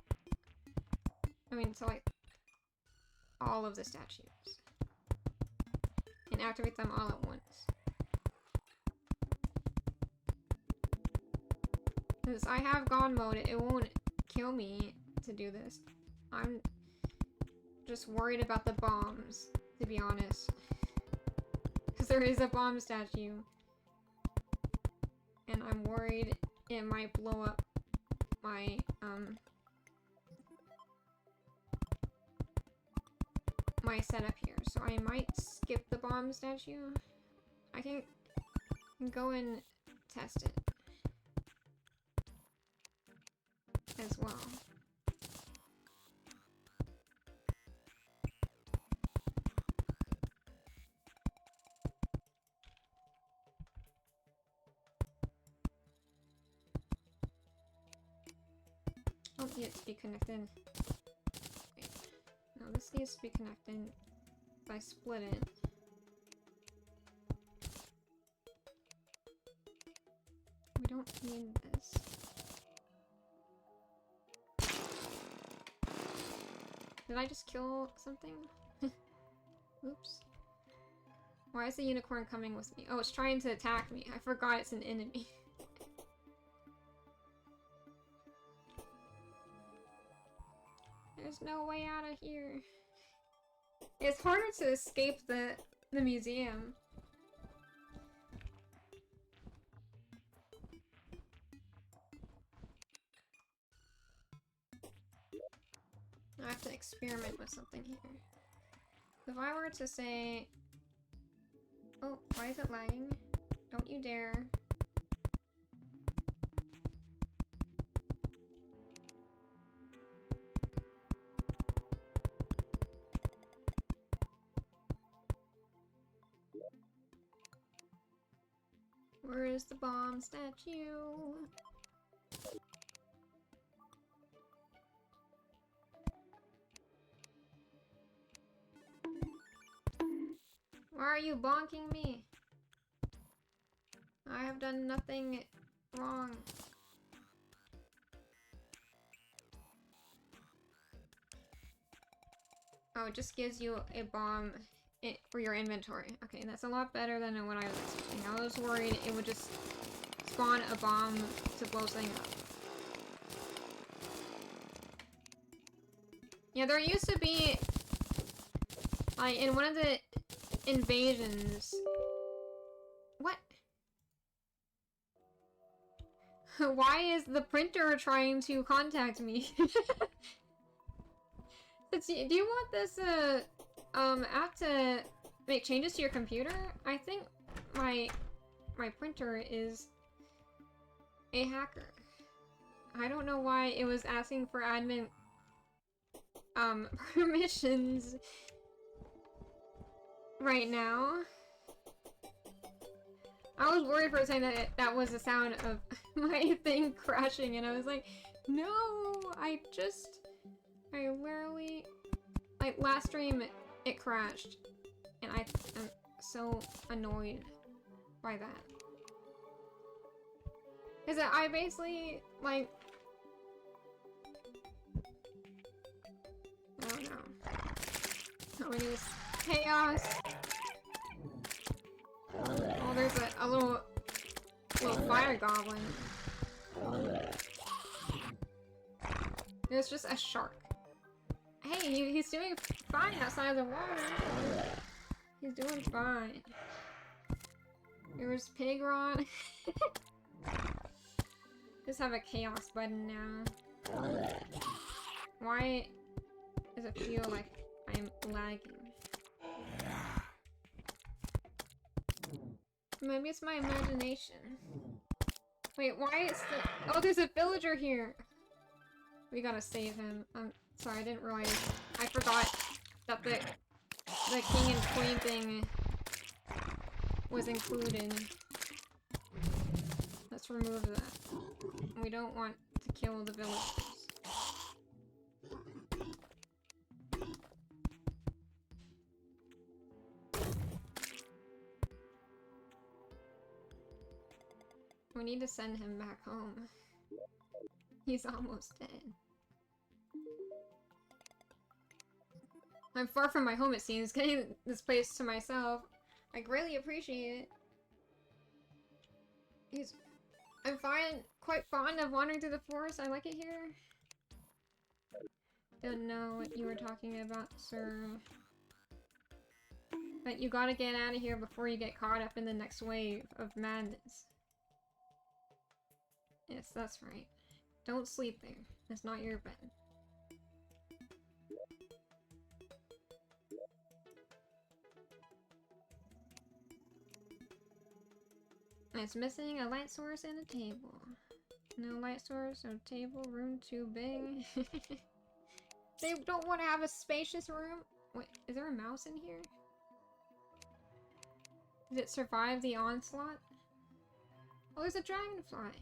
I mean, to like all of the statues. And activate them all at once. Because I have God mode, it won't kill me to do this. I'm just worried about the bombs, to be honest. Because there is a bomb statue. And I'm worried it might blow up my, my setup here. So I might skip the bomb statue. I can go and test it as well. Oh, it needs to be connected. Wait. No, this needs to be connected. If I split it. We don't need this. Did I just kill something? Oops. Why is the unicorn coming with me? Oh, it's trying to attack me. I forgot it's an enemy. There's no way out of here. It's harder to escape the the museum. I have to experiment with something here. If I were to say... Oh, why is it lagging? Don't you dare. Where is the bomb statue? Why are you bonking me? I have done nothing wrong. Oh, it just gives you a bomb for your inventory. Okay, that's a lot better than what I was expecting. I was worried it would just spawn a bomb to blow something up. Yeah, there used to be, like, in one of the invasions... What? Why is the printer trying to contact me? Do you want this, app to make changes to your computer? I think my printer is a hacker. I don't know why it was asking for admin, permissions right now. I was worried for a second that that was the sound of my thing crashing, and I was like, no, I literally, like, last stream, it crashed, and I am so annoyed by that. Because I basically, like, oh no. Oh, it is chaos. Oh, there's a little fire goblin. There's just a shark. Hey, he's doing fine outside of the water. He's doing fine. There's Pigron. Just have a chaos button now. Why does it feel like I'm lagging? Maybe it's my imagination. Wait, why is the— oh, there's a villager here! We gotta save him. I'm sorry, I didn't realize. I forgot that the king and queen thing was included. Let's remove that. We don't want to kill the villagers. We need to send him back home. He's almost dead. I'm far from my home, it seems. Getting this place to myself, I greatly appreciate it. I'm quite fond of wandering through the forest. I like it here. Don't know what you were talking about, sir. But you gotta get out of here before you get caught up in the next wave of madness. Yes, that's right. Don't sleep there. It's not your bed. It's missing a light source and a table. No light source, no table, room too big. They don't want to have a spacious room? Wait, is there a mouse in here? Did it survive the onslaught? Oh, there's a dragonfly.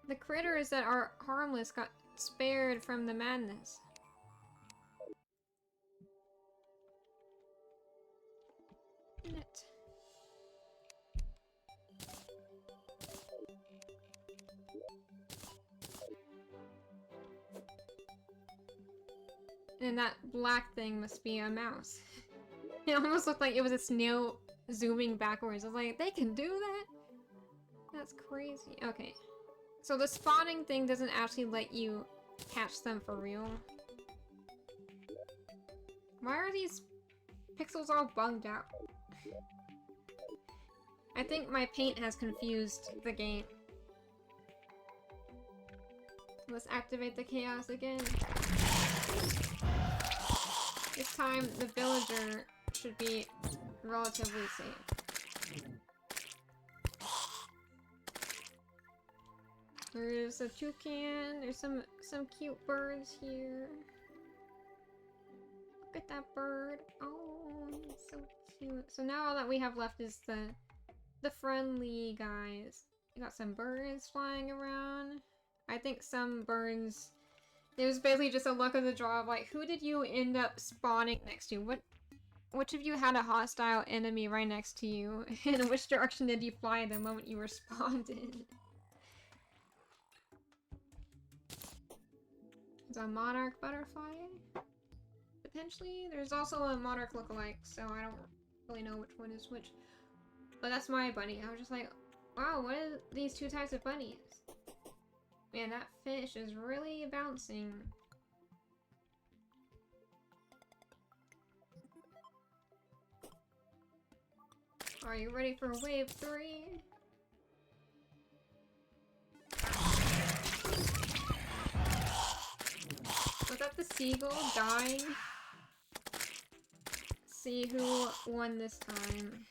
The critters that are harmless got spared from the madness. Net. And that black thing must be a mouse. It almost looked like it was a snail zooming backwards. I was like, they can do that? That's crazy. Okay. So the spawning thing doesn't actually let you catch them for real. Why are these pixels all bugged out. I think my paint has confused the game. Let's activate the chaos again. This time, the villager should be relatively safe. There's a toucan, there's some cute birds here. Look at that bird. Oh, it's so cute. So now all that we have left is the friendly guys. We got some birds flying around. I think some birds... It was basically just a luck of the draw of like, who did you end up spawning next to? Which of you had a hostile enemy right next to you? And in which direction did you fly the moment you were spawned in? There's a monarch butterfly. Potentially. There's also a monarch lookalike, so I don't really know which one is which. But that's my bunny. I was just like, wow, what are these two types of bunnies? Man, that fish is really bouncing. Are you ready for wave 3? Was that the seagull dying? See who won this time.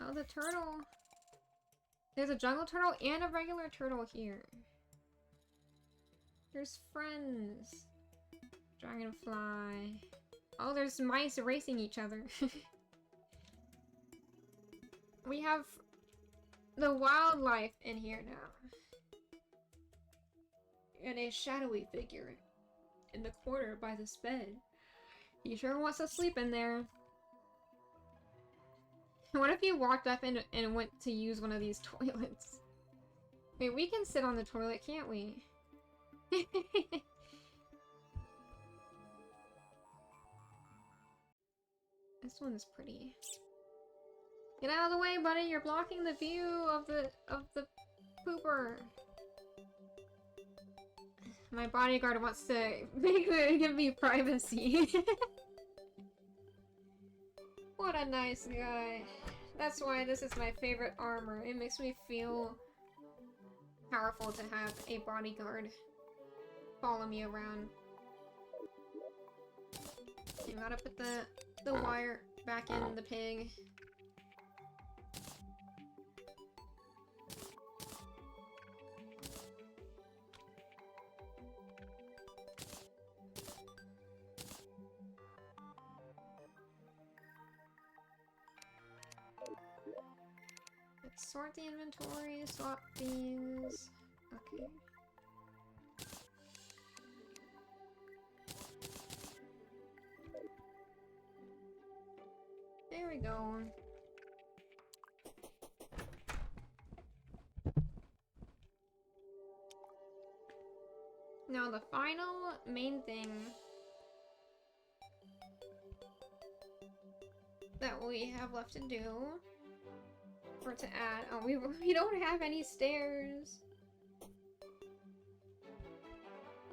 Oh, the turtle. There's a jungle turtle and a regular turtle here. There's friends. Dragonfly. Oh, there's mice racing each other. We have the wildlife in here now. And a shadowy figure in the corner by this bed. He sure wants to sleep in there. What if you walked up and went to use one of these toilets? Wait, we can sit on the toilet, can't we? This one's pretty. Get out of the way, buddy! You're blocking the view of the pooper. My bodyguard wants to give me privacy. What a nice guy. That's why this is my favorite armor. It makes me feel powerful to have a bodyguard follow me around. You gotta put the wire back in the pig. Let's sort the inventory, swap these. Okay. There we go. Now the final main thing that we have left to do, or to add, oh, we don't have any stairs.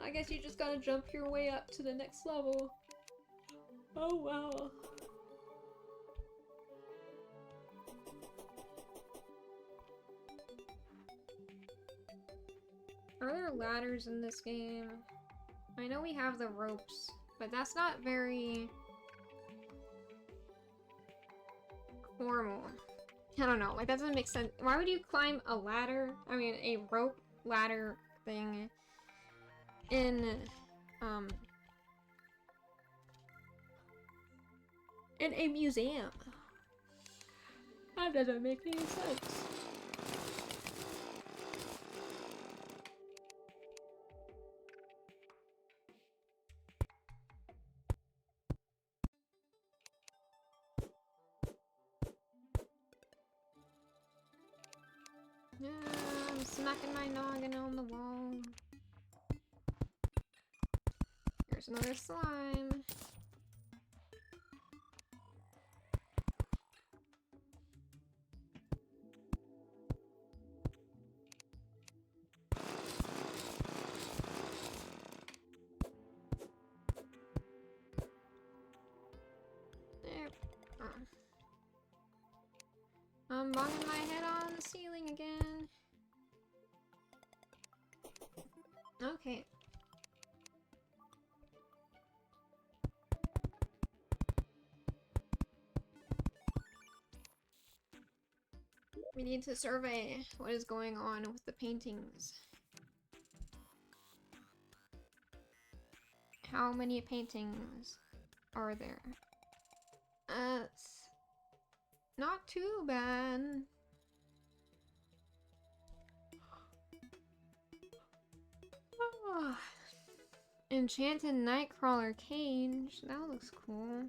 I guess you just gotta jump your way up to the next level. Oh wow. Are there ladders in this game? I know we have the ropes, but that's not very formal. I don't know, like that doesn't make sense. Why would you climb a ladder? I mean, a rope ladder thing in a museum? That doesn't make any sense. Yeah, I'm smacking my noggin on the wall. Here's another slime. banging my head on the ceiling again. Okay. We need to survey what is going on with the paintings. How many paintings are there? It's not too bad. Oh. Enchanted Nightcrawler cage. That looks cool.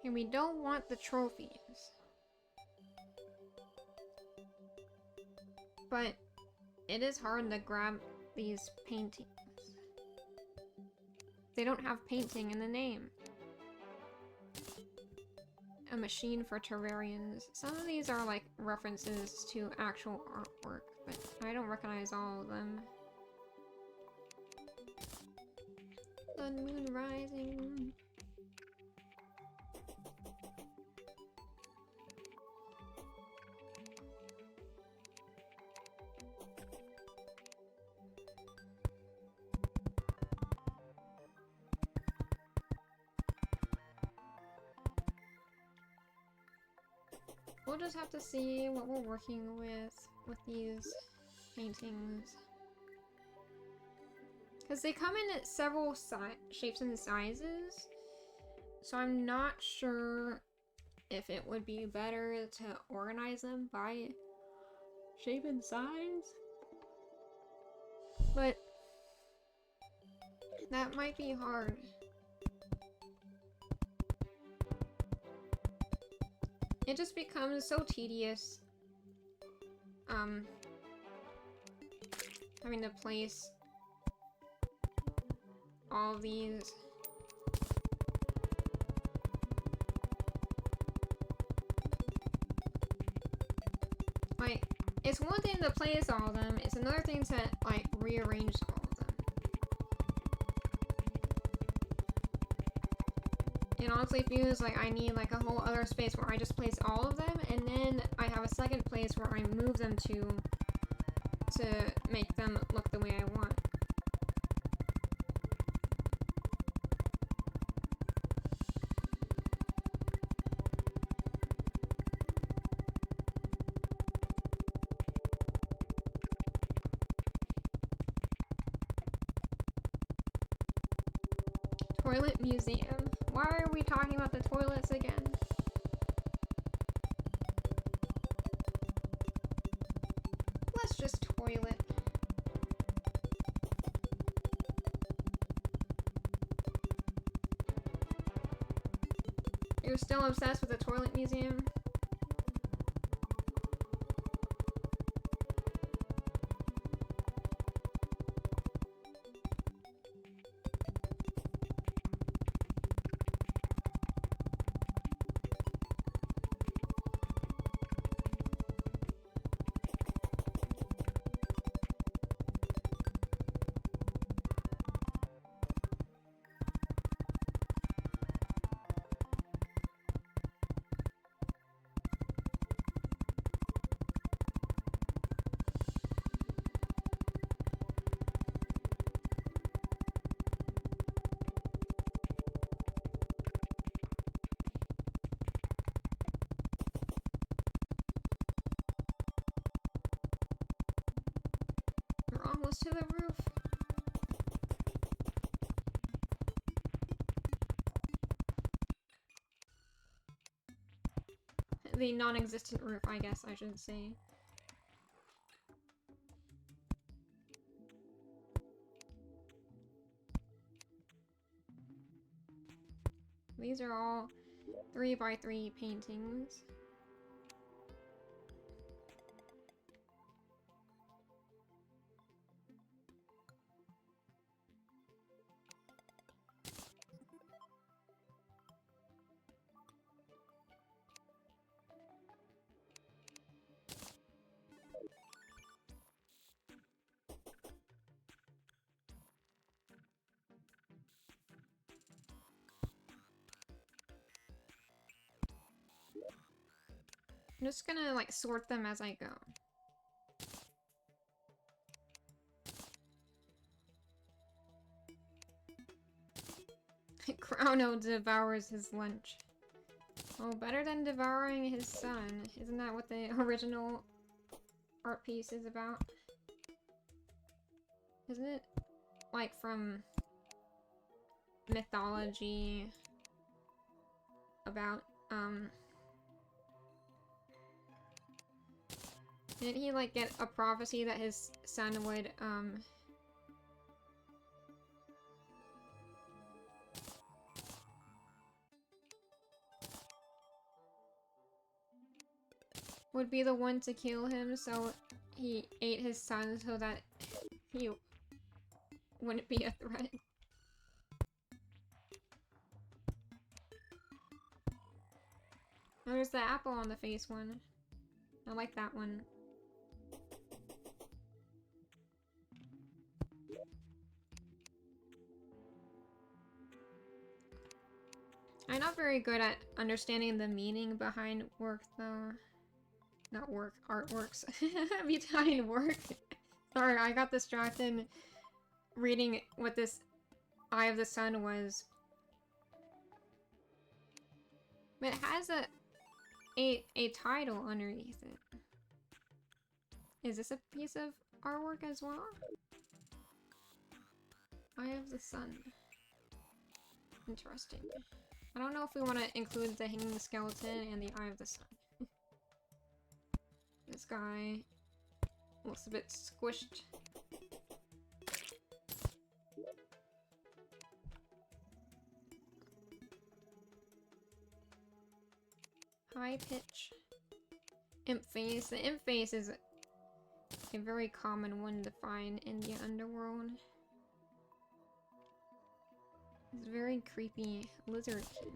And we don't want the trophies. But it is hard to grab these paintings. They don't have painting in the name. A machine for Terrarians. Some of these are like references to actual artwork, but I don't recognize all of them. Sun, moon, rising. We'll just have to see what we're working with these paintings. Because they come in at several shapes and sizes, so I'm not sure if it would be better to organize them by shape and size. But that might be hard. It just becomes so tedious, having to place all of these. Like, it's one thing to place all of them, it's another thing to, like, rearrange all of them. It honestly feels like I need like a whole other space where I just place all of them, and then I have a second place where I move them to make them look the way I want. Toilet museum. Why are we talking about the toilets again? Let's just toilet. You're still obsessed with the toilet museum? Almost to the roof. The non-existent roof, I guess I should say. These are all 3x3 paintings. I'm just gonna like sort them as I go. Chrono devours his lunch. Oh, better than devouring his son. Isn't that what the original art piece is about? Isn't it like from mythology about didn't he like get a prophecy that his son would be the one to kill him, so he ate his son so that he wouldn't be a threat? Oh, there's the apple on the face one. I like that one. I'm not very good at understanding the meaning behind work, though. Not work, artworks. Behind work. Sorry, I got distracted reading what this Eye of the Sun was. But it has a title underneath it. Is this a piece of artwork as well? Eye of the Sun. Interesting. I don't know if we want to include the hanging skeleton and the Eye of the Sun. This guy looks a bit squished. High pitch. Imp face. The imp face is a very common one to find in the underworld. It's very creepy lizard king.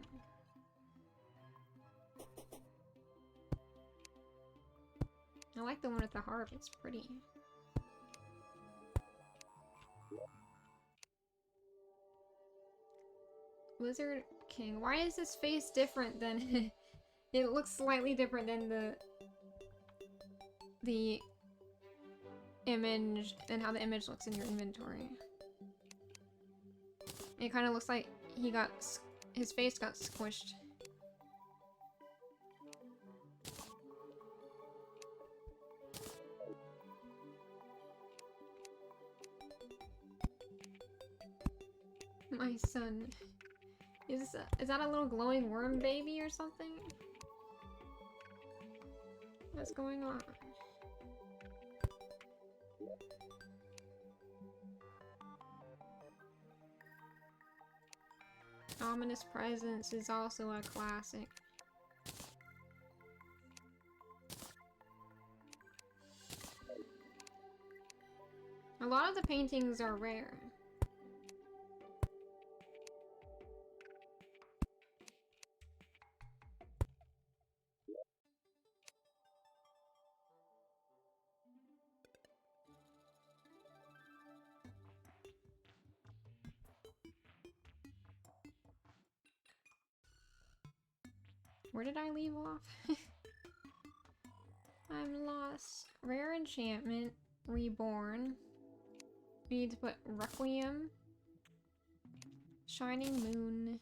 I like the one with the harp, it's pretty. Lizard king. Why is his face different than it looks slightly different than the image and how the image looks in your inventory. It kind of looks like his face got squished. My son. Is that a little glowing worm baby or something? What's going on? Ominous Presence is also a classic. A lot of the paintings are rare. Where did I leave off? I'm lost. Rare enchantment. Reborn. We need to put Requiem. Shining Moon.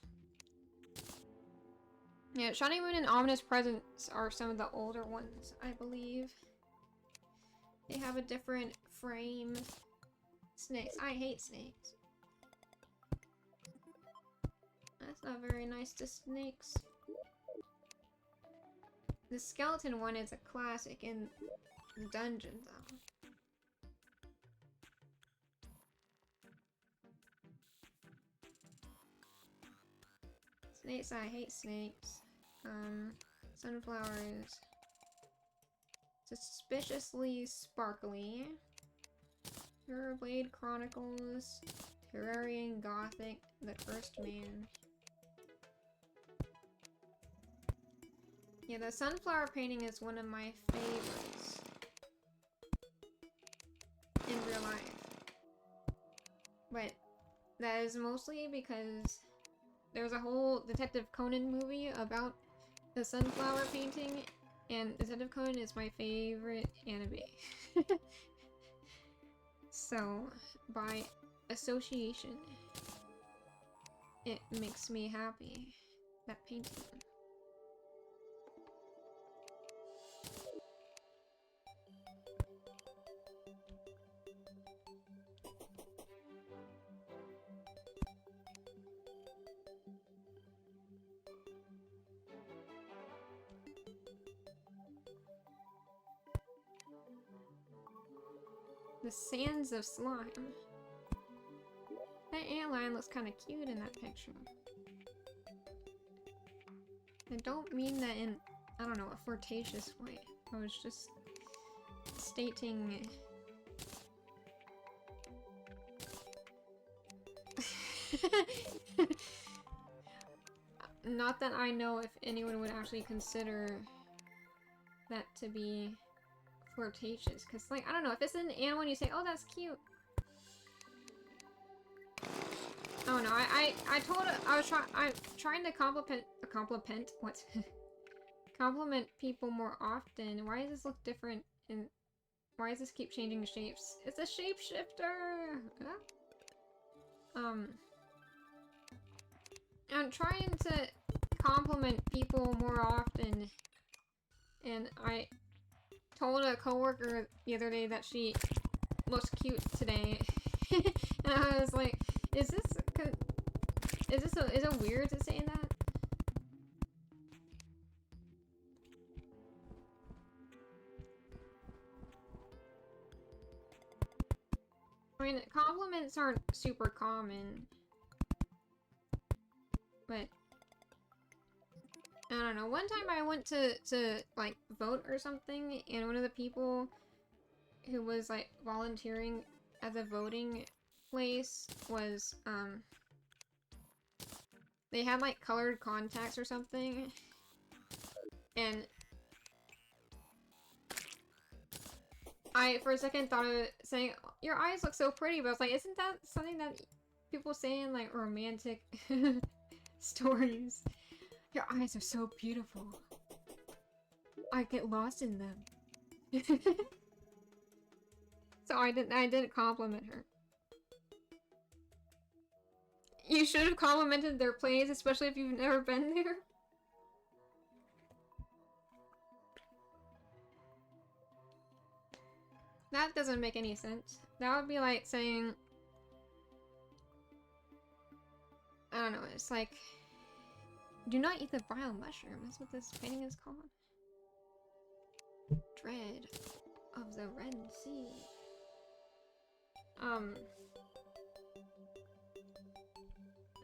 Yeah, Shining Moon and Ominous Presence are some of the older ones, I believe. They have a different frame. Snakes. I hate snakes. That's not very nice to snakes. The skeleton one is a classic in the dungeon, though. Snakes, I hate snakes. Sunflowers. Suspiciously sparkly. Blade Chronicles. Terrarian Gothic. The Cursed Man. Yeah, the sunflower painting is one of my favorites in real life. But that is mostly because there's a whole Detective Conan movie about the sunflower painting, And Decepticon is my favorite anime. So, by association, it makes me happy. That painting. The Sands of Slime. That antlion looks kind of cute in that picture. I don't mean that in, I don't know, a flirtatious way. I was just stating... Not that I know if anyone would actually consider that to be flirtatious, because, like, I don't know, if it's an animal and you say, oh, that's cute. Oh no, I told her, I'm trying to what? Compliment people more often. Why does this look different, and why does this keep changing shapes? It's a shapeshifter! I'm trying to compliment people more often, and I told a coworker the other day that she looks cute today, and I was like, is it weird to say that? I mean, compliments aren't super common, but I don't know. One time I went to like vote or something, and one of the people who was like volunteering at the voting place was they had like colored contacts or something, and I for a second thought of saying, your eyes look so pretty, but I was like, isn't that something that people say in like romantic stories? Your eyes are so beautiful. I get lost in them. So I didn't compliment her. You should have complimented their place, especially if you've never been there. That doesn't make any sense. That would be like saying... I don't know, it's like... Do not eat the vile mushroom. That's what this painting is called. Dread of the Red Sea.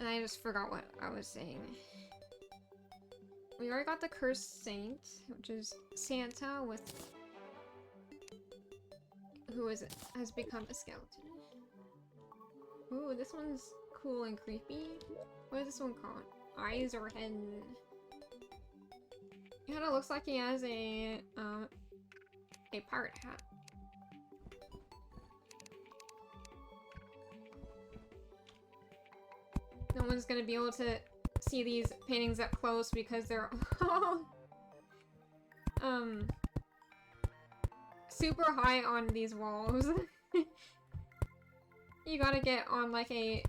And I just forgot what I was saying. We already got the Cursed Saint, which is Santa with... who has become a skeleton. Ooh, this one's cool and creepy. What is this one called? Eyes or head? It kinda looks like he has a pirate hat. No one's gonna be able to see these paintings up close because they're all super high on these walls. You gotta get on like a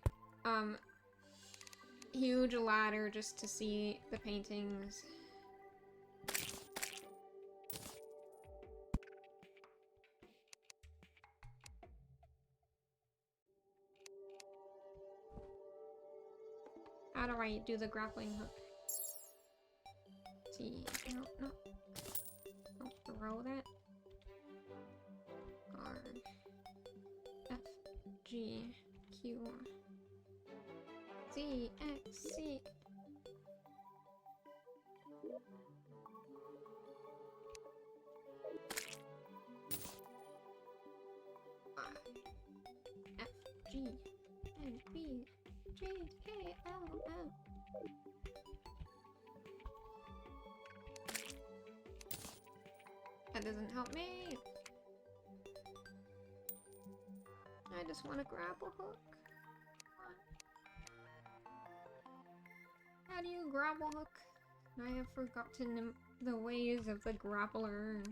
huge ladder just to see the paintings. How do I do the grappling hook? See, no, no. Don't throw that. R, F, G, Q, Z, X, C. F, G, N, B, J, K, L, M. That doesn't help me. I just want to grab a hook. How do you grab a hook? I have forgotten the ways of the grappler.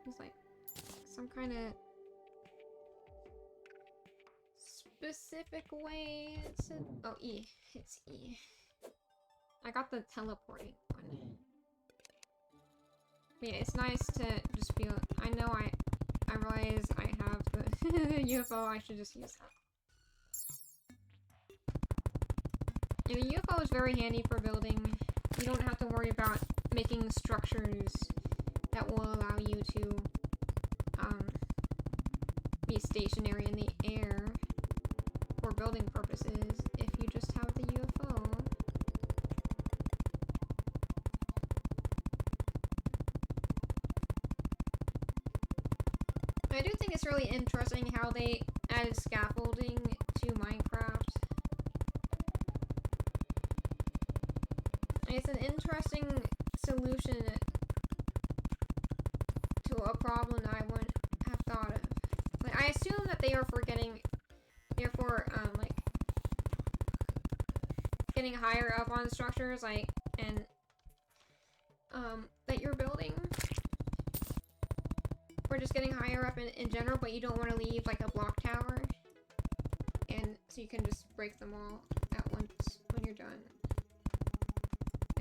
It's like some kind of specific way to... Oh, E. It's E. I got the teleporting one. But yeah, it's nice to just feel... I know I realize I have the UFO, I should just use that. Yeah, the UFO is very handy for building. You don't have to worry about making structures that will allow you to be stationary in the air for building purposes if you just have the UFO. I do think it's really interesting how they added scaffolding to Minecraft. It's an interesting solution to a problem that I wouldn't have thought of. Like, I assume that they are like, getting higher up on structures, like, and, that you're building. Or just getting higher up in general, but you don't want to leave, like, a block tower. And so you can just break them all at once when you're done.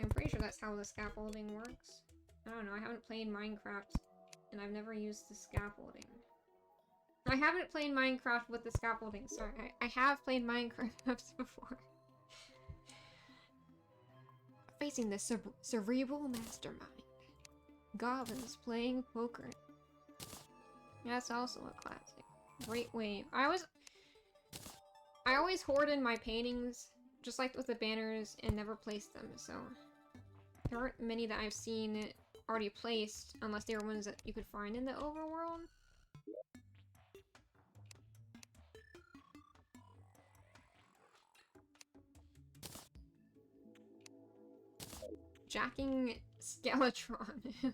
I'm pretty sure that's how the scaffolding works. I don't know, I haven't played Minecraft, and I've never used the scaffolding. I haven't played Minecraft with the scaffolding, sorry. I have played Minecraft before. Facing the cerebral mastermind. Goblins playing poker. That's also a classic. Great Wave. I always hoarded my paintings, just like with the banners, and never placed them, so... There aren't many that I've seen already placed, unless they were ones that you could find in the overworld. Jacking Skeletron.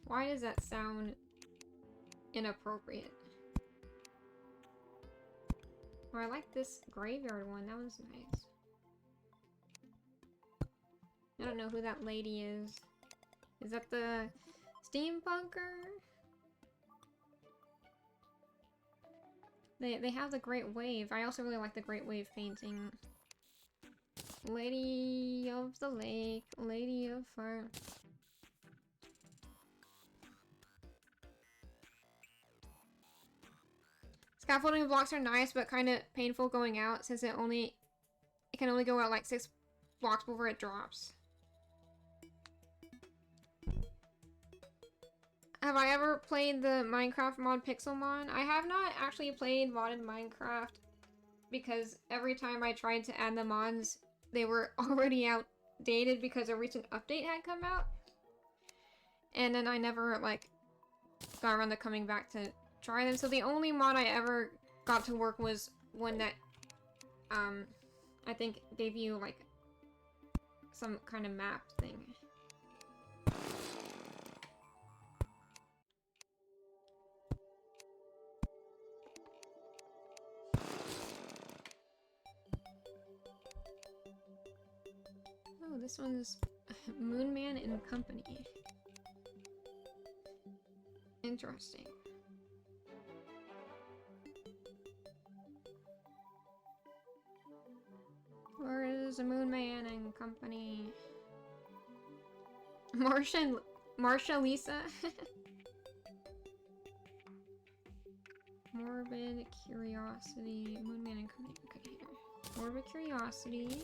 Why does that sound inappropriate? Oh, I like this graveyard one. That one's nice. I don't know who that lady is. Is that the steampunker? They have the Great Wave. I also really like the Great Wave painting. Lady of the Lake, Lady of Fire. Scaffolding blocks are nice, but kind of painful going out since it can only go out like 6 blocks before it drops. Have I ever played the Minecraft mod Pixelmon? I have not actually played modded Minecraft because every time I tried to add the mods, they were already outdated because a recent update had come out. And then I never, like, got around to coming back to try them. So the only mod I ever got to work was one that, I think gave you, like, some kind of map thing. Oh, this one's Moonman and Company. Interesting. Where is the Moonman and Company? Marsha Lisa? Morbid Curiosity. Moonman and Company. Okay, here. Morbid Curiosity.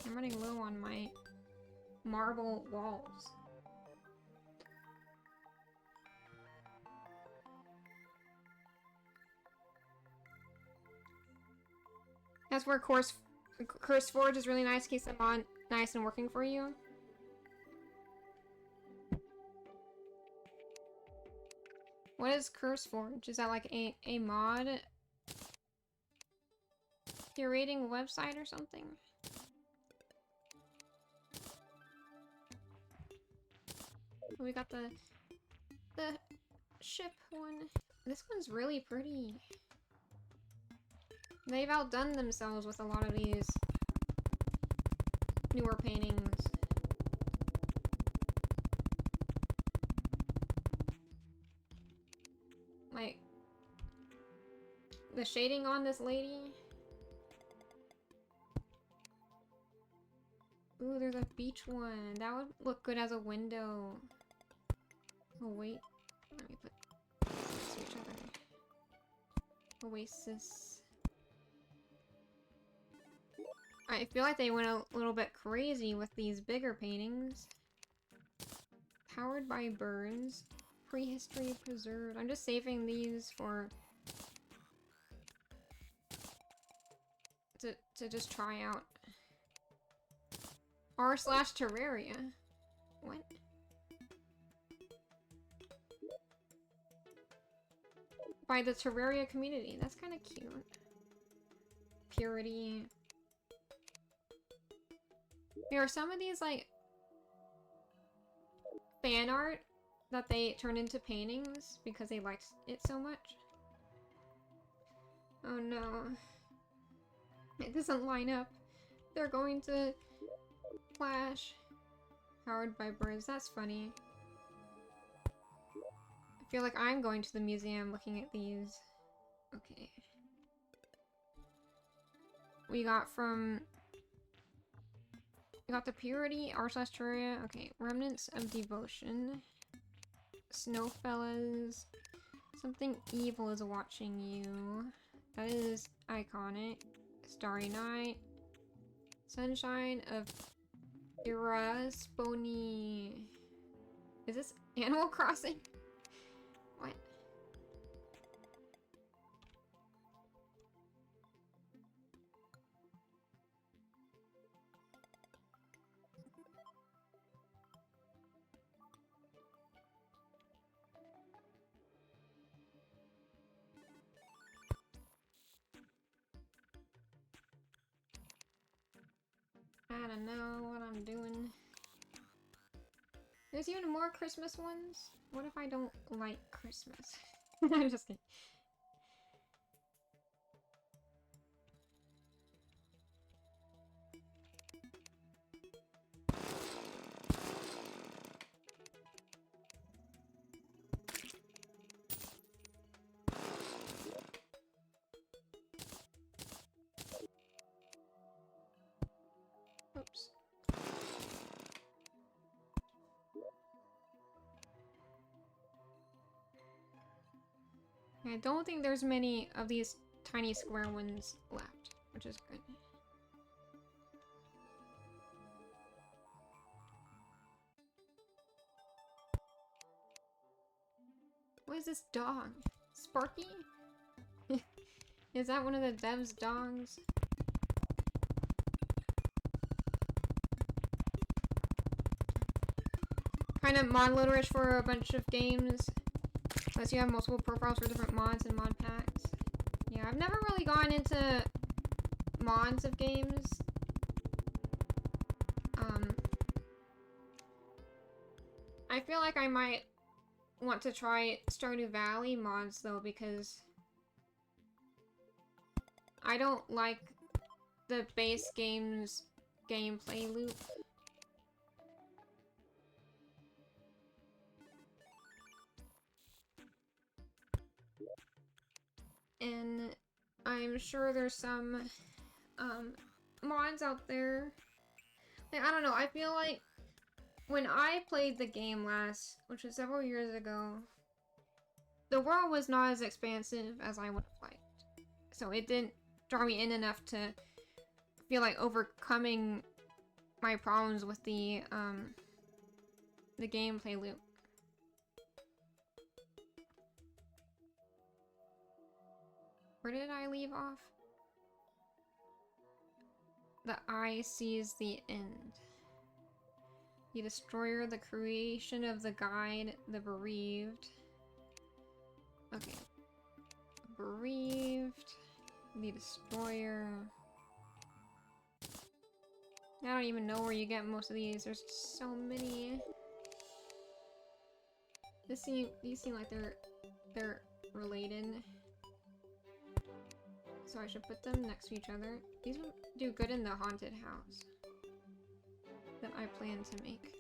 I'm running low on my marble walls. That's where Curse Forge is really nice in case I'm on nice and working for you. What is Curse Forge? Is that like a mod curating website or something? We got the ship one. This one's really pretty. They've outdone themselves with a lot of these newer paintings. Like, the shading on this lady. Ooh, there's a beach one. That would look good as a window. Oh, wait. Let me put next to each other. Oasis. I feel like they went a little bit crazy with these bigger paintings. Powered by birds. Prehistory preserved. I'm just saving these for... to just try out. r/Terraria. What? By the Terraria community. That's kind of cute. Purity. There are some of these, like, fan art that they turn into paintings because they liked it so much. Oh no. It doesn't line up. They're going to clash. Powered by birds. That's funny. I feel like I'm going to the museum looking at these. Okay. We got the Purity, r/Terraria. Okay, Remnants of Devotion. Snowfellas. Something evil is watching you. That is iconic. Starry Night. Sunshine of Irasponi. Is this Animal Crossing? What? I don't know what I'm doing. There's even more Christmas ones? What if I don't like Christmas? I'm just kidding. Oops. I don't think there's many of these tiny square ones left, which is good. What is this dog? Sparky? Is that one of the devs' dogs? Kind of mod loaderish for a bunch of games. Unless you have multiple profiles for different mods and mod packs. Yeah, I've never really gone into mods of games. I feel like I might want to try Stardew Valley mods though, because I don't like the base game's gameplay loop. And I'm sure there's some mods out there. Like, I don't know, I feel like when I played the game last, which was several years ago, the world was not as expansive as I would have liked. So it didn't draw me in enough to feel like overcoming my problems with the gameplay loop. Where did I leave off? The eye sees the end. The destroyer, the creation of the guide, the bereaved. Okay. Bereaved. The destroyer. I don't even know where you get most of these. There's so many. These seem like they're related. So I should put them next to each other. These would do good in the haunted house that I plan to make.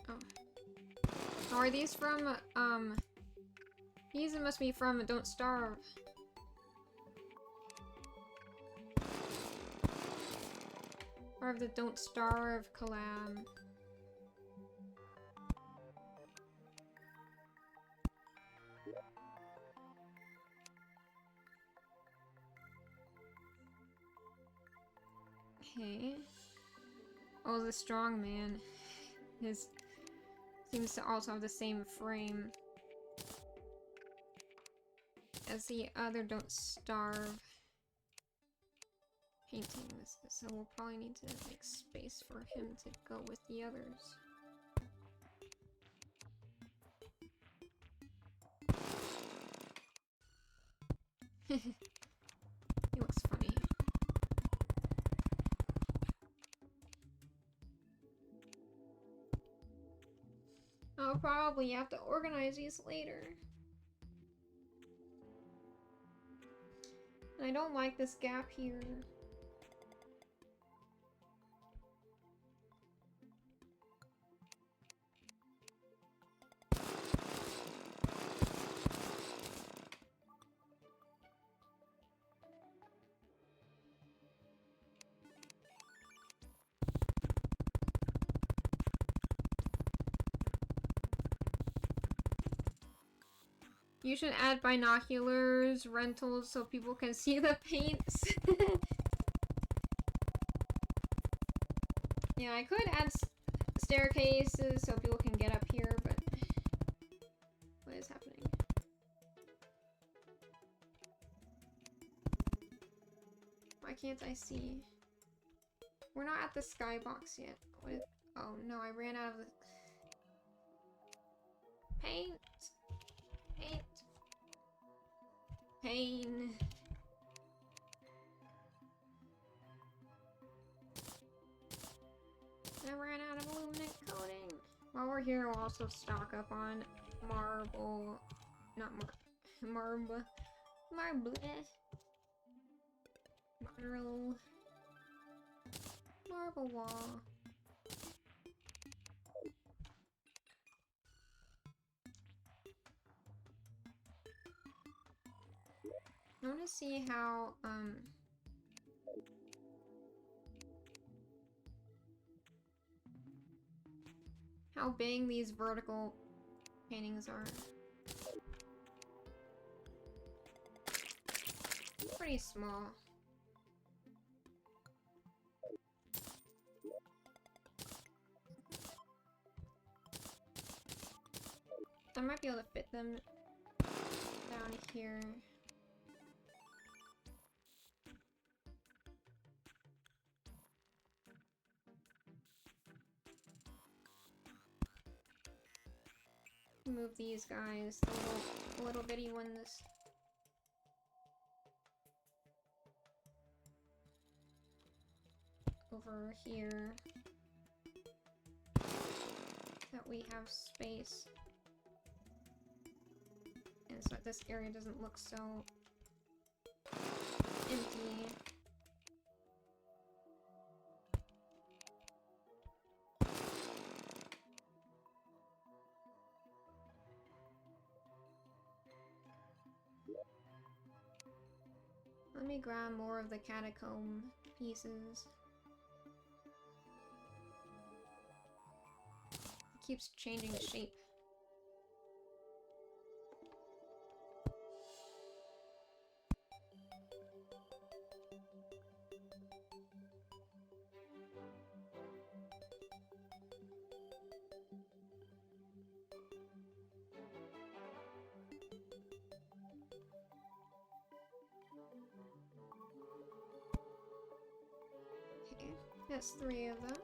Oh. Are these from, these must be from Don't Starve. Or of the Don't Starve collab. Okay. Oh, the strong man. His seems to also have the same frame as the other Don't Starve paintings, so we'll probably need to make space for him to go with the others. He looks funny. I'll probably have to organize these later. And I don't like this gap here. You should add binoculars, rentals, so people can see the paints. Yeah, I could add staircases so people can get up here, but what is happening? Why can't I see? We're not at the skybox yet. What is... Oh no, I ran out of the... Paint! Paint! Pain! I ran out of illuminant coating! While we're here, we'll also stock up on marble... Not marble... Marble... Marble wall. I want to see how, how big these vertical paintings are. Pretty small. I might be able to fit them down here. Move these guys, the little bitty ones. Over here. That we have space. And so this area doesn't look so empty. Let me grab more of the catacomb pieces. It keeps changing shape. That's 3 of them.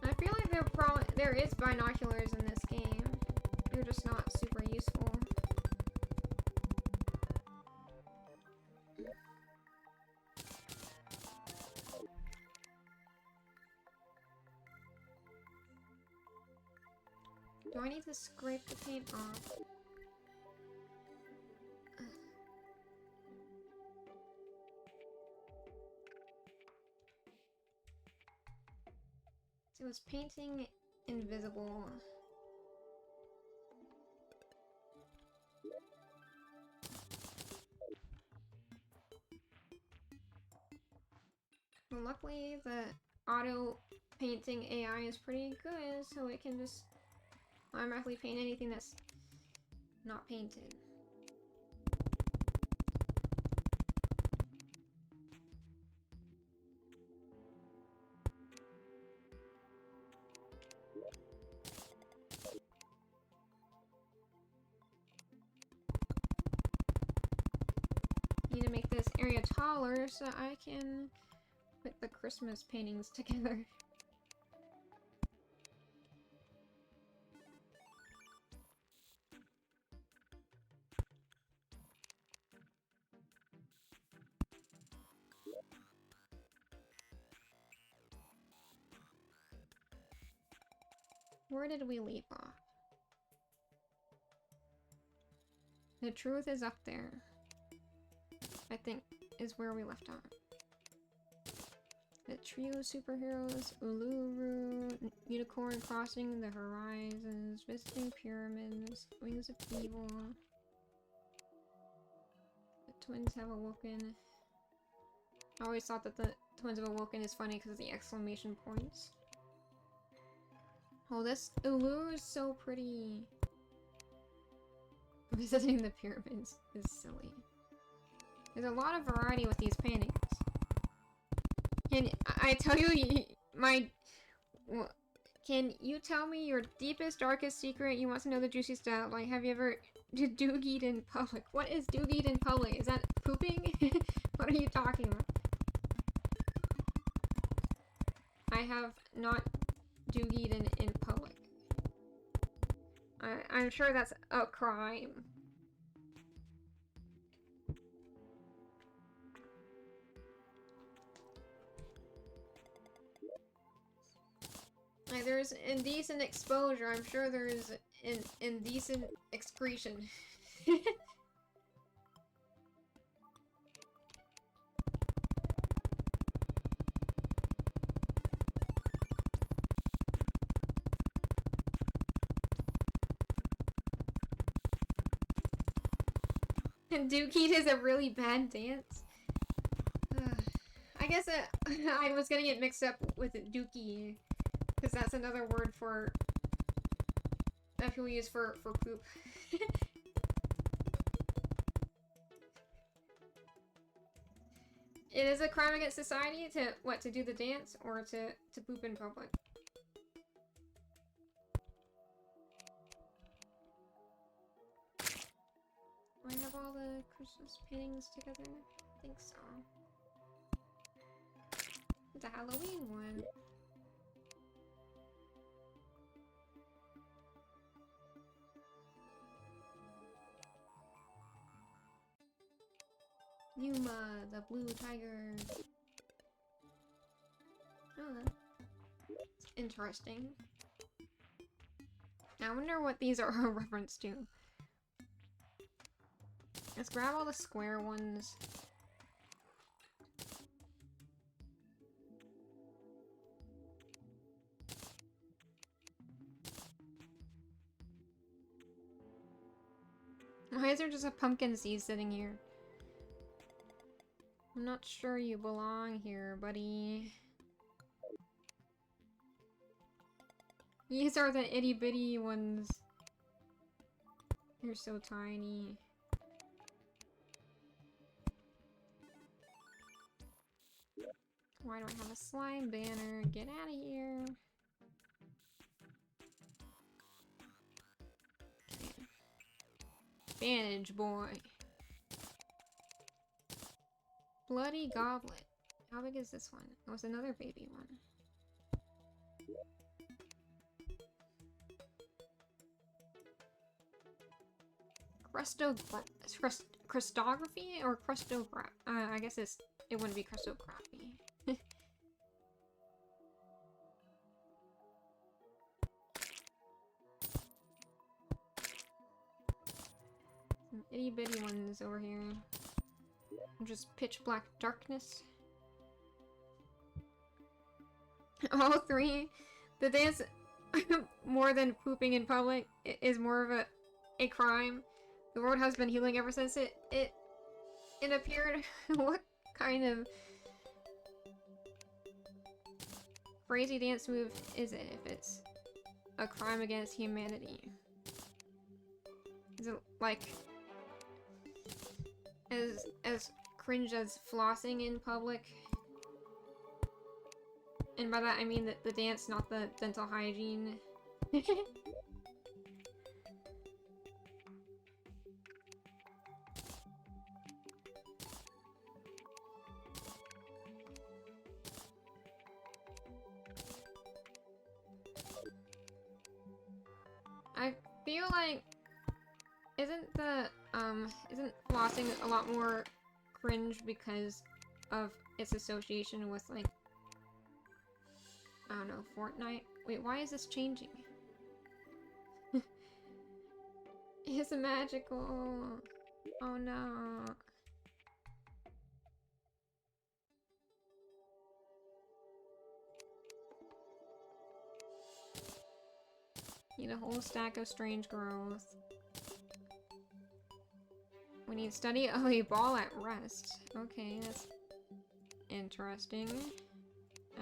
I feel like there is binoculars in this game. They're just not super useful. Do I need to scrape the paint off? So it's painting invisible. Well, luckily the auto painting AI is pretty good, so it can just automatically paint anything that's not painted. Need to make this area taller so I can put the Christmas paintings together. Where did we leave off? The truth is up there. I think is where we left off. The trio of superheroes, Uluru, unicorn crossing the horizons, visiting pyramids, wings of evil. The twins have awoken. I always thought that the twins have awoken is funny because of the exclamation points. Oh, this Uluru is so pretty. Visiting the pyramids is silly. There's a lot of variety with these paintings. Can I tell you can you tell me your deepest, darkest secret? You want to know the juicy stuff. Like, have you ever doogied in public? What is doogied in public? Is that pooping? What are you talking about? I have not doogied in public. I'm sure that's a crime. Like, there's indecent exposure. I'm sure there's indecent excretion. And Dookie is a really bad dance. I guess I was getting it mixed up with Dookie. Because that's another word for... that people use for poop. It is a crime against society to do the dance or to poop in public. Do I have all the Christmas paintings together? I think so. The Halloween one. Yuma, the blue tiger. Oh, that's interesting. I wonder what these are a reference to. Let's grab all the square ones. Why is there just a pumpkin seed sitting here? I'm not sure you belong here, buddy. These are the itty bitty ones. You're so tiny. Why do I have a slime banner? Get out of here. Okay. Bandage boy. Bloody goblet. How big is this one? Oh, it's another baby one. Crystography or crystograph? I guess it wouldn't be crystography. Itty bitty ones over here. Just pitch black darkness. All three. The dance, more than pooping in public, is more of a crime. The world has been healing ever since it appeared. What kind of crazy dance move is it if it's a crime against humanity? Is it like as cringe as flossing in public? And by that I mean the dance, not the dental hygiene. I feel like isn't flossing a lot more cringe because of its association with, like, I don't know, Fortnite? Wait, why is this changing? It's magical. Oh no. Need a whole stack of strange growth. We need study of a ball at rest. Okay, that's interesting,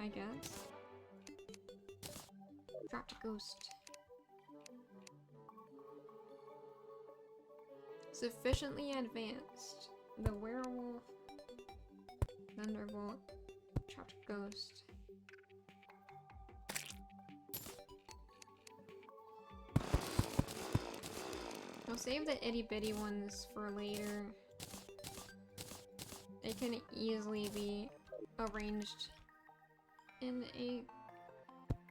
I guess. Dropped a ghost. Sufficiently advanced. The werewolf. Thunderbolt. Dropped a ghost. I'll save the itty bitty ones for later. They can easily be arranged in a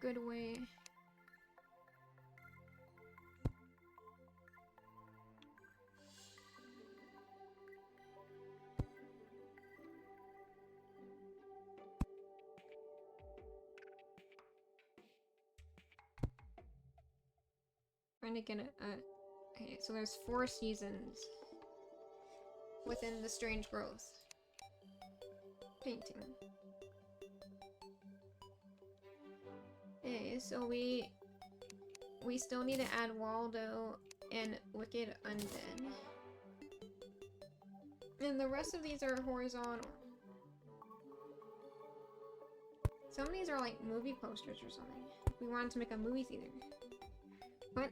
good way. Trying to get okay, so there's 4 seasons within the strange growth painting. Okay, so we still need to add Waldo and Wicked Undead. And the rest of these are horizontal. Some of these are like movie posters or something. We wanted to make a movie theater. What?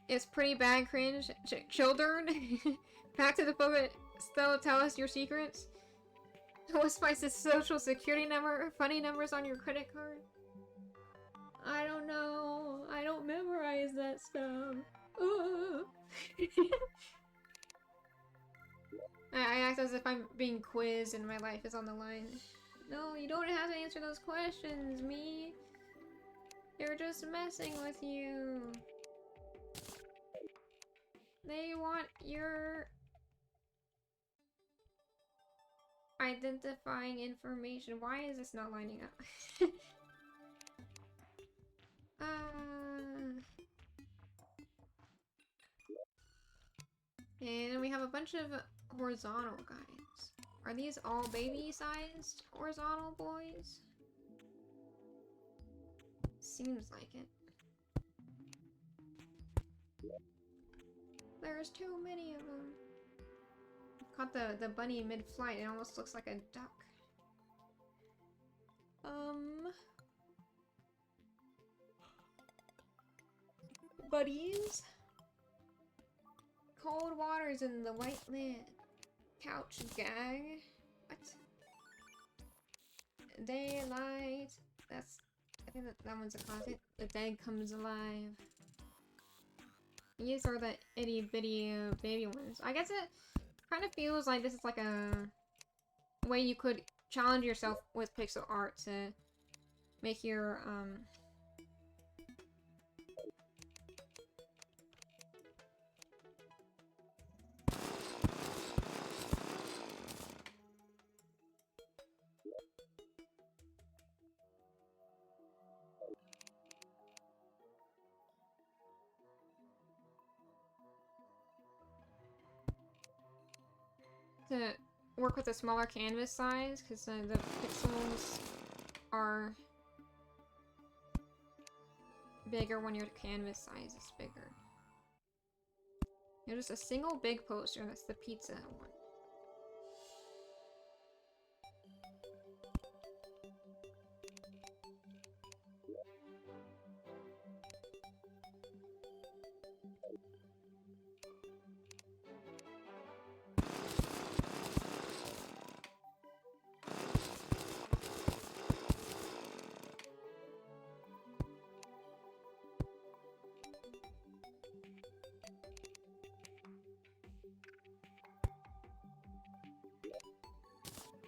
It's pretty bad cringe. Children? Back to the puppet. Still tell us your secrets? What spices social security number? Funny numbers on your credit card? I don't know. I don't memorize that stuff. I act as if I'm being quizzed and my life is on the line. No, you don't have to answer those questions, me. They're just messing with you. They want your identifying information. Why is this not lining up? And we have a bunch of horizontal guys. Are these all baby-sized horizontal boys? Seems like it. There's too many of them. Caught the bunny mid-flight. It almost looks like a duck. Buddies. Cold waters in the white land. Couch gag. What? Daylight. That's. I think that one's a closet. The dead comes alive. These are the itty bitty baby ones. I guess it kind of feels like this is like a way you could challenge yourself with pixel art to make your to work with a smaller canvas size because the pixels are bigger when your canvas size is bigger. Just a single big poster, that's the pizza one.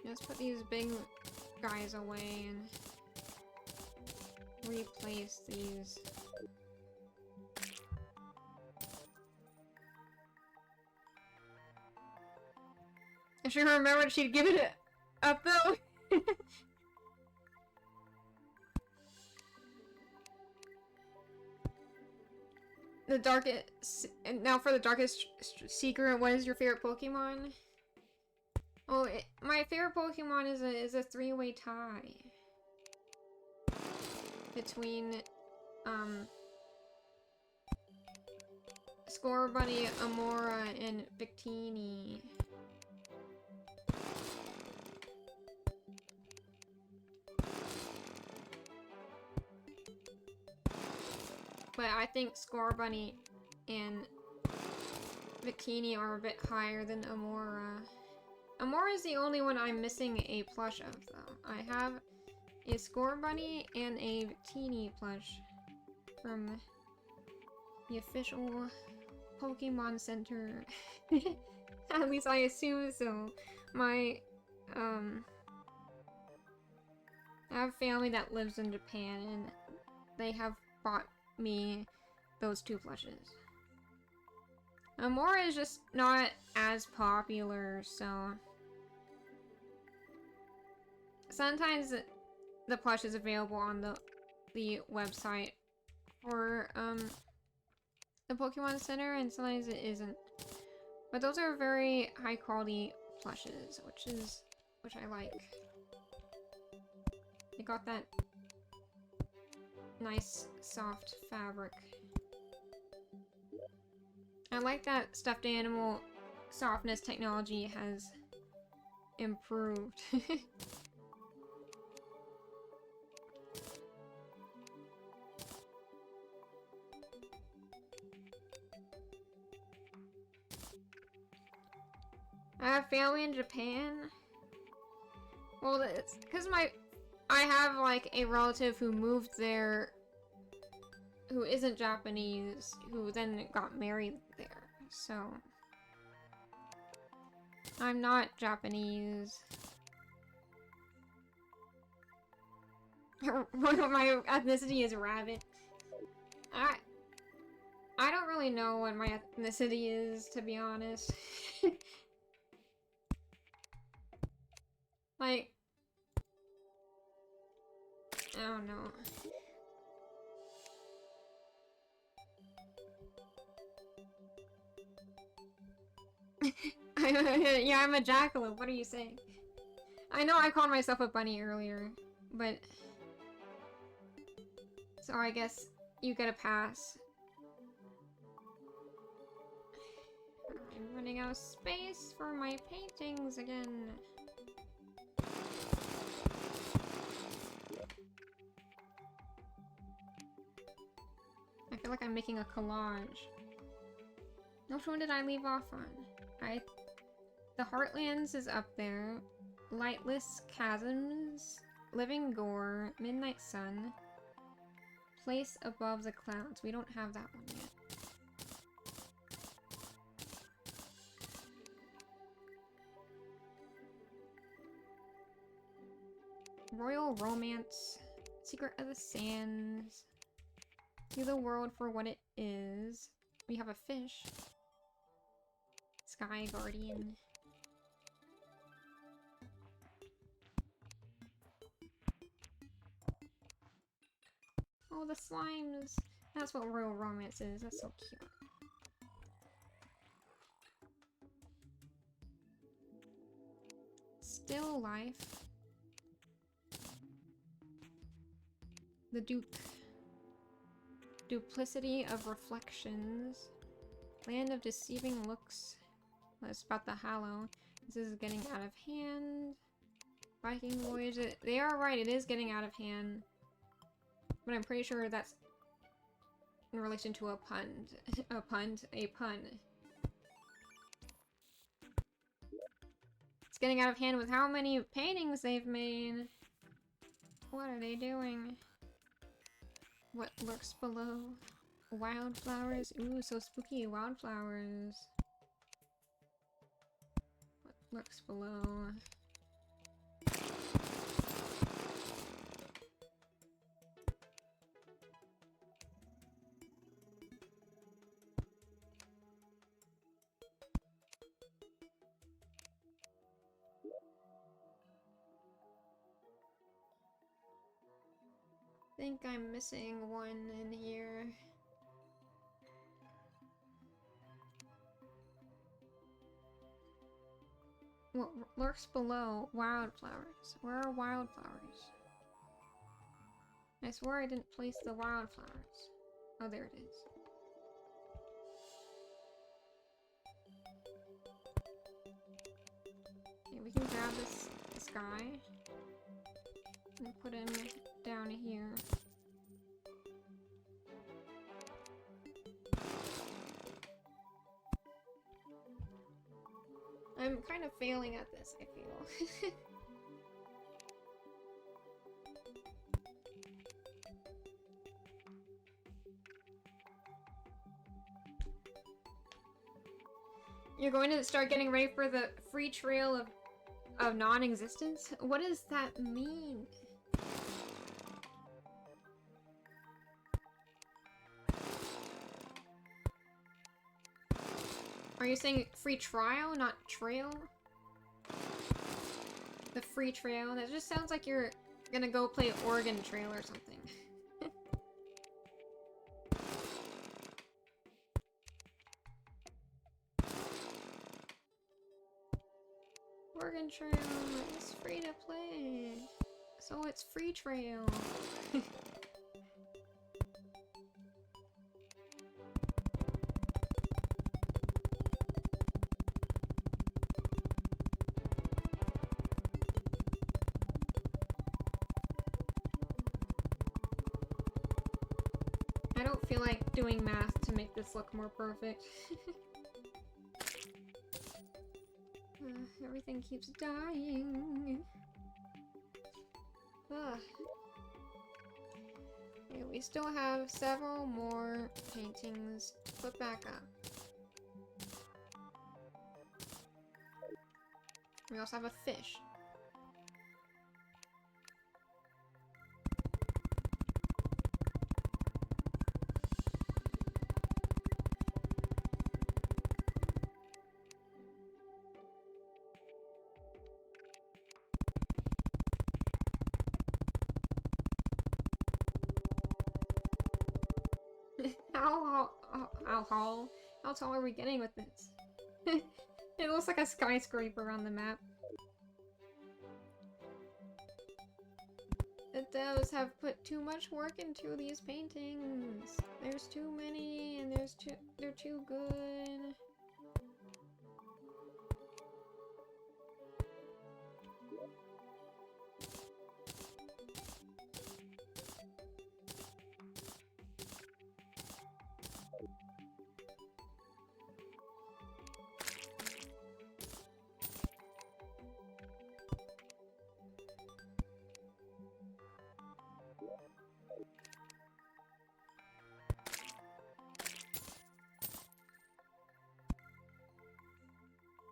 Let's put these big guys away and replace these. If she remembered, she'd give it up though. The darkest. Now for the darkest secret, what is your favorite Pokemon? Oh, my favorite Pokemon is a three-way tie between Scorbunny, Amora, and Victini. But I think Scorbunny and Victini are a bit higher than Amora. Amora is the only one I'm missing a plush of, though. I have a Scorbunny and a Victini plush from the official Pokemon Center. At least I assume so. I have family that lives in Japan, and they have bought me those two plushes. Amora is just not as popular, so sometimes the plush is available on the website for the Pokemon Center, and sometimes it isn't. But those are very high quality plushes, which I like. They got that nice soft fabric. I like that stuffed animal softness technology has improved. I have family in Japan. Well, it's because I have like a relative who moved there who isn't Japanese, who then got married there, so I'm not Japanese. My ethnicity is rabbit. I don't really know what my ethnicity is, to be honest. Like, I don't know. Yeah, I'm a jackalope. What are you saying? I know I called myself a bunny earlier, but so I guess you get a pass. I'm running out of space for my paintings again. I feel like I'm making a collage. Which one did I leave off on? The Heartlands is up there. Lightless Chasms, Living Gore, Midnight Sun, Place Above the Clouds. We don't have that one yet. Royal Romance, Secret of the Sands, See the World for What It Is. We have a fish. Sky Guardian. Oh, the slimes! That's what Royal Romance is. That's so cute. Still life. The Duke. Duplicity of reflections. Land of deceiving looks. That's about the Hallow. This is getting out of hand. Viking voyage. They are right, it is getting out of hand. But I'm pretty sure that's in relation to a pun. A pun. It's getting out of hand with how many paintings they've made. What are they doing? What lurks below? Wildflowers. Ooh, so spooky. Wildflowers. What lurks below? I think I'm missing one in here. What lurks below? Wildflowers. Where are wildflowers? I swear I didn't place the wildflowers. Oh, there it is. Okay, we can grab this guy and put him down here. I'm kind of failing at this, I feel. You're going to start getting ready for the free trail of non-existence? What does that mean? Are you saying free trial, not trail? The free trail? That just sounds like you're gonna go play Oregon Trail or something. Oregon Trail is free to play. So it's free trail. I don't feel like doing math to make this look more perfect. Everything keeps dying. Ugh. Okay, we still have several more paintings to put back up. We also have a fish. How tall are we getting with this? It looks like a skyscraper on the map. The devs have put too much work into these paintings. There's too many, and they're too good.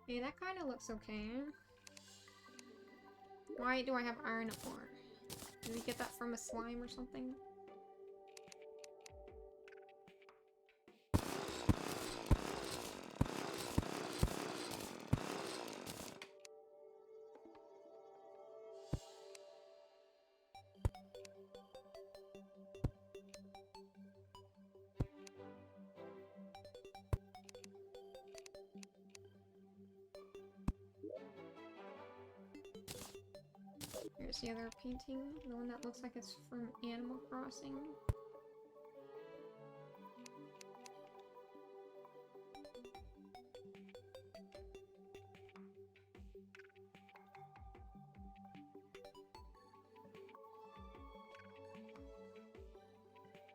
Hey, that kind of looks okay. Why do I have iron ore? Did we get that from a slime or something? Here's the other painting, the one that looks like it's from Animal Crossing.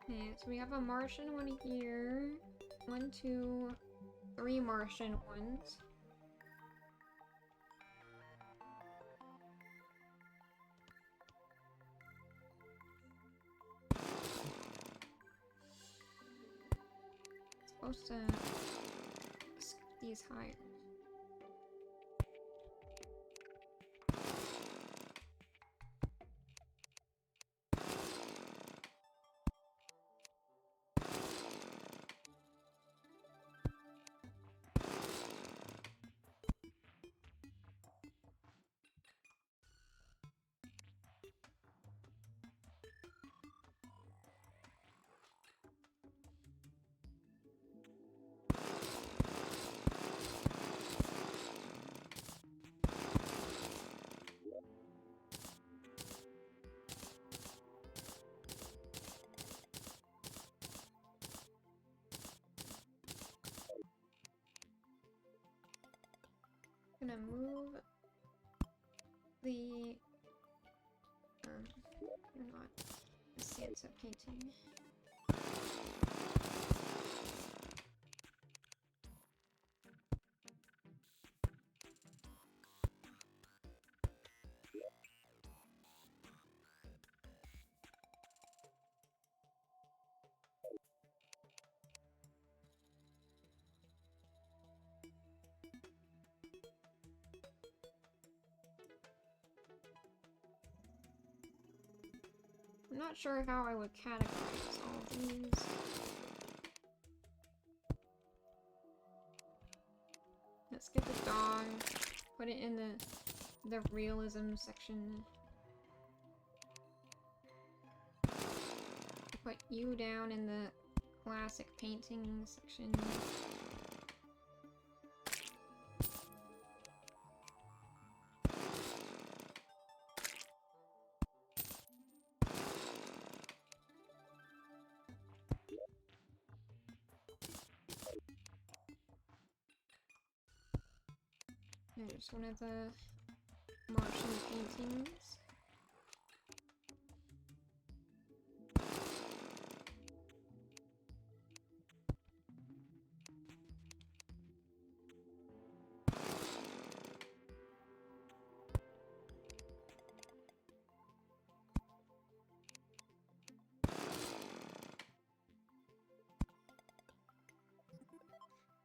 Okay, so we have a Martian one here. 1, 2, 3 Martian ones. Supposed to skip these higher. Gonna move the not the Sansa painting. I'm not sure how I would categorize all of these. Let's get the dog, put it in the realism section. Put you down in the classic painting section. There's one of the Martian paintings.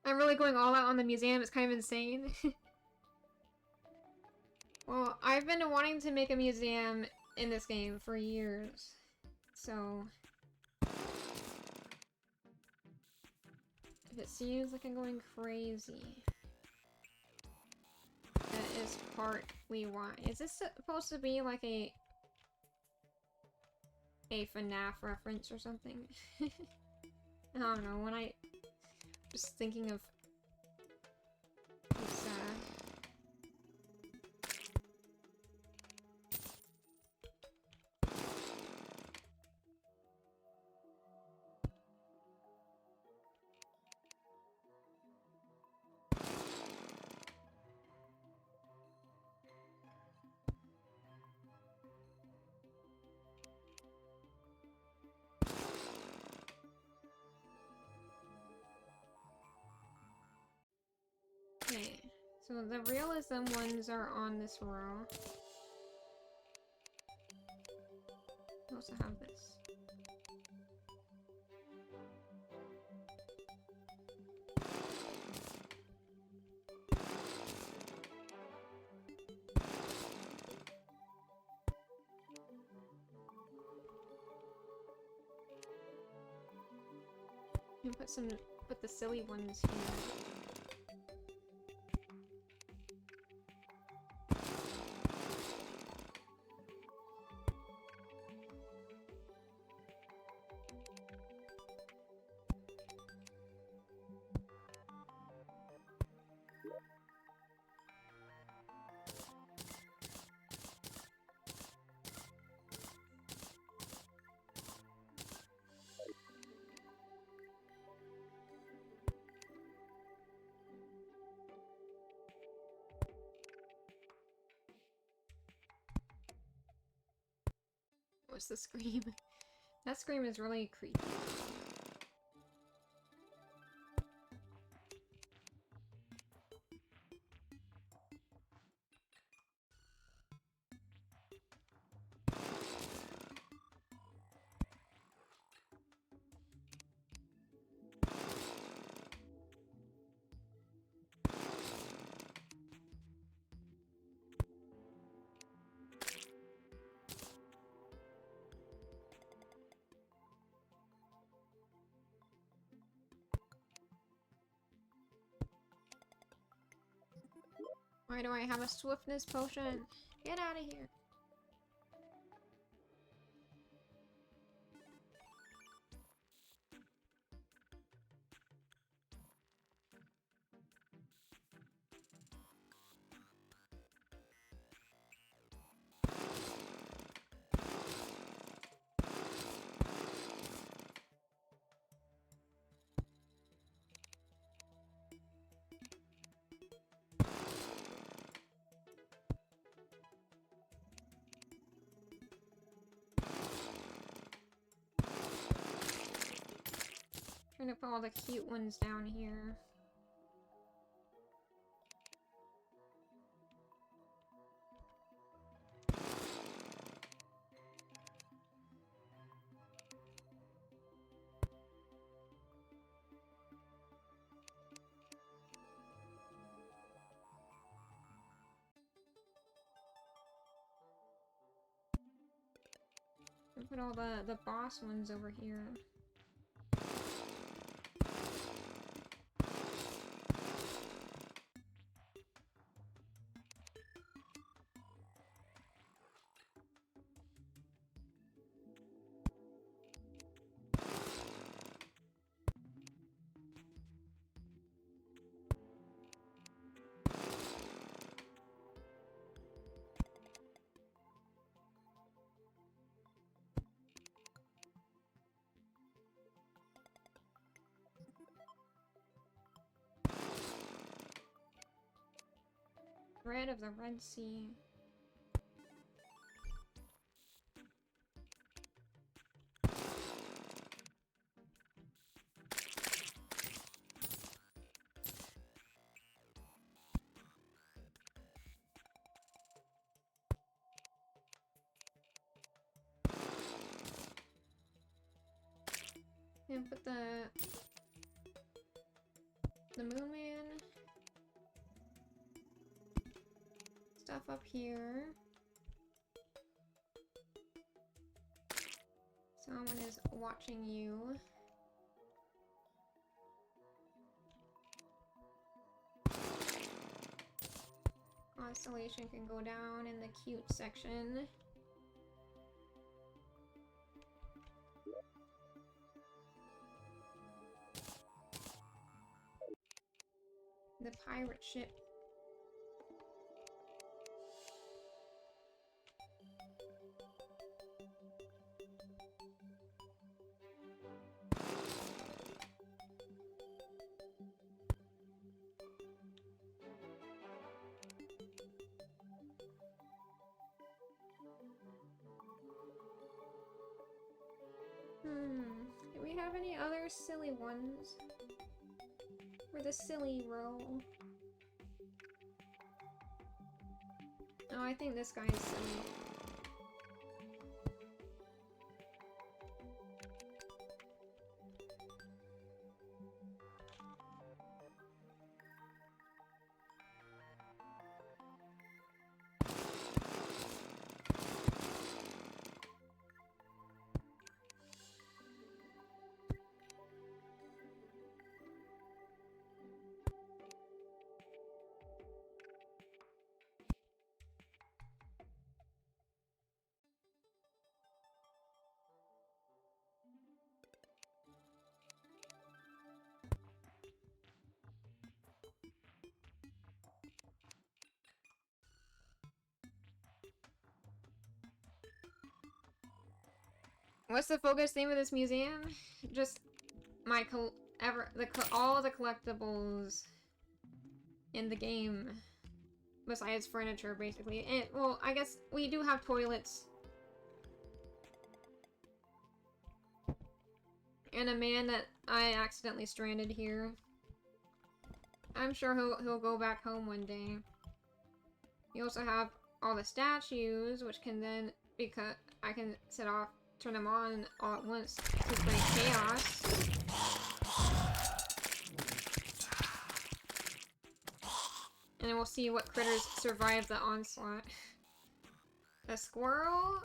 I'm really going all out on the museum, it's kind of insane. Well, I've been wanting to make a museum in this game for years, so if it seems like I'm going crazy, that is partly why. Is this supposed to be like a FNAF reference or something? I don't know, when I was thinking of this, okay, so the realism ones are on this row. I also have this. You can put the silly ones here. was the scream. That scream is really creepy. Why do I have a swiftness potion? Get out of here. Trying to put all the cute ones down here. Put all the boss ones over here. Red of the Red Sea. And put the Moon Man stuff up here. Someone is watching you. Constellation can go down in the cute section. The pirate ship. Do we have any other silly ones? For the silly row. Oh, I think this guy is silly. What's the focus theme of this museum? Just my all the collectibles in the game, besides furniture, basically. And well, I guess we do have toilets And a man that I accidentally stranded here. I'm sure he'll go back home one day. You also have all the statues, which can then, because I can turn them on all at once to create chaos. And then we'll see what critters survive the onslaught. A squirrel,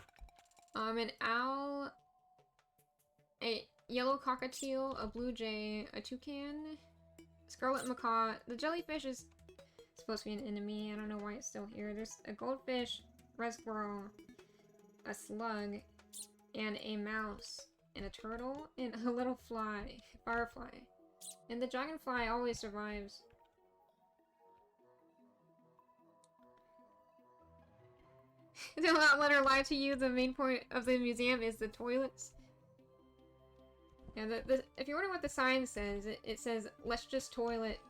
an owl, a yellow cockatiel, a blue jay, a toucan, scarlet macaw. The jellyfish is supposed to be an enemy. I don't know why it's still here. There's a goldfish, red squirrel, a slug, and a mouse, and a turtle, and a little firefly. And the dragonfly always survives. Do not let her lie to you. The main point of the museum is the toilets. Yeah, if you're wondering what the sign says, it says, "Let's just toilet,"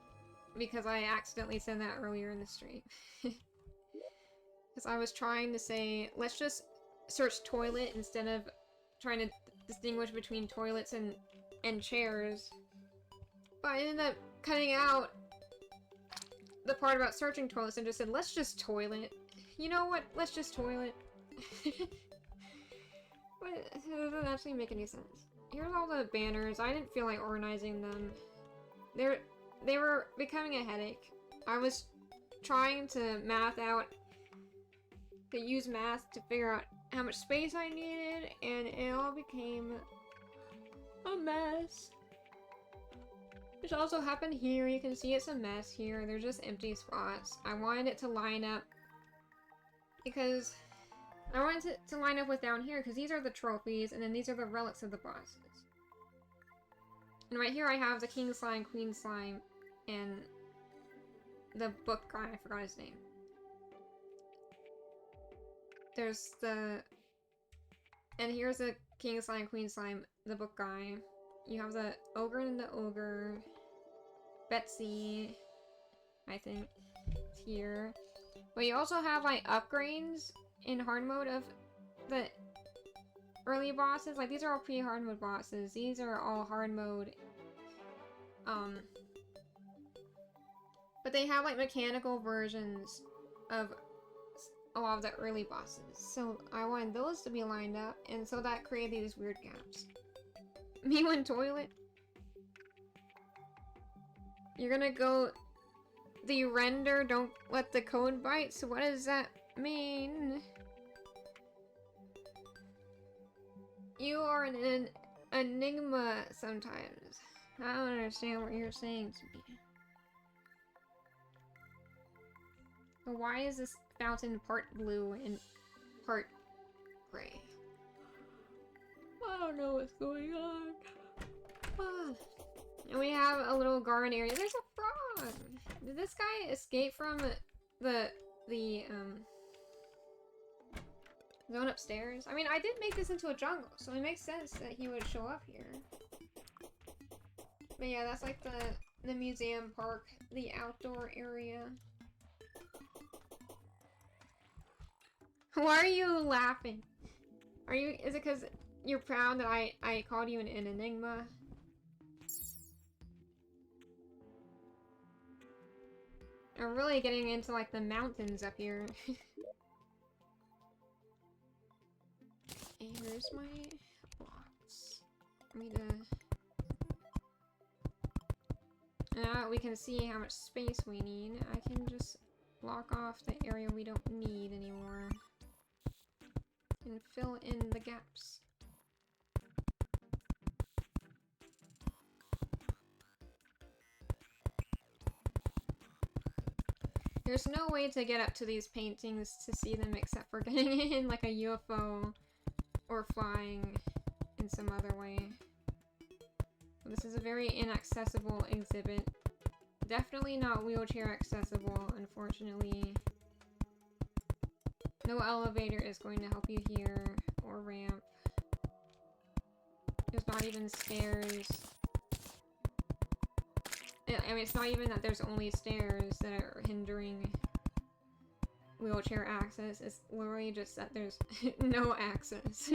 because I accidentally said that earlier in the stream. Because I was trying to say, let's just search toilet instead of trying to distinguish between toilets and chairs. But I ended up cutting out the part about searching toilets and just said, let's just toilet. You know what? Let's just toilet. But it doesn't actually make any sense. Here's all the banners. I didn't feel like organizing them. They were becoming a headache. I was trying to use math to figure out how much space I needed, and it all became a mess. Which also happened here. You can see it's a mess here. There's just empty spots. I wanted it to line up because I wanted it to line up with down here, because these are the trophies, and then these are the relics of the bosses. And right here I have the King Slime, Queen Slime, and the book guy. I forgot his name. There's the... And here's the King Slime, Queen Slime, the book guy. You have the ogre and the ogre. Betsy, I think, here. But you also have, like, upgrades in hard mode of the early bosses. Like, these are all pre-hard mode bosses. These are all hard mode. But they have, like, mechanical versions of a lot of the early bosses. So I wanted those to be lined up, and so that created these weird gaps. Me when toilet? You're gonna go... The render, don't let the code bite? So what does that mean? You are an enigma sometimes. I don't understand what you're saying to me. But why is this fountain part blue and part gray? I don't know what's going on. And we have a little garden area. There's a frog! Did this guy escape from the zone upstairs? I mean, I did make this into a jungle, so it makes sense that he would show up here. But yeah, that's like the museum park, the outdoor area. Why are you laughing? Is it because you're proud that I called you an enigma? I'm really getting into, like, the mountains up here. And here's my blocks. Now we can see how much space we need. I can just block off the area we don't need anymore. And fill in the gaps. There's no way to get up to these paintings to see them except for getting in like a UFO or flying in some other way. This is a very inaccessible exhibit. Definitely not wheelchair accessible, unfortunately. No elevator is going to help you here, or ramp. There's not even stairs. I mean, it's not even that there's only stairs that are hindering wheelchair access. It's literally just that there's no access.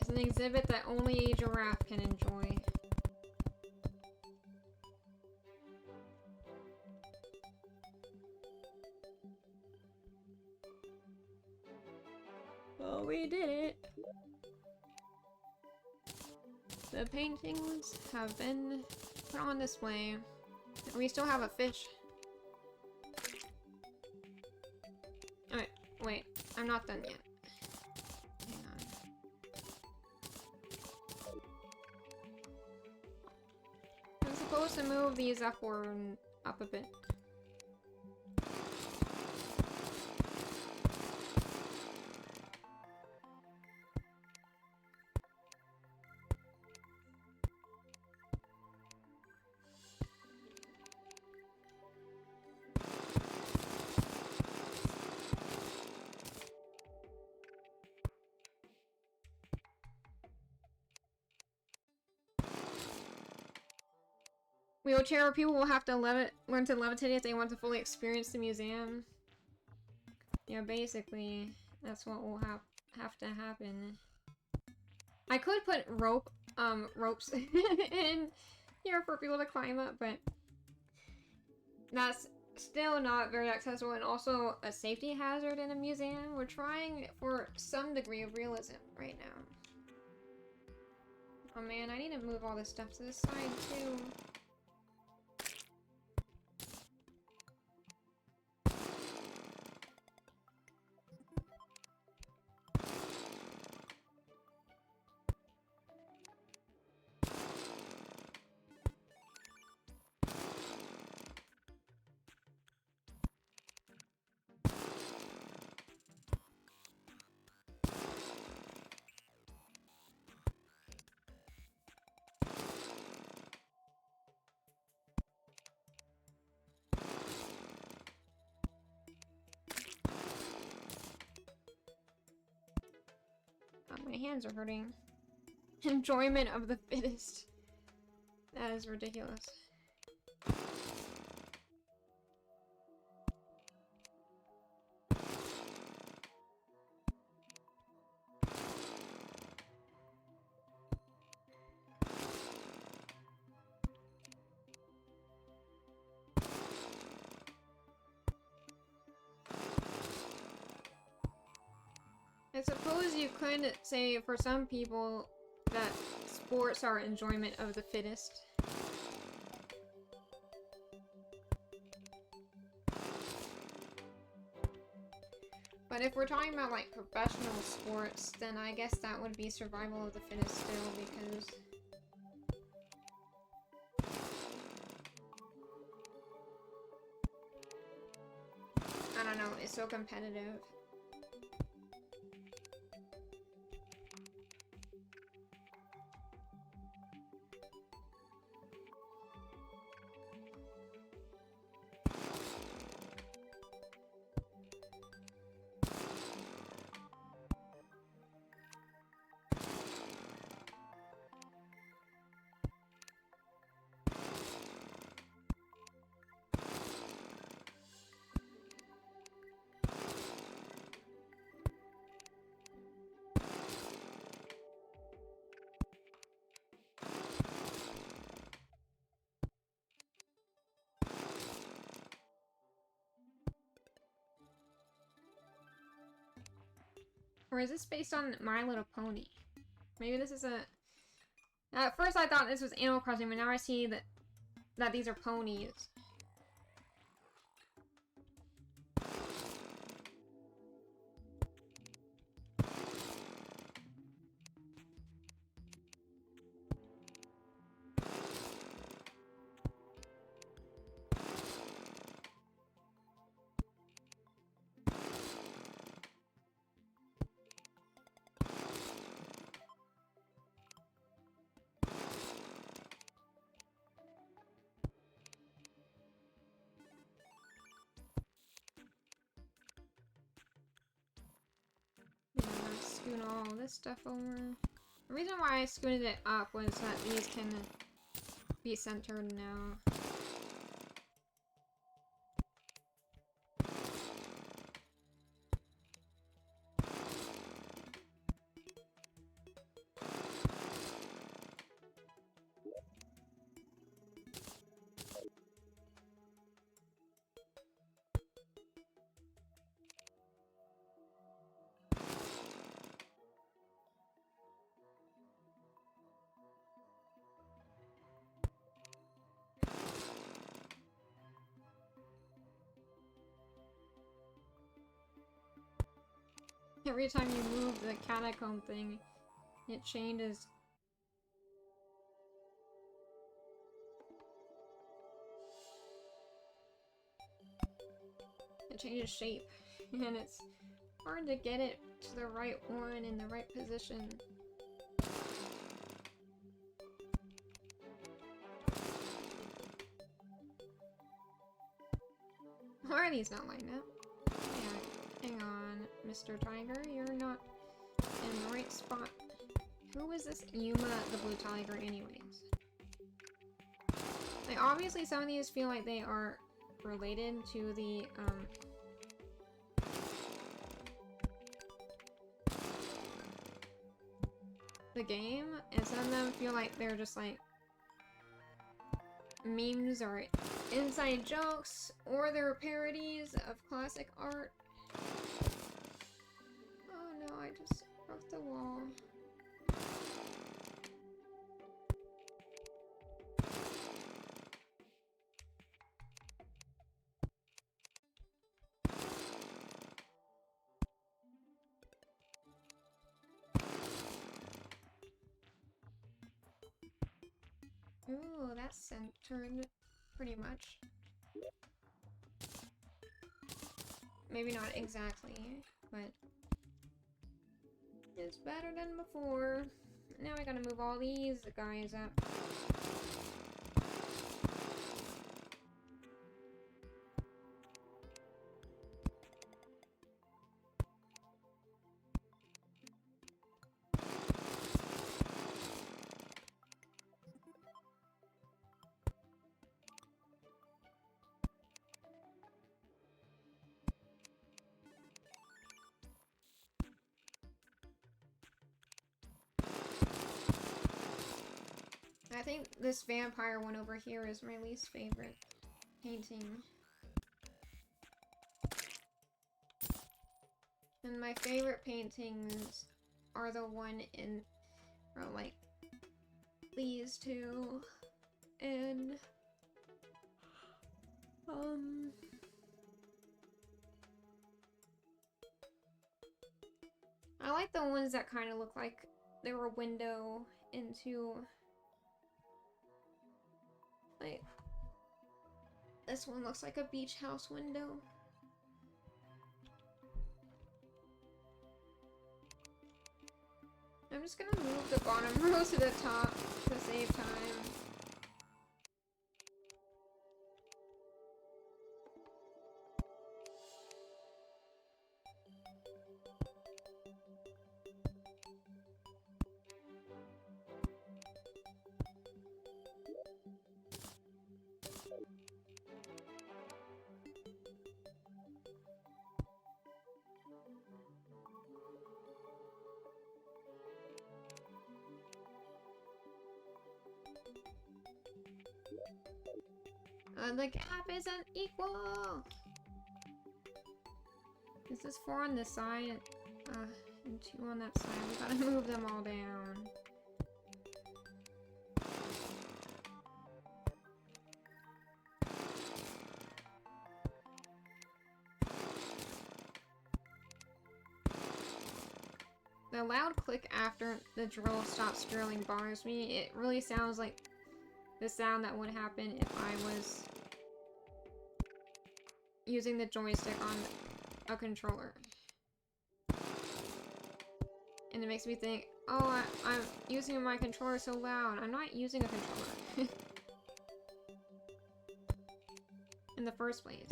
It's an exhibit that only a giraffe can enjoy. Oh, we did it! The paintings have been put on display. We still have a fish. Alright, wait. I'm not done yet. Hang on. I'm supposed to move these upward and up a bit. Wheelchair people will have to learn to levitate if they want to fully experience the museum. Yeah, basically, that's what will have to happen. I could put ropes in here for people to climb up, but that's still not very accessible and also a safety hazard in a museum. We're trying for some degree of realism right now. Oh man, I need to move all this stuff to the side too. My hands are hurting. Enjoyment of the fittest. That is ridiculous. I suppose you could say for some people that sports are enjoyment of the fittest. But if we're talking about like professional sports, then I guess that would be survival of the fittest still, because I don't know, it's so competitive. Or is this based on My Little Pony? Maybe this is a... At first I thought this was Animal Crossing, but now I see that these are ponies. Scoot all this stuff over. The reason why I scooted it up was that these can be centered now. Every time you move the catacomb thing, it changes. It changes shape, and it's hard to get it to the right one in the right position. Why are these not lighting up? Yeah, hang on, Mr. Tiger, you're not in the right spot. Who is this Yuma the Blue Tiger anyways? Like, obviously some of these feel like they are related to the game, and some of them feel like they're just like memes or inside jokes, or they're parodies of classic art. Oh no, I just broke the wall. Ooh, that's centered pretty much. Maybe not exactly, but it's better than before. Now I gotta move all these guys up. I think this vampire one over here is my least favorite painting. And my favorite paintings are the one in, or like, these two, and, I like the ones that kind of look like they were a window into, like, this one looks like a beach house window. I'm just gonna move the bottom row to the top to save time. The gap isn't equal! This is 4 on this side, and 2 on that side. We gotta move them all down. The loud click after the drill stops drilling bothers me. It really sounds like the sound that would happen if I was using the joystick on a controller. And it makes me think, oh, I'm using my controller so loud. I'm not using a controller. In the first place.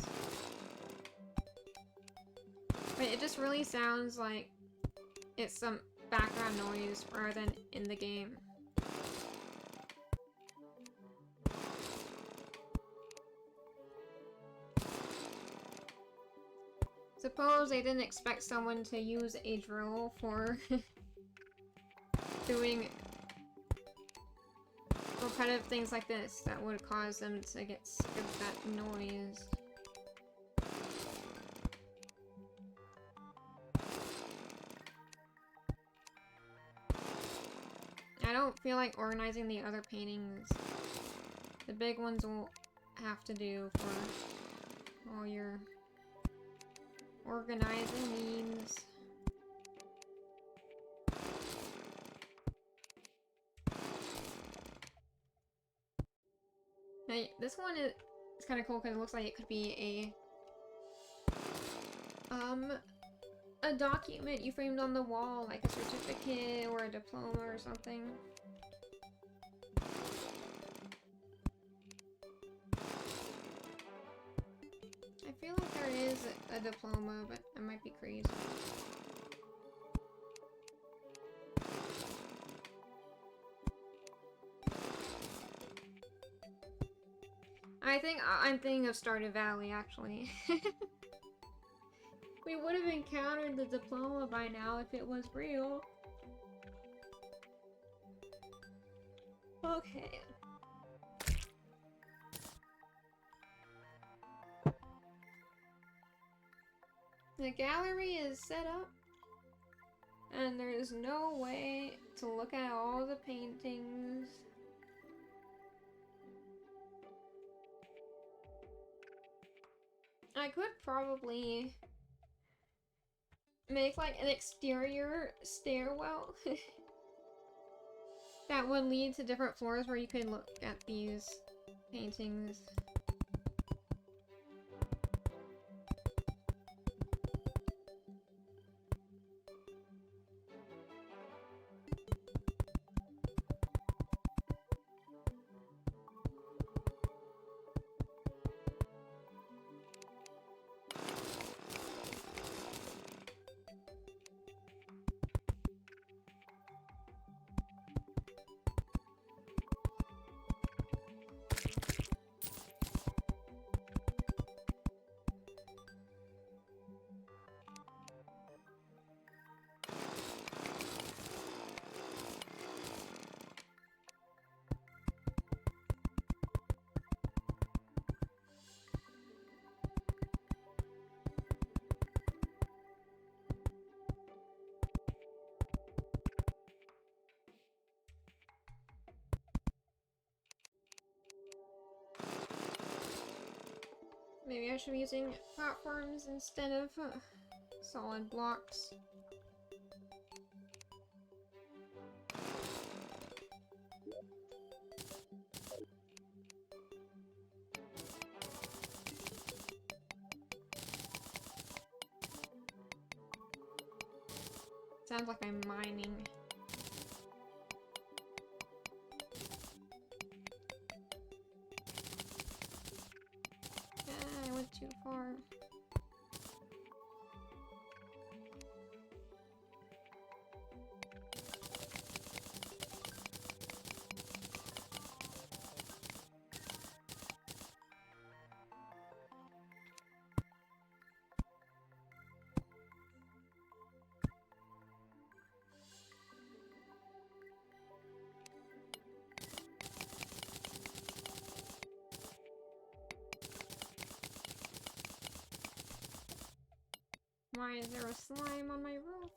But it just really sounds like it's some background noise rather than in the game. Suppose they didn't expect someone to use a drill for doing repetitive things like this that would cause them to get sick of that noise. I don't feel like organizing the other paintings. The big ones will have to do for all your organizing needs. this one is kind of cool because it looks like it could be a document you framed on the wall, like a certificate or a diploma or something. I feel like there is a diploma, but I might be crazy. I think I'm thinking of Stardew Valley, actually. We would have encountered the diploma by now if it was real. Okay. The gallery is set up, and there's no way to look at all the paintings. I could probably make like an exterior stairwell that would lead to different floors where you could look at these paintings. Maybe I should be using platforms instead of solid blocks. Sounds like I'm mining. I went too far. Why is there a slime on my roof?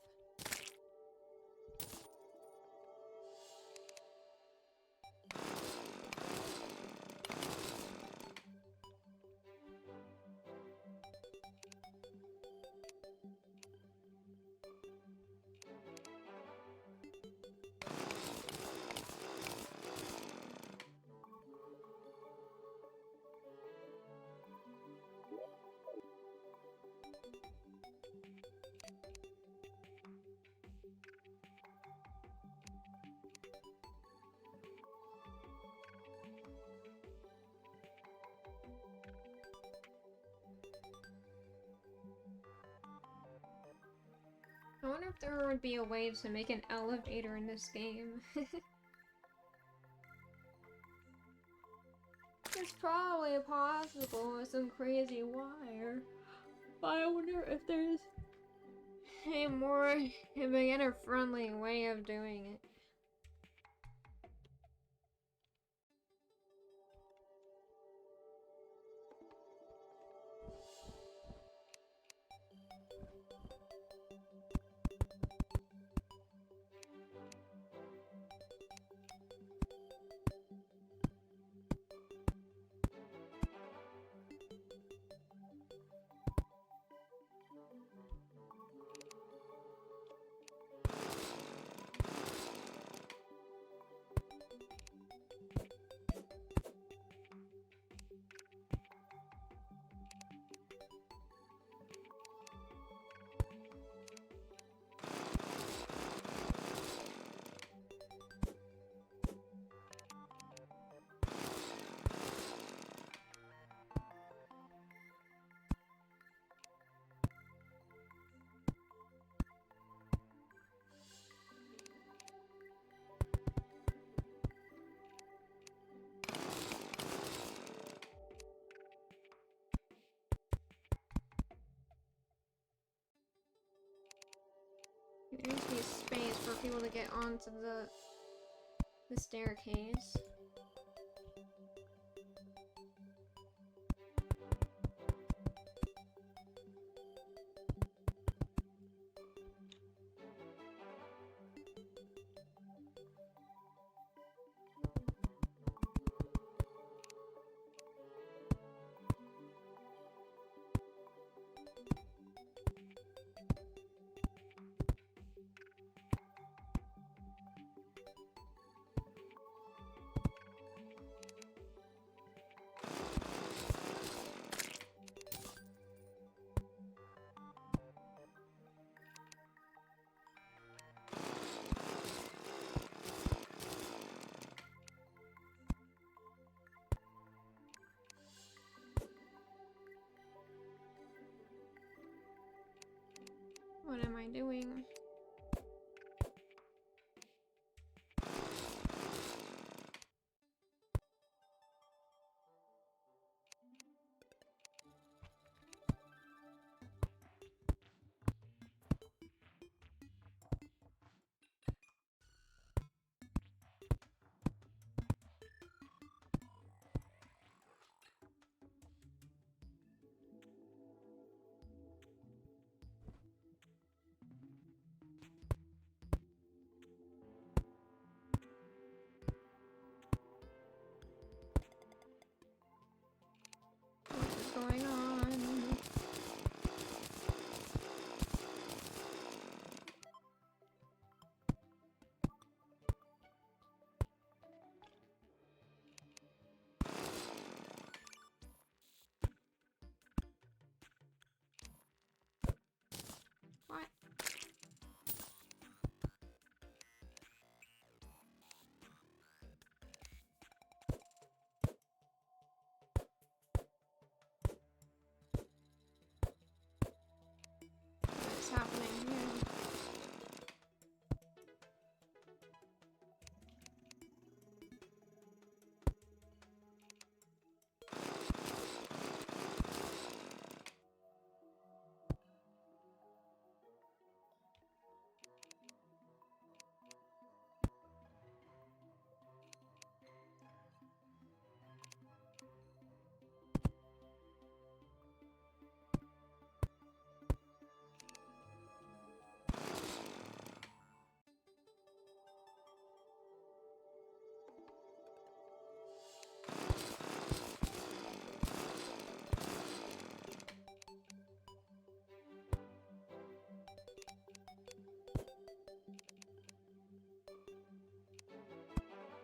I wonder if there would be a way to make an elevator in this game. It's probably possible with some crazy wire. But I wonder if there's a more beginner-friendly way of doing it. be able to get onto the staircase. What am I doing? What is going on? What? What is happening here?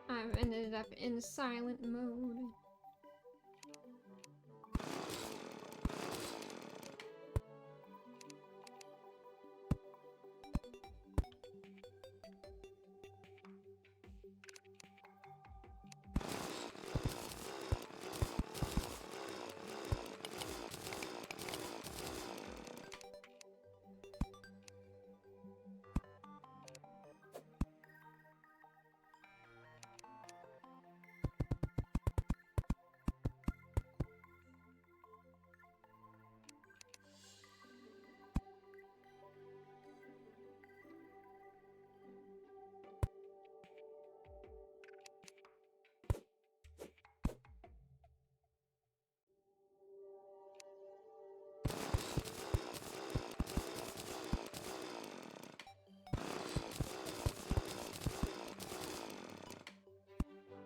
I've ended up in silent mode.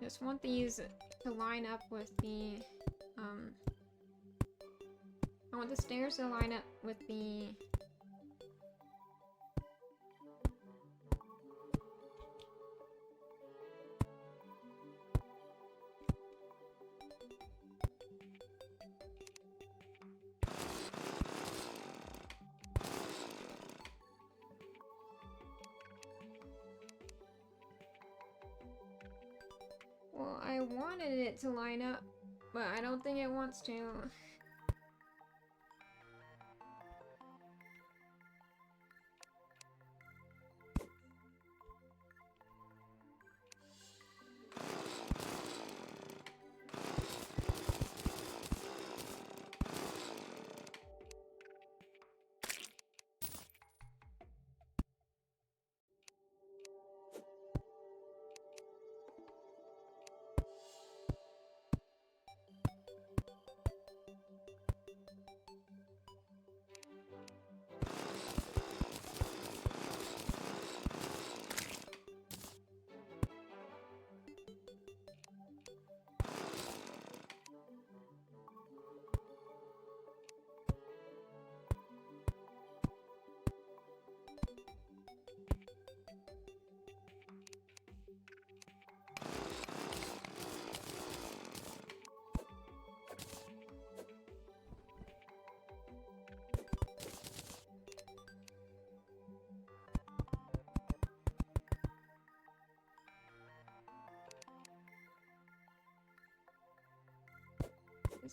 Just want these to line up with the, I want the stairs to line up with the... Well, I wanted it to line up, but I don't think it wants to.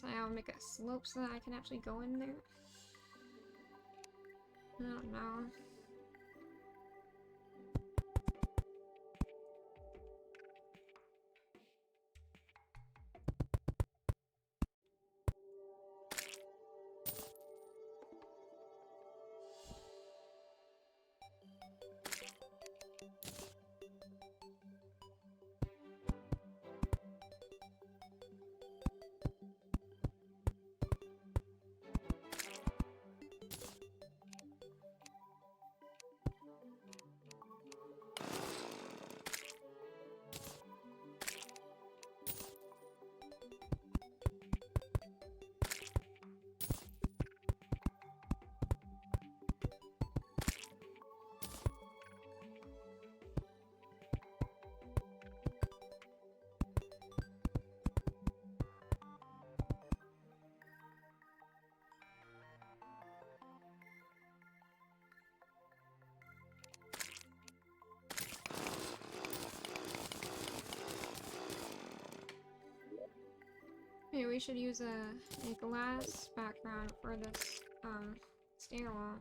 Actually, I'll make a slope so that I can actually go in there. I don't know. Maybe we should use a glass background for this stairwell.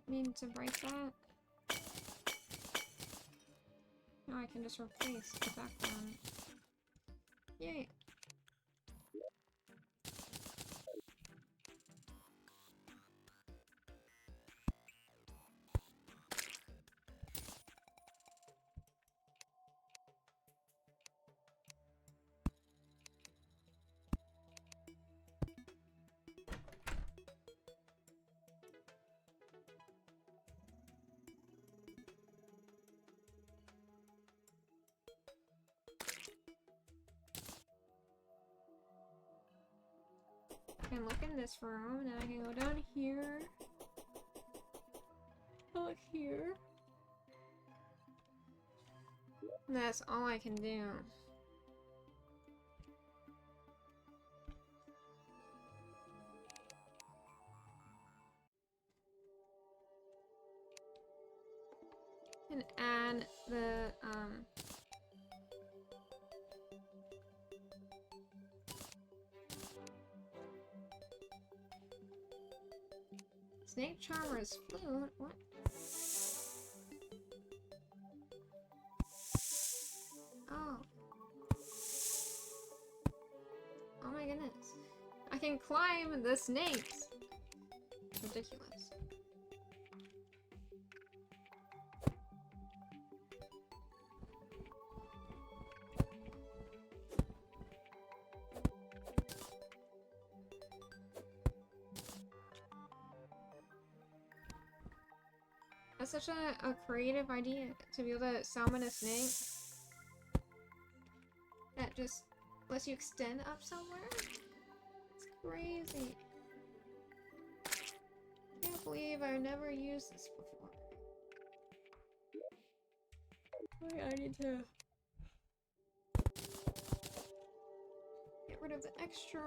Need to break that. Now I can just replace the background. Yay! I can look in this room, and then I can go down here. Look here. And that's all I can do. And add the Snake Charmer's flute? What? Oh. Oh my goodness. I can climb the snakes! It's ridiculous. That's such a creative idea, to be able to summon a snake that just lets you extend up somewhere. It's crazy. Can't believe I've never used this before. Wait, I need to get rid of the extra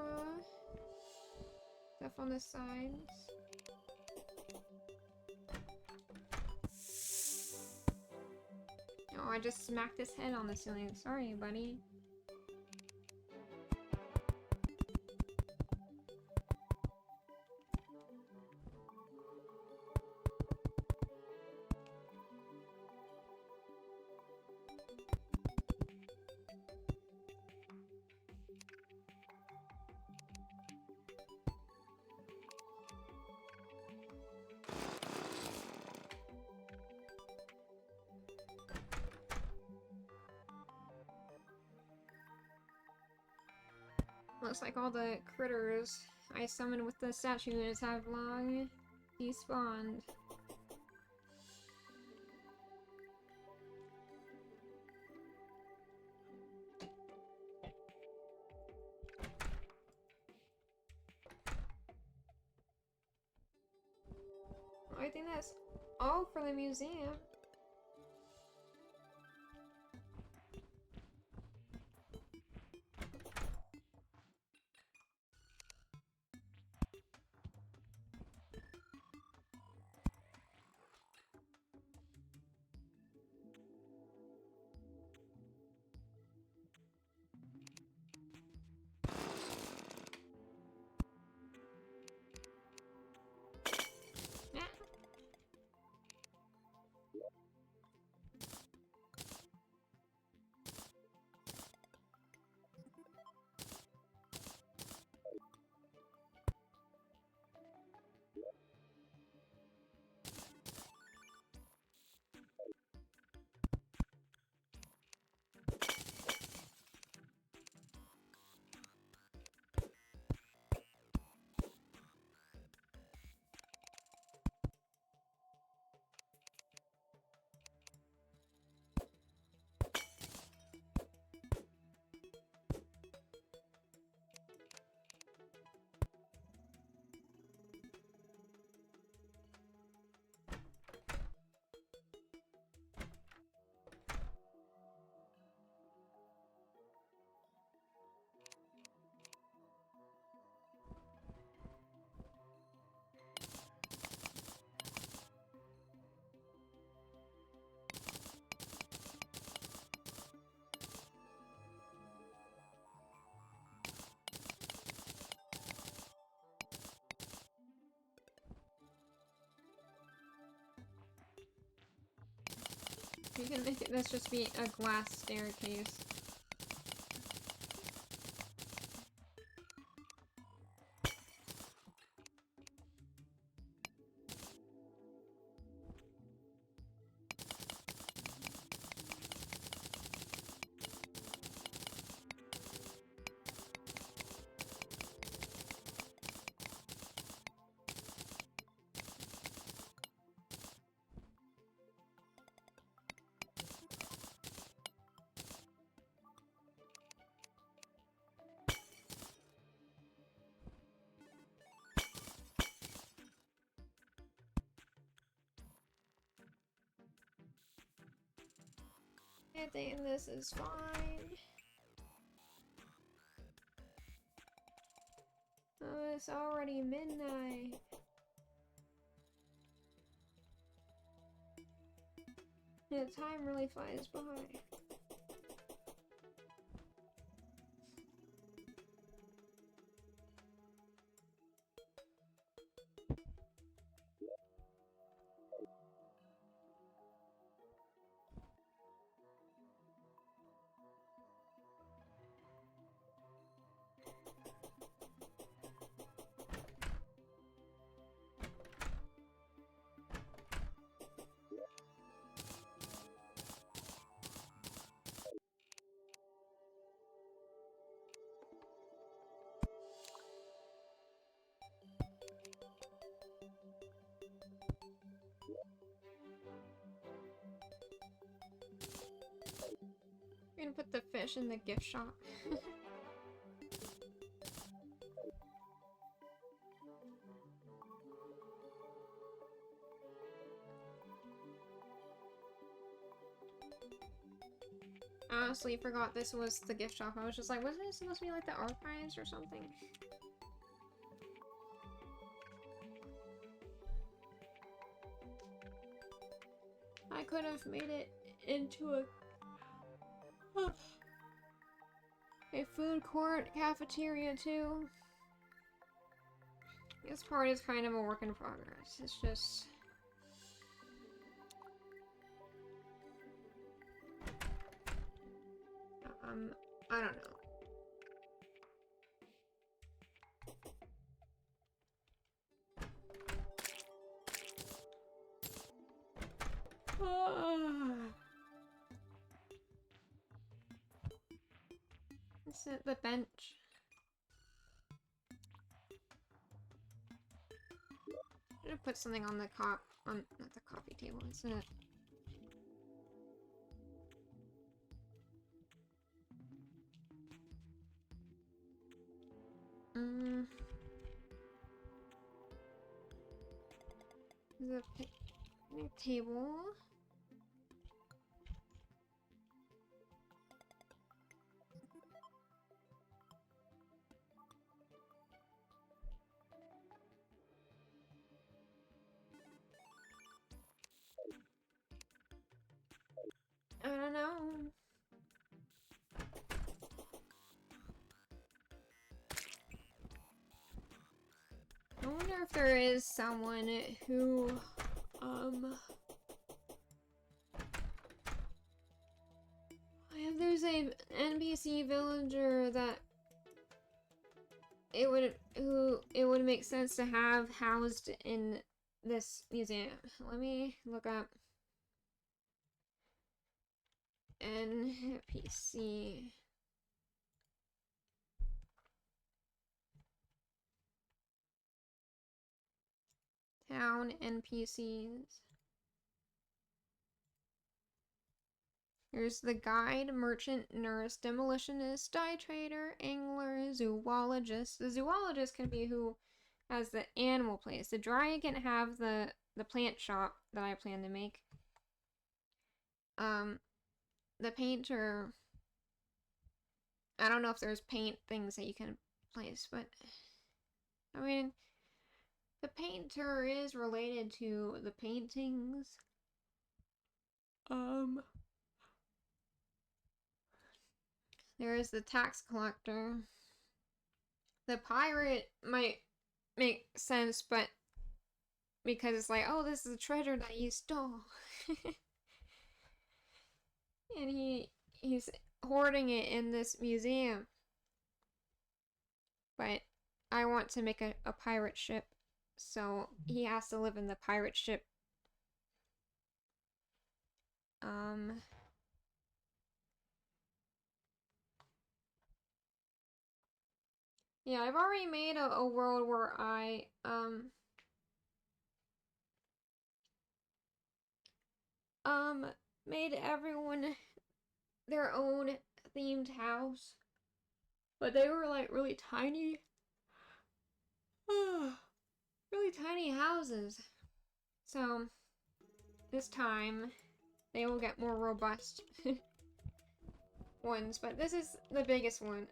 stuff on the sides. Oh, I just smacked his head on the ceiling. Sorry, buddy. looks like all the critters I summoned with the statues have long despawned. I think that's all for the museum. You can make this just be a glass staircase. I think this is fine. Oh, it's already midnight. Yeah, time really flies by. I'm gonna put the fish in the gift shop. I honestly forgot this was the gift shop. I was just like, wasn't it supposed to be like the archives or something? I could have made it into a food court cafeteria too. This part is kind of a work in progress. It's just... I don't know. Let's set the bench. Should have put something on the not the coffee table, isn't it? The picnic table. I don't know. I wonder if there is someone who, if there's a NPC villager that it would make sense to have housed in this museum. Let me look up NPC. Town NPCs. Here's the guide, merchant, nurse, demolitionist, dye trader, angler, zoologist. The zoologist can be who has the animal place. The dryad can have the plant shop that I plan to make. The painter, I don't know if there's paint things that you can place, but I mean, the painter is related to the paintings. There is the tax collector. The pirate might make sense, but because it's like, oh, this is a treasure that you stole. And he's hoarding it in this museum. But I want to make a pirate ship, so he has to live in the pirate ship. Yeah, I've already made a world where I, made everyone their own themed house. But they were like really tiny. Really tiny houses. So this time they will get more robust ones, but this is the biggest one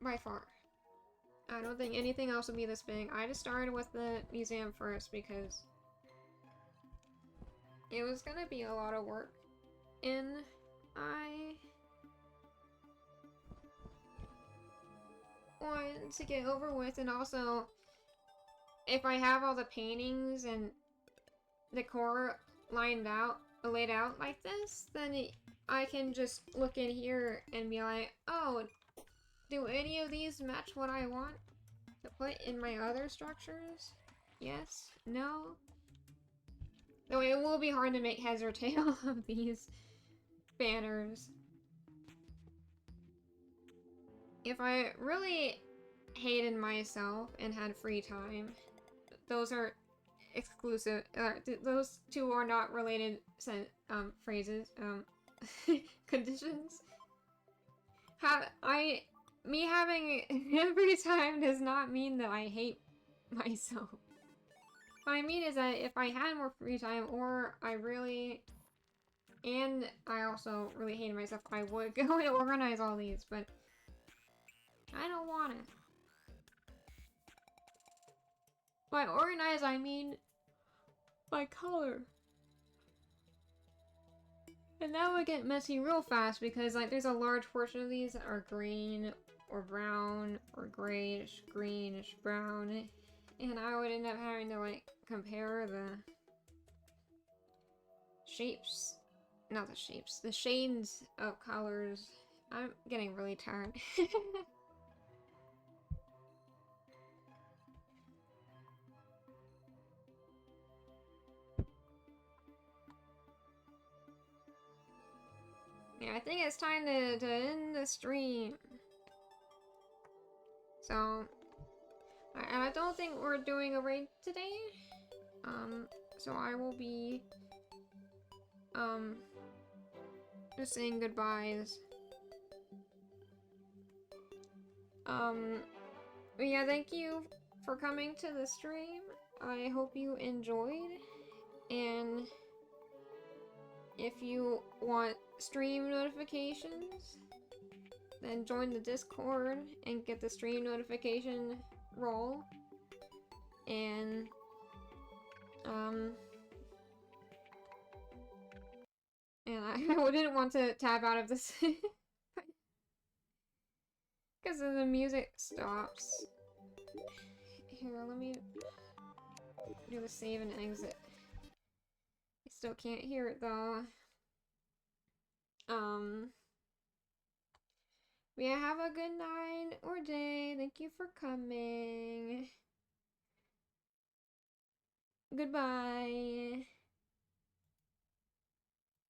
by far. I don't think anything else will be this big. I just started with the museum first because it was gonna be a lot of work, and I want to get over with. And also, if I have all the paintings and decor laid out like this, then I can just look in here and be like, oh, do any of these match what I want to put in my other structures? Yes? No? Though it will be hard to make heads or tail of these banners. If I really hated myself and had free time, those are exclusive. Those two are not related phrases. Conditions. Me having free time does not mean that I hate myself. What I mean is that if I had more free time, or and I also really hated myself, I would go and organize all these, but I don't want it. By organize, I mean by color. And that would get messy real fast because, like, there's a large portion of these that are green or brown or grayish, greenish, brown, and I would end up having to, like, compare the shapes. Not the shapes, the shades of colors. I'm getting really tired. Yeah, I think it's time to end the stream. So, and I don't think we're doing a raid today. So I will be, just saying goodbyes. But yeah, thank you for coming to the stream. I hope you enjoyed, and if you want stream notifications, then join the Discord and get the stream notification roll. And I didn't want to tab out of this because the music stops. Here, let me do the save and exit. I still can't hear it though. Yeah, have a good night or day. Thank you for coming. Goodbye.